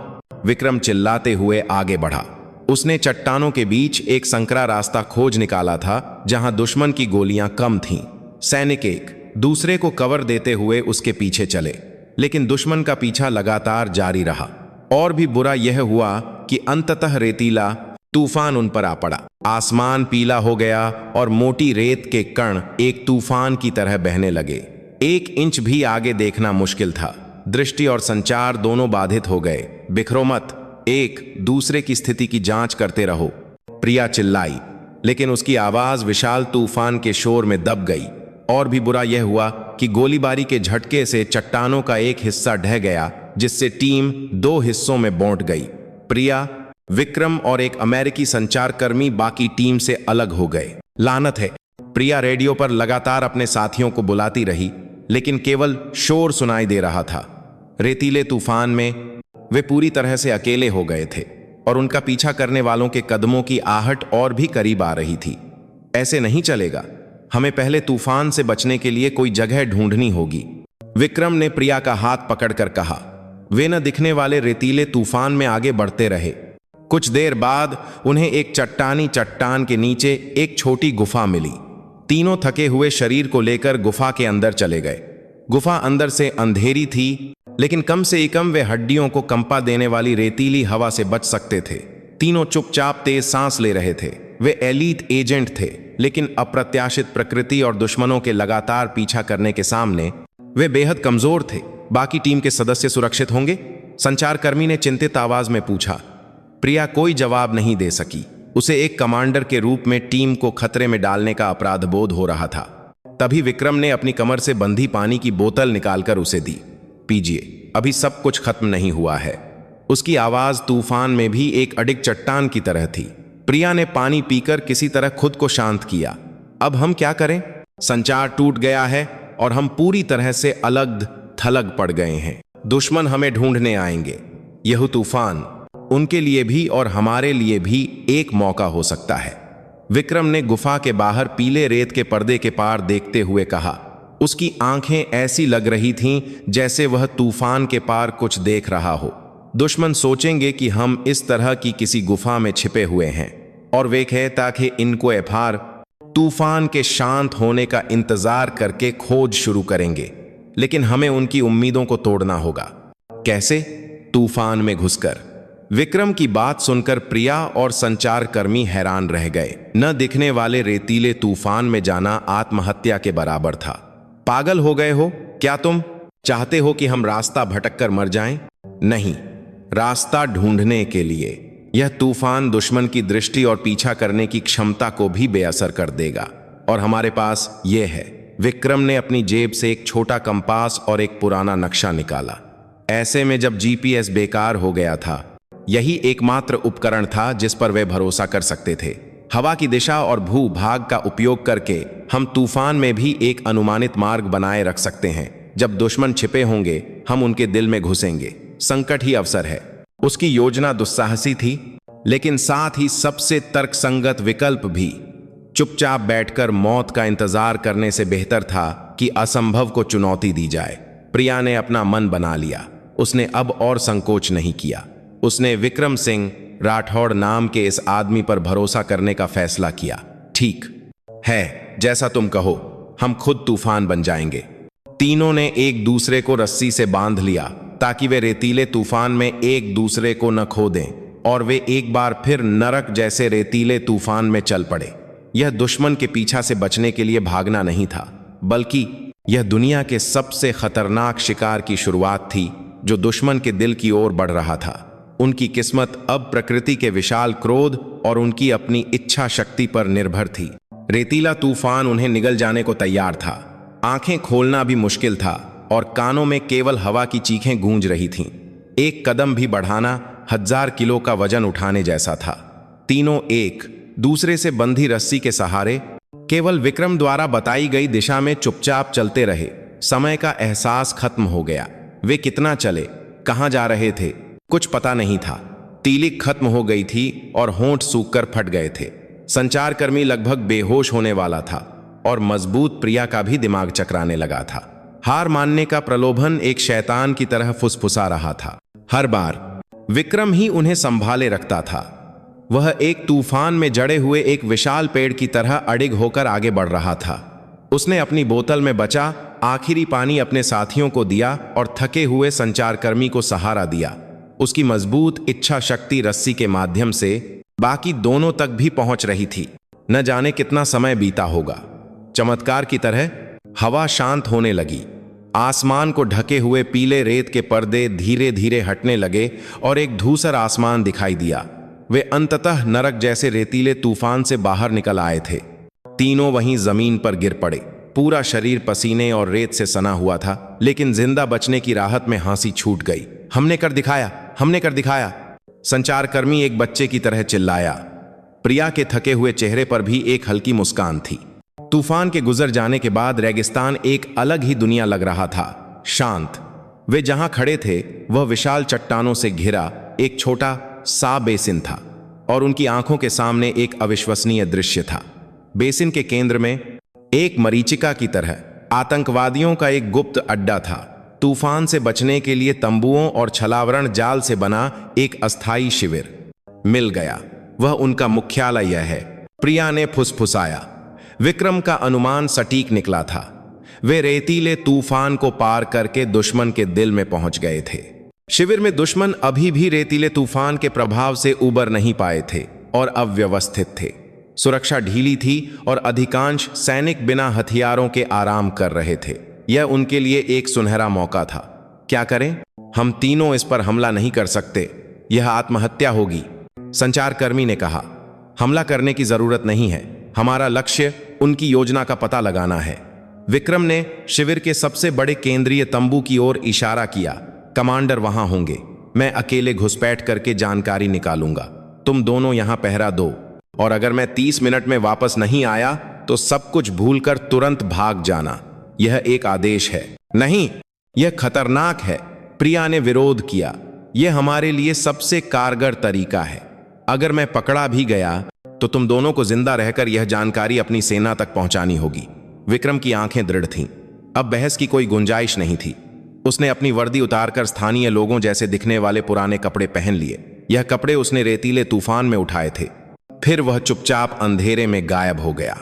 विक्रम चिल्लाते हुए आगे बढ़ा। उसने चट्टानों के बीच एक संकरा रास्ता खोज निकाला था, जहां दुश्मन की गोलियां कम थीं। सैनिक एक दूसरे को कवर देते हुए उसके पीछे चले, लेकिन दुश्मन का पीछा लगातार जारी रहा। और भी बुरा यह हुआ कि अंततः रेतीला तूफान उन पर आ पड़ा। आसमान पीला हो गया और मोटी रेत के कण एक तूफान की तरह बहने लगे। 1 इंच भी आगे देखना मुश्किल था। दृष्टि और संचार दोनों बाधित हो गए। बिखरो मत, एक दूसरे की स्थिति की जांच करते रहो। प्रिया चिल्लाई, लेकिन उसकी आवाज विशाल तूफान के शोर में दब गई। और भी बुरा यह हुआ कि गोलीबारी के झटके से चट्टानों का एक हिस्सा ढह गया, जिससे टीम 2 हिस्सों में बांट गई। प्रिया, विक्रम और एक अमेरिकी संचारकर्मी बाकी टीम से अलग हो गए। लानत है। प्रिया रेडियो पर लगातार अपने साथियों को बुलाती रही, लेकिन केवल शोर सुनाई दे रहा था। रेतीले तूफान में वे पूरी तरह से अकेले हो गए थे और उनका पीछा करने वालों के कदमों की आहट और भी करीब आ रही थी। ऐसे नहीं चलेगा। हमें पहले तूफान से बचने के लिए कोई जगह ढूंढनी होगी। विक्रम ने प्रिया का हाथ पकड़कर कहा। वे न दिखने वाले रेतीले तूफान में आगे बढ़ते रहे। कुछ देर बाद उन्हें एक चट्टान के नीचे एक छोटी गुफा मिली। तीनों थके हुए शरीर को लेकर गुफा के अंदर चले गए। गुफा अंदर से अंधेरी थी, लेकिन कम से कम वे हड्डियों को कंपा देने वाली रेतीली हवा से बच सकते थे। तीनों चुपचाप तेज सांस ले रहे थे। वे एलीट एजेंट थे, लेकिन अप्रत्याशित प्रकृति और दुश्मनों के लगातार पीछा करने के सामने वे बेहद कमजोर थे। बाकी टीम के सदस्य सुरक्षित होंगे? संचारकर्मी ने चिंतित आवाज में पूछा। प्रिया कोई जवाब नहीं दे सकी। उसे एक कमांडर के रूप में टीम को खतरे में डालने का अपराध बोध हो रहा था। तभी विक्रम ने अपनी कमर से बंधी पानी की बोतल निकालकर उसे दी। पीजिए, अभी सब कुछ खत्म नहीं हुआ है। उसकी आवाज तूफान में भी एक अडिग चट्टान की तरह थी। प्रिया ने पानी पीकर किसी तरह खुद को शांत किया। अब हम क्या करें? संचार टूट गया है और हम पूरी तरह से अलग थलग पड़ गए हैं। दुश्मन हमें ढूंढने आएंगे। यह तूफान उनके लिए भी और हमारे लिए भी एक मौका हो सकता है। विक्रम ने गुफा के बाहर पीले रेत के पर्दे के पार देखते हुए कहा। उसकी आंखें ऐसी लग रही थीं जैसे वह तूफान के पार कुछ देख रहा हो। दुश्मन सोचेंगे कि हम इस तरह की किसी गुफा में छिपे हुए हैं और वे कहे ताकि इनको एफआर तूफान के शांत होने का इंतजार करके खोज शुरू करेंगे। लेकिन हमें उनकी उम्मीदों को तोड़ना होगा। कैसे? तूफान में घुसकर। विक्रम की बात सुनकर प्रिया और संचारकर्मी हैरान रह गए। न दिखने वाले रेतीले तूफान में जाना आत्महत्या के बराबर था। पागल हो गए हो क्या तुम? चाहते हो कि हम रास्ता भटक कर मर जाएं? नहीं, रास्ता ढूंढने के लिए। यह तूफान दुश्मन की दृष्टि और पीछा करने की क्षमता को भी बेअसर कर देगा। और हमारे पास यह है। विक्रम ने अपनी जेब से एक छोटा कंपास और एक पुराना नक्शा निकाला। ऐसे में जब जीपीएस बेकार हो गया था, यही एकमात्र उपकरण था जिस पर वे भरोसा कर सकते थे। हवा की दिशा और भू-भाग का उपयोग करके हम तूफान में भी एक अनुमानित मार्ग बनाए रख सकते हैं। जब दुश्मन छिपे होंगे, हम उनके दिल में घुसेंगे। संकट ही अवसर है। उसकी योजना दुस्साहसी थी, लेकिन साथ ही सबसे तर्कसंगत विकल्प भी। चुपचाप बैठकर मौत का इंतजार करने से बेहतर था कि असंभव को चुनौती दी जाए। प्रिया ने अपना मन बना लिया। उसने अब और संकोच नहीं किया। उसने विक्रम सिंह राठौड़ नाम के इस आदमी पर भरोसा करने का फैसला किया। ठीक है, जैसा तुम कहो, हम खुद तूफान बन जाएंगे। तीनों ने एक दूसरे को रस्सी से बांध लिया ताकि वे रेतीले तूफान में एक दूसरे को न खो दें, और वे एक बार फिर नरक जैसे रेतीले तूफान में चल पड़े। यह दुश्मन के पीछा से बचने के लिए भागना नहीं था, बल्कि यह दुनिया के सबसे खतरनाक शिकार की शुरुआत थी जो दुश्मन के दिल की ओर बढ़ रहा था। उनकी किस्मत अब प्रकृति के विशाल क्रोध और उनकी अपनी इच्छा शक्ति पर निर्भर थी। रेतीला तूफान उन्हें निगल जाने को तैयार था। आंखें खोलना भी मुश्किल था और कानों में केवल हवा की चीखें गूंज रही थीं। एक कदम भी बढ़ाना 1000 किलो का वजन उठाने जैसा था। तीनों एक दूसरे से बंधी रस्सी के सहारे केवल विक्रम द्वारा बताई गई दिशा में चुपचाप चलते रहे। समय का एहसास खत्म हो गया। वे कितना चले, कहां जा रहे थे, कुछ पता नहीं था। तीलिक खत्म हो गई थी और होंठ सूखकर फट गए थे। संचारकर्मी लगभग बेहोश होने वाला था और मजबूत प्रिया का भी दिमाग चकराने लगा था। हार मानने का प्रलोभन एक शैतान की तरह फुसफुसा रहा था। हर बार विक्रम ही उन्हें संभाले रखता था। वह एक तूफान में जड़े हुए एक विशाल पेड़ की तरह अडिग होकर आगे बढ़ रहा था। उसने अपनी बोतल में बचा आखिरी पानी अपने साथियों को दिया और थके हुए संचारकर्मी को सहारा दिया। उसकी मजबूत इच्छा शक्ति रस्सी के माध्यम से बाकी दोनों तक भी पहुंच रही थी। न जाने कितना समय बीता होगा। चमत्कार की तरह हवा शांत होने लगी। आसमान को ढके हुए पीले रेत के पर्दे धीरे धीरे हटने लगे और एक धूसर आसमान दिखाई दिया। वे अंततः नरक जैसे रेतीले तूफान से बाहर निकल आए थे। तीनों वहीं जमीन पर गिर पड़े। पूरा शरीर पसीने और रेत से सना हुआ था, लेकिन जिंदा बचने की राहत में हंसी छूट गई। हमने कर दिखाया, हमने कर दिखाया। संचारकर्मी एक बच्चे की तरह चिल्लाया। प्रिया के थके हुए चेहरे पर भी एक हल्की मुस्कान थी। तूफान के गुजर जाने के बाद रेगिस्तान एक अलग ही दुनिया लग रहा था, शांत। वे जहां खड़े थे वह विशाल चट्टानों से घिरा एक छोटा सा बेसिन था और उनकी आंखों के सामने एक अविश्वसनीय दृश्य था। बेसिन के केंद्र में एक मरीचिका की तरह आतंकवादियों का एक गुप्त अड्डा था। तूफान से बचने के लिए तंबुओं और छलावरण जाल से बना एक अस्थायी शिविर। मिल गया, वह उनका मुख्यालय है, प्रिया ने फुसफुसाया। विक्रम का अनुमान सटीक निकला था। वे रेतीले तूफान को पार करके दुश्मन के दिल में पहुंच गए थे। शिविर में दुश्मन अभी भी रेतीले तूफान के प्रभाव से उबर नहीं पाए थे और अव्यवस्थित थे। सुरक्षा ढीली थी और अधिकांश सैनिक बिना हथियारों के आराम कर रहे थे। यह उनके लिए एक सुनहरा मौका था। क्या करें? हम तीनों इस पर हमला नहीं कर सकते, यह आत्महत्या होगी, संचारकर्मी ने कहा। हमला करने की जरूरत नहीं है, हमारा लक्ष्य उनकी योजना का पता लगाना है। विक्रम ने शिविर के सबसे बड़े केंद्रीय तंबू की ओर इशारा किया। कमांडर वहां होंगे, मैं अकेले घुसपैठ करके जानकारी निकालूंगा। तुम दोनों यहां पहरा दो, और अगर मैं 30 मिनट में वापस नहीं आया तो सब कुछ भूलकर तुरंत भाग जाना। यह एक आदेश है। नहीं, यह खतरनाक है, प्रिया ने विरोध किया। यह हमारे लिए सबसे कारगर तरीका है। अगर मैं पकड़ा भी गया तो तुम दोनों को जिंदा रहकर यह जानकारी अपनी सेना तक पहुंचानी होगी। विक्रम की आंखें दृढ़ थीं। अब बहस की कोई गुंजाइश नहीं थी। उसने अपनी वर्दी उतारकर स्थानीय लोगों जैसे दिखने वाले पुराने कपड़े पहन लिए। यह कपड़े उसने रेतीले तूफान में उठाए थे। फिर वह चुपचाप अंधेरे में गायब हो गया।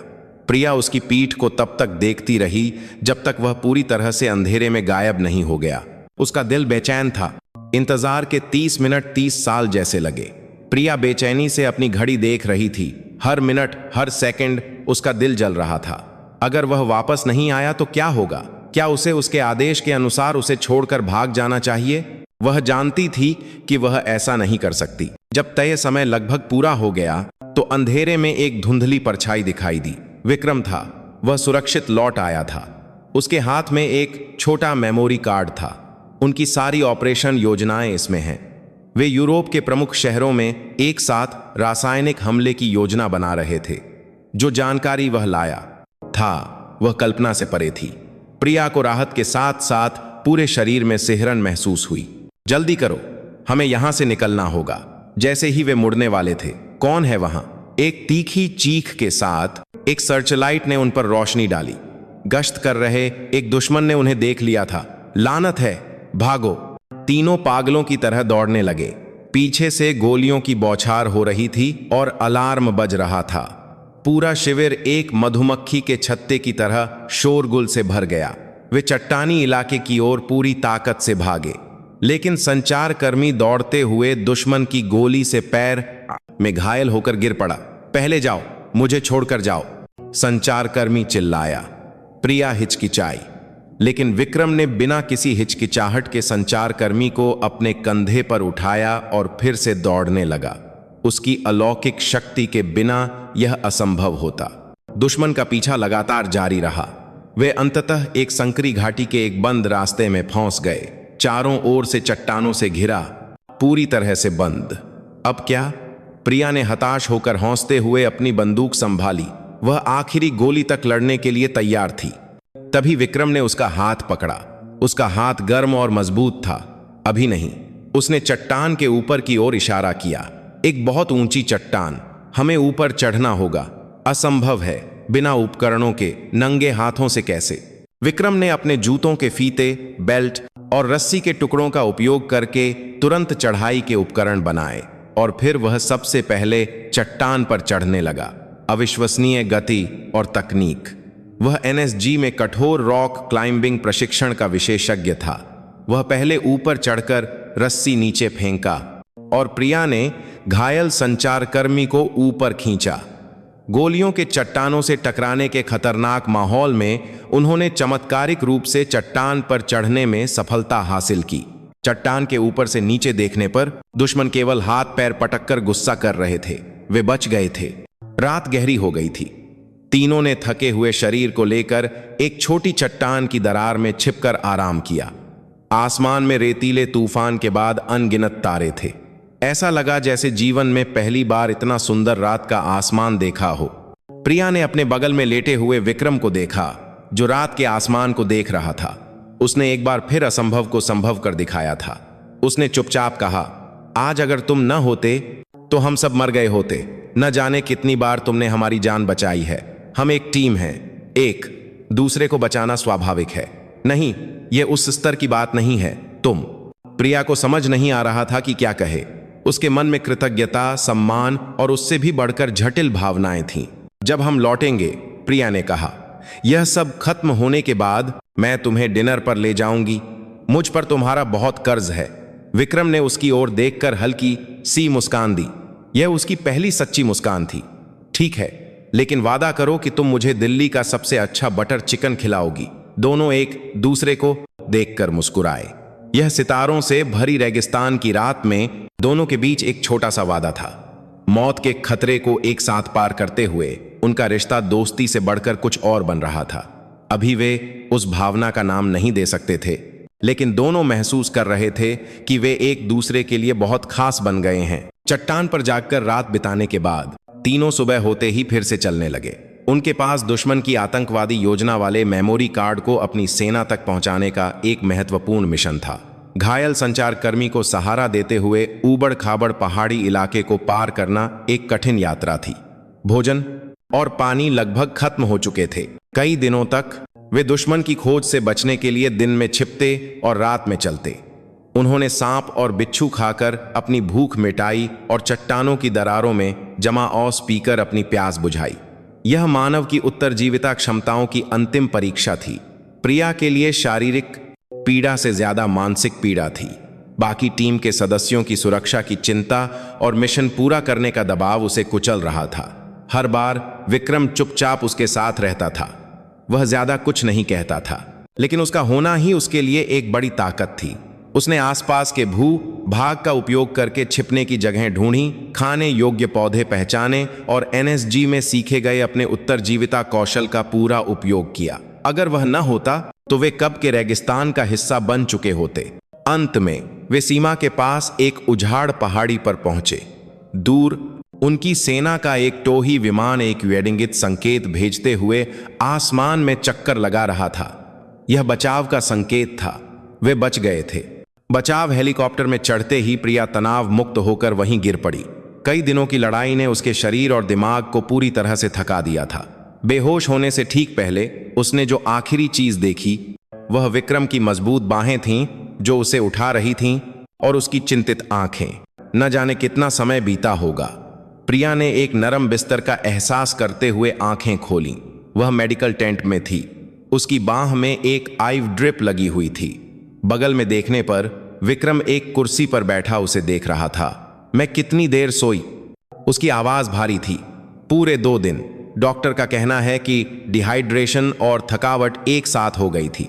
प्रिया उसकी पीठ को तब तक देखती रही जब तक वह पूरी तरह से अंधेरे में गायब नहीं हो गया। उसका दिल बेचैन था। इंतजार के 30 मिनट 30 साल जैसे लगे। प्रिया बेचैनी से अपनी घड़ी देख रही थी। हर मिनट, हर सेकंड उसका दिल जल रहा था। अगर वह वापस नहीं आया तो क्या होगा? क्या उसे उसके आदेश के अनुसार उसे छोड़कर भाग जाना चाहिए? वह जानती थी कि वह ऐसा नहीं कर सकती। जब तय समय लगभग पूरा हो गया तो अंधेरे में एक धुंधली परछाई दिखाई दी। विक्रम था। वह सुरक्षित लौट आया था। उसके हाथ में एक छोटा मेमोरी कार्ड था। उनकी सारी ऑपरेशन योजनाएं इसमें हैं। वे यूरोप के प्रमुख शहरों में एक साथ रासायनिक हमले की योजना बना रहे थे। जो जानकारी वह लाया था वह कल्पना से परे थी। प्रिया को राहत के साथ साथ पूरे शरीर में सिहरन महसूस हुई। जल्दी करो, हमें यहां से निकलना होगा। जैसे ही वे मुड़ने वाले थे, कौन है वहां? एक तीखी चीख के साथ एक सर्चलाइट ने उन पर रोशनी डाली। गश्त कर रहे एक दुश्मन ने उन्हें देख लिया था। लानत है, भागो! तीनों पागलों की तरह दौड़ने लगे। पीछे से गोलियों की बौछार हो रही थी और अलार्म बज रहा था। पूरा शिविर एक मधुमक्खी के छत्ते की तरह शोरगुल से भर गया। वे चट्टानी इलाके की ओर पूरी ताकत से भागे, लेकिन संचारकर्मी दौड़ते हुए दुश्मन की गोली से पैर में घायल होकर गिर पड़ा। पहले जाओ, मुझे छोड़कर जाओ, संचारकर्मी चिल्लाया। प्रिया हिचकिचाई, लेकिन विक्रम ने बिना किसी हिचकिचाहट के संचारकर्मी को अपने कंधे पर उठाया और फिर से दौड़ने लगा। उसकी अलौकिक शक्ति के बिना यह असंभव होता। दुश्मन का पीछा लगातार जारी रहा। वे अंततः एक संकरी घाटी के एक बंद रास्ते में फंस गए। चारों ओर से चट्टानों से घिरा, पूरी तरह से बंद। अब क्या? प्रिया ने हताश होकर हौंसते हुए अपनी बंदूक संभाली। वह आखिरी गोली तक लड़ने के लिए तैयार थी। तभी विक्रम ने उसका हाथ पकड़ा। उसका हाथ गर्म और मजबूत था। अभी नहीं। उसने चट्टान के ऊपर की ओर इशारा किया। एक बहुत ऊंची चट्टान। हमें ऊपर चढ़ना होगा। असंभव है, बिना उपकरणों के, नंगे हाथों से कैसे? विक्रम ने अपने जूतों के फीते, बेल्ट और रस्सी के टुकड़ों का उपयोग करके तुरंत चढ़ाई के उपकरण बनाए और फिर वह सबसे पहले चट्टान पर चढ़ने लगा। अविश्वसनीय गति और तकनीक। वह एनएसजी में कठोर रॉक क्लाइंबिंग प्रशिक्षण का विशेषज्ञ था। वह पहले ऊपर चढ़कर रस्सी नीचे फेंका और प्रिया ने घायल संचारकर्मी को ऊपर खींचा। गोलियों के चट्टानों से टकराने के खतरनाक माहौल में उन्होंने चमत्कारिक रूप से चट्टान पर चढ़ने में सफलता हासिल की। चट्टान के ऊपर से नीचे देखने पर दुश्मन केवल हाथ पैर पटककर गुस्सा कर रहे थे। वे बच गए थे। रात गहरी हो गई थी। तीनों ने थके हुए शरीर को लेकर एक छोटी चट्टान की दरार में छिपकर आराम किया। आसमान में रेतीले तूफान के बाद अनगिनत तारे थे। ऐसा लगा जैसे जीवन में पहली बार इतना सुंदर रात का आसमान देखा हो। प्रिया ने अपने बगल में लेटे हुए विक्रम को देखा, जो रात के आसमान को देख रहा था। उसने एक बार फिर असंभव को संभव कर दिखाया था। उसने चुपचाप कहा, आज अगर तुम न होते तो हम सब मर गए होते। न जाने कितनी बार तुमने हमारी जान बचाई है। हम एक टीम हैं। एक दूसरे को बचाना स्वाभाविक है। नहीं, यह उस स्तर की बात नहीं है। तुम। प्रिया को समझ नहीं आ रहा था कि क्या कहे। उसके मन में कृतज्ञता, सम्मान और उससे भी बढ़कर जटिल भावनाएं थीं। जब हम लौटेंगे, प्रिया ने कहा, यह सब खत्म होने के बाद मैं तुम्हें डिनर पर ले जाऊंगी। मुझ पर तुम्हारा बहुत कर्ज है। विक्रम ने उसकी ओर देखकर हल्की सी मुस्कान दी। यह उसकी पहली सच्ची मुस्कान थी। ठीक है, लेकिन वादा करो कि तुम मुझे दिल्ली का सबसे अच्छा बटर चिकन खिलाओगी। दोनों एक दूसरे को देखकर मुस्कुराए। यह सितारों से भरी रेगिस्तान की रात में दोनों के बीच एक छोटा सा वादा था। मौत के खतरे को एक साथ पार करते हुए उनका रिश्ता दोस्ती से बढ़कर कुछ और बन रहा था। अभी वे उस भावना का नाम नहीं दे सकते थे, लेकिन दोनों महसूस कर रहे थे कि वे एक दूसरे के लिए बहुत खास बन गए हैं। चट्टान पर जाकर रात बिताने के बाद तीनों सुबह होते ही फिर से चलने लगे। उनके पास दुश्मन की आतंकवादी योजना वाले मेमोरी कार्ड को अपनी सेना तक पहुंचाने का एक महत्वपूर्ण मिशन था। घायल संचारकर्मी को सहारा देते हुए ऊबड़ खाबड़ पहाड़ी इलाके को पार करना एक कठिन यात्रा थी। भोजन और पानी लगभग खत्म हो चुके थे। कई दिनों तक वे दुश्मन की खोज से बचने के लिए दिन में छिपते और रात में चलते। उन्होंने सांप और बिच्छू खाकर अपनी भूख मिटाई और चट्टानों की दरारों में जमा औस पीकर अपनी प्यास बुझाई। यह मानव की उत्तरजीविता क्षमताओं की अंतिम परीक्षा थी। प्रिया के लिए शारीरिक पीड़ा से ज्यादा मानसिक पीड़ा थी। बाकी टीम के सदस्यों की सुरक्षा की चिंता और मिशन पूरा करने का दबाव उसे कुचल रहा था। हर बार विक्रम चुपचाप उसके साथ रहता था। वह ज्यादा कुछ नहीं कहता था, लेकिन उसका होना ही उसके लिए एक बड़ी ताकत थी। उसने आसपास के भू भाग का उपयोग करके छिपने की जगह ढूंढी, खाने योग्य पौधे पहचाने और एनएसजी में सीखे गए अपने उत्तरजीविता कौशल का पूरा उपयोग किया। अगर वह न होता तो वे कब के रेगिस्तान का हिस्सा बन चुके होते। अंत में वे सीमा के पास एक उजाड़ पहाड़ी पर पहुंचे। दूर उनकी सेना का एक टोही विमान एक वेडिंगित संकेत भेजते हुए आसमान में चक्कर लगा रहा था। यह बचाव का संकेत था। वे बच गए थे। बचाव हेलीकॉप्टर में चढ़ते ही प्रिया तनाव मुक्त होकर वहीं गिर पड़ी। कई दिनों की लड़ाई ने उसके शरीर और दिमाग को पूरी तरह से थका दिया था। बेहोश होने से ठीक पहले उसने जो आखिरी चीज देखी वह विक्रम की मजबूत बाहें थीं जो उसे उठा रही थीं और उसकी चिंतित आंखें। न जाने कितना समय बीता होगा। प्रिया ने एक नरम बिस्तर का एहसास करते हुए आंखें खोलीं। वह मेडिकल टेंट में थी। उसकी बाह में एक आईव ड्रिप लगी हुई थी। बगल में देखने पर विक्रम एक कुर्सी पर बैठा उसे देख रहा था। मैं कितनी देर सोई? उसकी आवाज भारी थी। पूरे 2 दिन। डॉक्टर का कहना है कि डिहाइड्रेशन और थकावट एक साथ हो गई थी।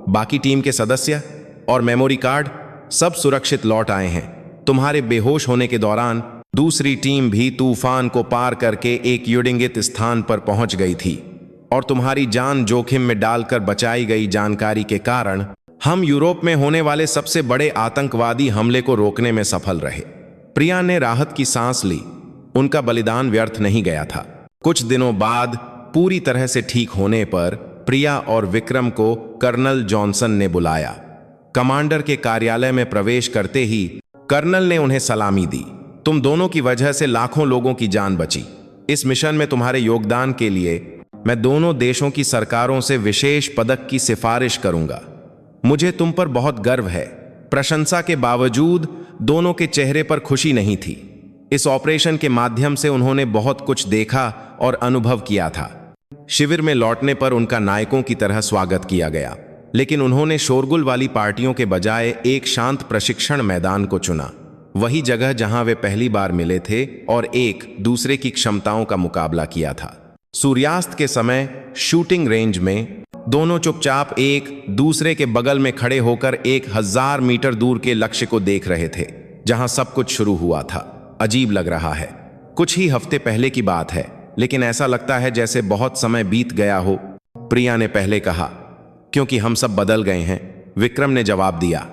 बाकी टीम के सदस्य और मेमोरी कार्ड सब सुरक्षित लौट आए हैं। तुम्हारे बेहोश होने के दौरान दूसरी टीम भी तूफान को पार करके एक युडिंगित स्थान पर पहुंच गई थी और तुम्हारी जान जोखिम में डालकर बचाई गई जानकारी के कारण हम यूरोप में होने वाले सबसे बड़े आतंकवादी हमले को रोकने में सफल रहे। प्रिया ने राहत की सांस ली। उनका बलिदान व्यर्थ नहीं गया था। कुछ दिनों बाद पूरी तरह से ठीक होने पर प्रिया और विक्रम को कर्नल जॉनसन ने बुलाया। कमांडर के कार्यालय में प्रवेश करते ही कर्नल ने उन्हें सलामी दी। तुम दोनों की वजह से लाखों लोगों की जान बची। इस मिशन में तुम्हारे योगदान के लिए मैं दोनों देशों की सरकारों से विशेष पदक की सिफारिश करूंगा। मुझे तुम पर बहुत गर्व है। प्रशंसा के बावजूद दोनों के चेहरे पर खुशी नहीं थी। इस ऑपरेशन के माध्यम से उन्होंने बहुत कुछ देखा और अनुभव किया था। शिविर में लौटने पर उनका नायकों की तरह स्वागत किया गया, लेकिन उन्होंने शोरगुल वाली पार्टियों के बजाय एक शांत प्रशिक्षण मैदान को चुना। वही जगह जहां वे पहली बार मिले थे और एक दूसरे की क्षमताओं का मुकाबला किया था। सूर्यास्त के समय शूटिंग रेंज में दोनों चुपचाप एक दूसरे के बगल में खड़े होकर 1000 मीटर दूर के लक्ष्य को देख रहे थे जहां सब कुछ शुरू हुआ था। अजीब लग रहा है। कुछ ही हफ्ते पहले की बात है, लेकिन ऐसा लगता है जैसे बहुत समय बीत गया हो। प्रिया ने पहले कहा। क्योंकि हम सब बदल गए हैं, विक्रम ने जवाब दिया।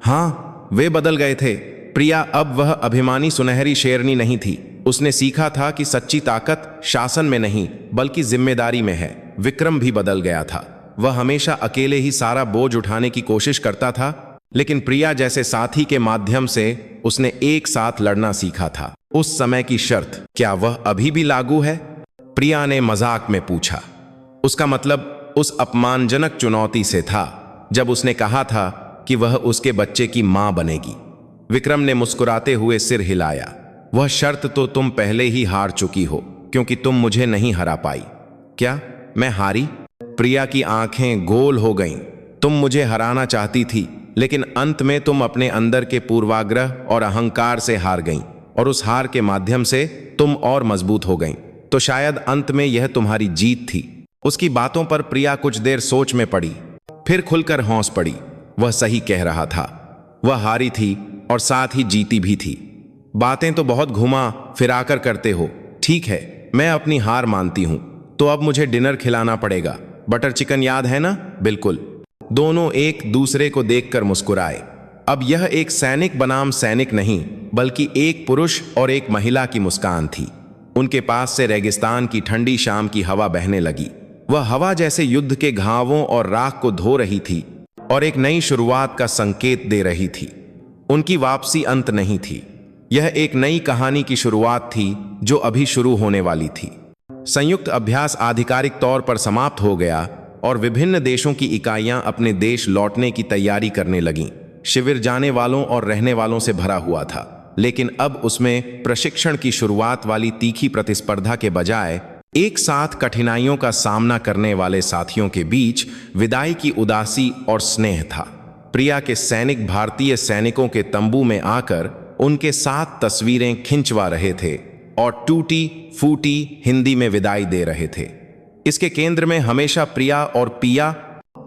हाँ, वे बदल गए थे। प्रिया अब वह अभिमानी सुनहरी शेरनी नहीं थी। उसने सीखा था कि सच्ची ताकत शासन में नहीं बल्कि जिम्मेदारी में है। विक्रम भी बदल गया था। वह हमेशा अकेले ही सारा बोझ उठाने की कोशिश करता था, लेकिन प्रिया जैसे साथी के माध्यम से उसने एक साथ लड़ना सीखा था। उस समय की शर्त क्या वह अभी भी लागू है? प्रिया ने मजाक में पूछा। उसका मतलब उस अपमानजनक चुनौती से था जब उसने कहा था कि वह उसके बच्चे की मां बनेगी। विक्रम ने मुस्कुराते हुए सिर हिलाया। वह शर्त तो तुम पहले ही हार चुकी हो, क्योंकि तुम मुझे नहीं हरा पाई। क्या मैं हारी? प्रिया की आंखें गोल हो गईं। तुम मुझे हराना चाहती थी, लेकिन अंत में तुम अपने अंदर के पूर्वाग्रह और अहंकार से हार गईं, और उस हार के माध्यम से तुम और मजबूत हो गईं। तो शायद अंत में यह तुम्हारी जीत थी। उसकी बातों पर प्रिया कुछ देर सोच में पड़ी, फिर खुलकर हौंस पड़ी। वह सही कह रहा था। वह हारी थी और साथ ही जीती भी थी। बातें तो बहुत घुमा फिराकर करते हो। ठीक है, मैं अपनी हार मानती हूं। तो अब मुझे डिनर खिलाना पड़ेगा। बटर चिकन याद है ना? बिल्कुल। दोनों एक दूसरे को देखकर मुस्कुराए। अब यह एक सैनिक बनाम सैनिक नहीं, बल्कि एक पुरुष और एक महिला की मुस्कान थी। उनके पास से रेगिस्तान की ठंडी शाम की हवा बहने लगी। वह हवा जैसे युद्ध के घावों और राख को धो रही थी और एक नई शुरुआत का संकेत दे रही थी। उनकी वापसी अंत नहीं थी। यह एक नई कहानी की शुरुआत थी जो अभी शुरू होने वाली थी। संयुक्त अभ्यास आधिकारिक तौर पर समाप्त हो गया और विभिन्न देशों की इकाइयां अपने देश लौटने की तैयारी करने लगीं। शिविर जाने वालों और रहने वालों से भरा हुआ था, लेकिन अब उसमें प्रशिक्षण की शुरुआत वाली तीखी प्रतिस्पर्धा के बजाय एक साथ कठिनाइयों का सामना करने वाले साथियों के बीच विदाई की उदासी और स्नेह था। प्रिया के सैनिक भारतीय सैनिकों के तंबू में आकर उनके साथ तस्वीरें खिंचवा रहे थे और टूटी फूटी हिंदी में विदाई दे रहे थे। इसके केंद्र में हमेशा प्रिया और पिया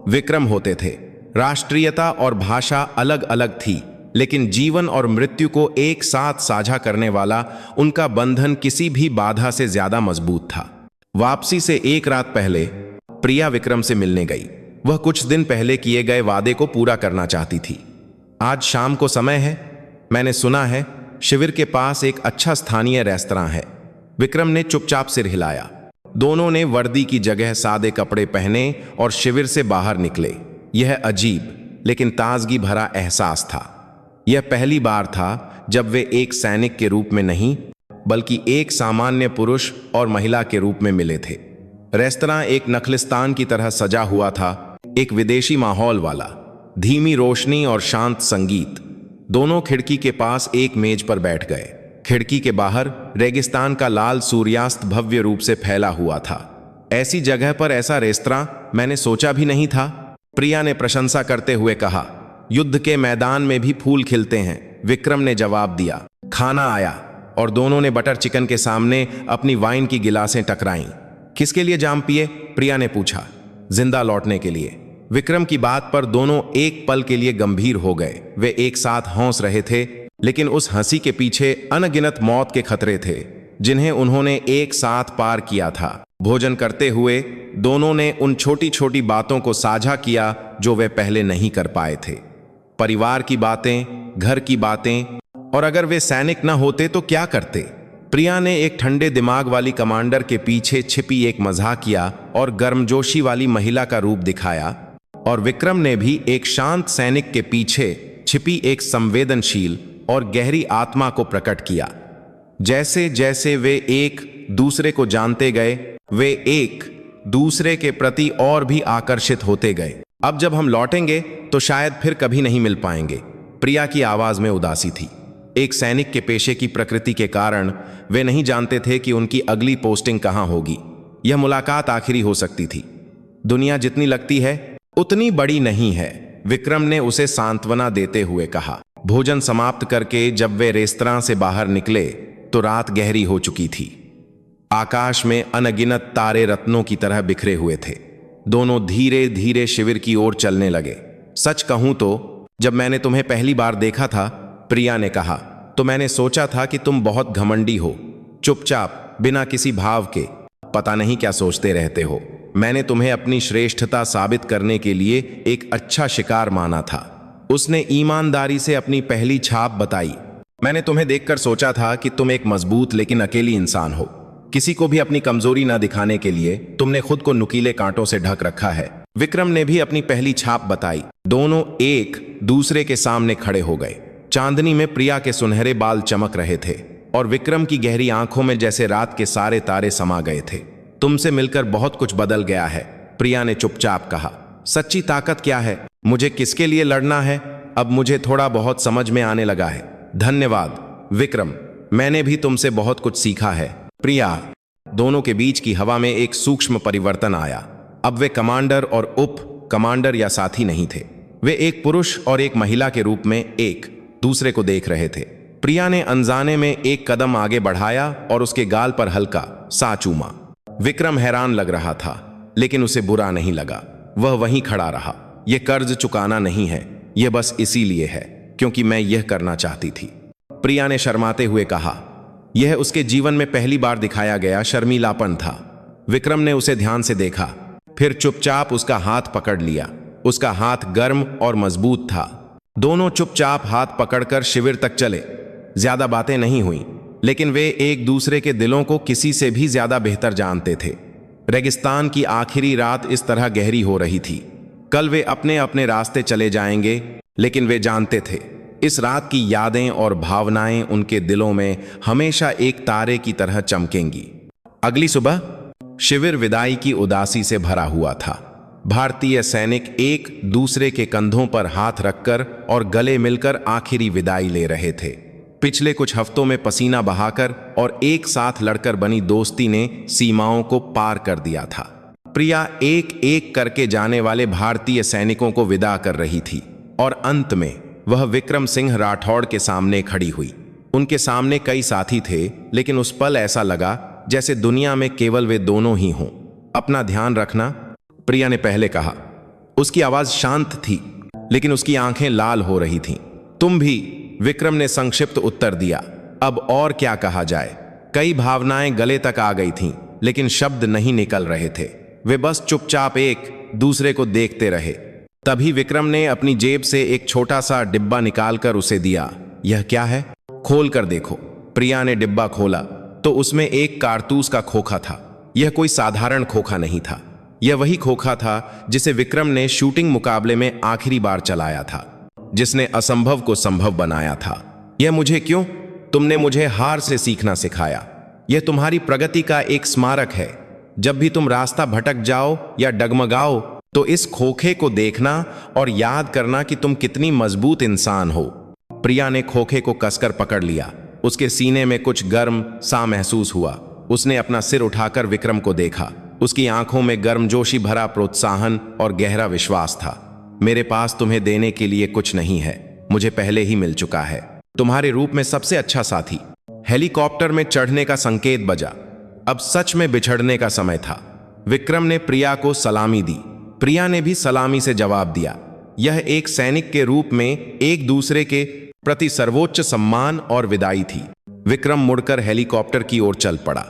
विक्रम होते थे। राष्ट्रीयता और भाषा अलग अलग थी, लेकिन जीवन और मृत्यु को एक साथ साझा करने वाला उनका बंधन किसी भी बाधा से ज्यादा मजबूत था। वापसी से एक रात पहले प्रिया विक्रम से मिलने गई। वह कुछ दिन पहले किए गए वादे को पूरा करना चाहती थी। आज शाम को समय है, मैंने सुना है शिविर के पास एक अच्छा स्थानीय रेस्तरां है। विक्रम ने चुपचाप सिर हिलाया। दोनों ने वर्दी की जगह सादे कपड़े पहने और शिविर से बाहर निकले। यह अजीब लेकिन ताजगी भरा एहसास था। यह पहली बार था जब वे एक सैनिक के रूप में नहीं बल्कि एक सामान्य पुरुष और महिला के रूप में मिले थे। रेस्तरां एक नखलिस्तान की तरह सजा हुआ था, एक विदेशी माहौल वाला, धीमी रोशनी और शांत संगीत। दोनों खिड़की के पास एक मेज पर बैठ गए। खिड़की के बाहर रेगिस्तान का लाल सूर्यास्त भव्य रूप से फैला हुआ था। ऐसी जगह पर ऐसा रेस्तरां मैंने सोचा भी नहीं था, प्रिया ने प्रशंसा करते हुए कहा। युद्ध के मैदान में भी फूल खिलते हैं, विक्रम ने जवाब दिया। खाना आया और दोनों ने बटर चिकन के सामने अपनी वाइन की गिलासें टकराईं। किसके लिए जाम पिए? प्रिया ने पूछा। जिंदा लौटने के लिए। विक्रम की बात पर दोनों एक पल के लिए गंभीर हो गए। वे एक साथ हंस रहे थे, लेकिन उस हंसी के पीछे अनगिनत मौत के खतरे थे जिन्हें उन्होंने एक साथ पार किया था। भोजन करते हुए दोनों ने उन छोटी छोटी बातों को साझा किया जो वे पहले नहीं कर पाए थे। परिवार की बातें, घर की बातें, और अगर वे सैनिक न होते तो क्या करते। प्रिया ने एक ठंडे दिमाग वाली कमांडर के पीछे छिपी एक मजाकिया और गर्मजोशी वाली महिला का रूप दिखाया, और विक्रम ने भी एक शांत सैनिक के पीछे छिपी एक संवेदनशील और गहरी आत्मा को प्रकट किया। जैसे जैसे वे एक दूसरे को जानते गए, वे एक दूसरे के प्रति और भी आकर्षित होते गए। अब जब हम लौटेंगे तो शायद फिर कभी नहीं मिल पाएंगे। प्रिया की आवाज में उदासी थी। एक सैनिक के पेशे की प्रकृति के कारण वे नहीं जानते थे कि उनकी अगली पोस्टिंग कहां होगी। यह मुलाकात आखिरी हो सकती थी। दुनिया जितनी लगती है उतनी बड़ी नहीं है, विक्रम ने उसे सांत्वना देते हुए कहा। भोजन समाप्त करके जब वे रेस्तरां से बाहर निकले तो रात गहरी हो चुकी थी। आकाश में अनगिनत तारे रत्नों की तरह बिखरे हुए थे। दोनों धीरे धीरे शिविर की ओर चलने लगे। सच कहूं तो जब मैंने तुम्हें पहली बार देखा था, प्रिया ने कहा, तो मैंने सोचा था कि तुम बहुत घमंडी हो, चुपचाप बिना किसी भाव के, पता नहीं क्या सोचते रहते हो। मैंने तुम्हें अपनी श्रेष्ठता साबित करने के लिए एक अच्छा शिकार माना था। उसने ईमानदारी से अपनी पहली छाप बताई। मैंने तुम्हें देखकर सोचा था कि तुम एक मजबूत लेकिन अकेली इंसान हो। किसी को भी अपनी कमजोरी न दिखाने के लिए तुमने खुद को नुकीले कांटों से ढक रखा है। विक्रम ने भी अपनी पहली छाप बताई। दोनों एक दूसरे के सामने खड़े हो गए। चांदनी में प्रिया के सुनहरे बाल चमक रहे थे और विक्रम की गहरी आंखों में जैसे रात के सारे तारे समा गए थे। तुमसे मिलकर बहुत कुछ बदल गया है, प्रिया ने चुपचाप कहा। सच्ची ताकत क्या है, मुझे किसके लिए लड़ना है, अब मुझे थोड़ा बहुत समझ में आने लगा है। धन्यवाद विक्रम, मैंने भी तुमसे बहुत कुछ सीखा है। प्रिया। दोनों के बीच की हवा में एक सूक्ष्म परिवर्तन आया। अब वे कमांडर और उप कमांडर या साथी नहीं थे। वे एक पुरुष और एक महिला के रूप में एक दूसरे को देख रहे थे। प्रिया ने अनजाने में एक कदम आगे बढ़ाया और उसके गाल पर हल्का सा चूमा। विक्रम हैरान लग रहा था, लेकिन उसे बुरा नहीं लगा। वह वहीं खड़ा रहा। यह कर्ज चुकाना नहीं है, यह बस इसीलिए है क्योंकि मैं यह करना चाहती थी, प्रिया ने शर्माते हुए कहा। यह उसके जीवन में पहली बार दिखाया गया शर्मीलापन था। विक्रम ने उसे ध्यान से देखा, फिर चुपचाप उसका हाथ पकड़ लिया। उसका हाथ गर्म और मजबूत था। दोनों चुपचाप हाथ पकड़कर शिविर तक चले। ज्यादा बातें नहीं हुई, लेकिन वे एक दूसरे के दिलों को किसी से भी ज्यादा बेहतर जानते थे। रेगिस्तान की आखिरी रात इस तरह गहरी हो रही थी। कल वे अपने अपने रास्ते चले जाएंगे, लेकिन वे जानते थे इस रात की यादें और भावनाएं उनके दिलों में हमेशा एक तारे की तरह चमकेंगी। अगली सुबह शिविर विदाई की उदासी से भरा हुआ था। भारतीय सैनिक एक दूसरे के कंधों पर हाथ रखकर और गले मिलकर आखिरी विदाई ले रहे थे। पिछले कुछ हफ्तों में पसीना बहाकर और एक साथ लड़कर बनी दोस्ती ने सीमाओं को पार कर दिया था। प्रिया एक एक करके जाने वाले भारतीय सैनिकों को विदा कर रही थी और अंत में वह विक्रम सिंह राठौड़ के सामने खड़ी हुई। उनके सामने कई साथी थे, लेकिन उस पल ऐसा लगा जैसे दुनिया में केवल वे दोनों ही हों। अपना ध्यान रखना, प्रिया ने पहले कहा। उसकी आवाज शांत थी, लेकिन उसकी आंखें लाल हो रही थीं। तुम भी, विक्रम ने संक्षिप्त उत्तर दिया। अब और क्या कहा जाए। कई भावनाएं गले तक आ गई थीं, लेकिन शब्द नहीं निकल रहे थे। वे बस चुपचाप एक दूसरे को देखते रहे। तभी विक्रम ने अपनी जेब से एक छोटा सा डिब्बा निकालकर उसे दिया। यह क्या है? खोल कर देखो। प्रिया ने डिब्बा खोला तो उसमें एक कारतूस का खोखा था। यह कोई साधारण खोखा नहीं था। यह वही खोखा था जिसे विक्रम ने शूटिंग मुकाबले में आखिरी बार चलाया था, जिसने असंभव को संभव बनाया था। यह मुझे क्यों? तुमने मुझे हार से सीखना सिखाया। यह तुम्हारी प्रगति का एक स्मारक है। जब भी तुम रास्ता भटक जाओ या डगमगाओ तो इस खोखे को देखना और याद करना कि तुम कितनी मजबूत इंसान हो। प्रिया ने खोखे को कसकर पकड़ लिया। उसके सीने में कुछ गर्म सा महसूस हुआ। उसने अपना सिर उठाकर विक्रम को देखा। उसकी आंखों में गर्मजोशी भरा प्रोत्साहन और गहरा विश्वास था। मेरे पास तुम्हें देने के लिए कुछ नहीं है, मुझे पहले ही मिल चुका है। तुम्हारे रूप में सबसे अच्छा साथी। हेलीकॉप्टर में चढ़ने का संकेत बजा। अब सच में बिछड़ने का समय था। विक्रम ने प्रिया को सलामी दी। प्रिया ने भी सलामी से जवाब दिया। यह एक सैनिक के रूप में एक दूसरे के प्रति सर्वोच्च सम्मान और विदाई थी। विक्रम मुड़कर हेलीकॉप्टर की ओर चल पड़ा।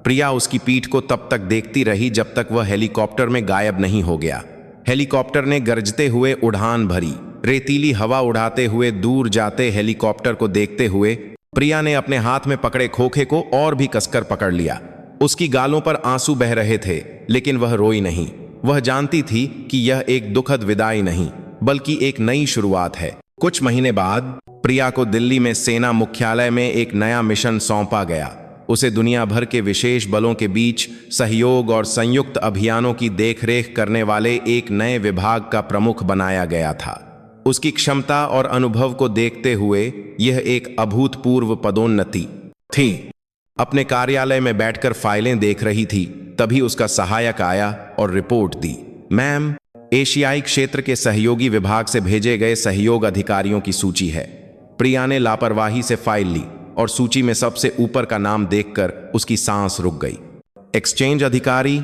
प्रिया उसकी पीठ को तब तक देखती रही जब तक वह हेलीकॉप्टर में गायब नहीं हो गया। हेलीकॉप्टर ने गरजते हुए उड़ान भरी। रेतीली हवा उड़ाते हुए दूर जाते हेलीकॉप्टर को देखते हुए प्रिया ने अपने हाथ में पकड़े खोखे को और भी कसकर पकड़ लिया। उसकी गालों पर आंसू बह रहे थे, लेकिन वह रोई नहीं। वह जानती थी कि यह एक दुखद विदाई नहीं, बल्कि एक नई शुरुआत है। कुछ महीने बाद प्रिया को दिल्ली में सेना मुख्यालय में एक नया मिशन सौंपा गया। उसे दुनिया भर के विशेष बलों के बीच सहयोग और संयुक्त अभियानों की देखरेख करने वाले एक नए विभाग का प्रमुख बनाया गया था। उसकी क्षमता और अनुभव को देखते हुए यह एक अभूतपूर्व पदोन्नति थी। अपने कार्यालय में बैठकर फाइलें देख रही थी, तभी उसका सहायक आया और रिपोर्ट दी। मैम, एशियाई क्षेत्र के सहयोगी विभाग से भेजे गए सहयोग अधिकारियों की सूची है। प्रिया ने लापरवाही से फाइल ली और सूची में सबसे ऊपर का नाम देखकर उसकी सांस रुक गई। एक्सचेंज अधिकारी,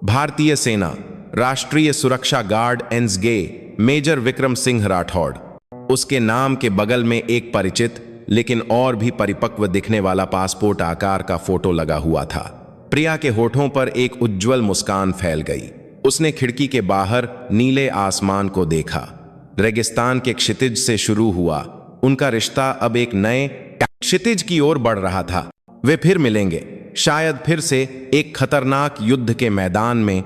भारतीय सेना, राष्ट्रीय सुरक्षा guard NSG, major Vikram Singh Rathore. उसके नाम के बगल में एक परिचित लेकिन और भी परिपक्व दिखने वाला पासपोर्ट आकार का फोटो लगा हुआ था। प्रिया के होठों पर एक उज्जवल मुस्कान फैल गई। उसने खिड़की के बाहर नीले आसमान को देखा। रेगिस्तान के क्षितिज से शुरू हुआ उनका रिश्ता अब एक नए क्षितिज की ओर बढ़ रहा था। वे फिर मिलेंगे, शायद फिर से एक खतरनाक युद्ध के मैदान में,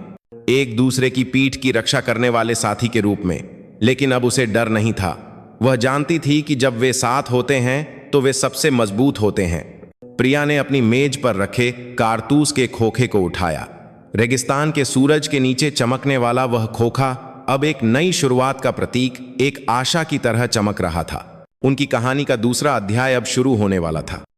एक दूसरे की पीठ की रक्षा करने वाले साथी के रूप में। लेकिन अब उसे डर नहीं था। वह जानती थी कि जब वे साथ होते हैं तो वे सबसे मजबूत होते हैं। प्रिया ने अपनी मेज पर रखे कारतूस के खोखे को उठाया। रेगिस्तान के सूरज के नीचे चमकने वाला वह खोखा अब एक नई शुरुआत का प्रतीक, एक आशा की तरह चमक रहा था। उनकी कहानी का दूसरा अध्याय अब शुरू होने वाला था।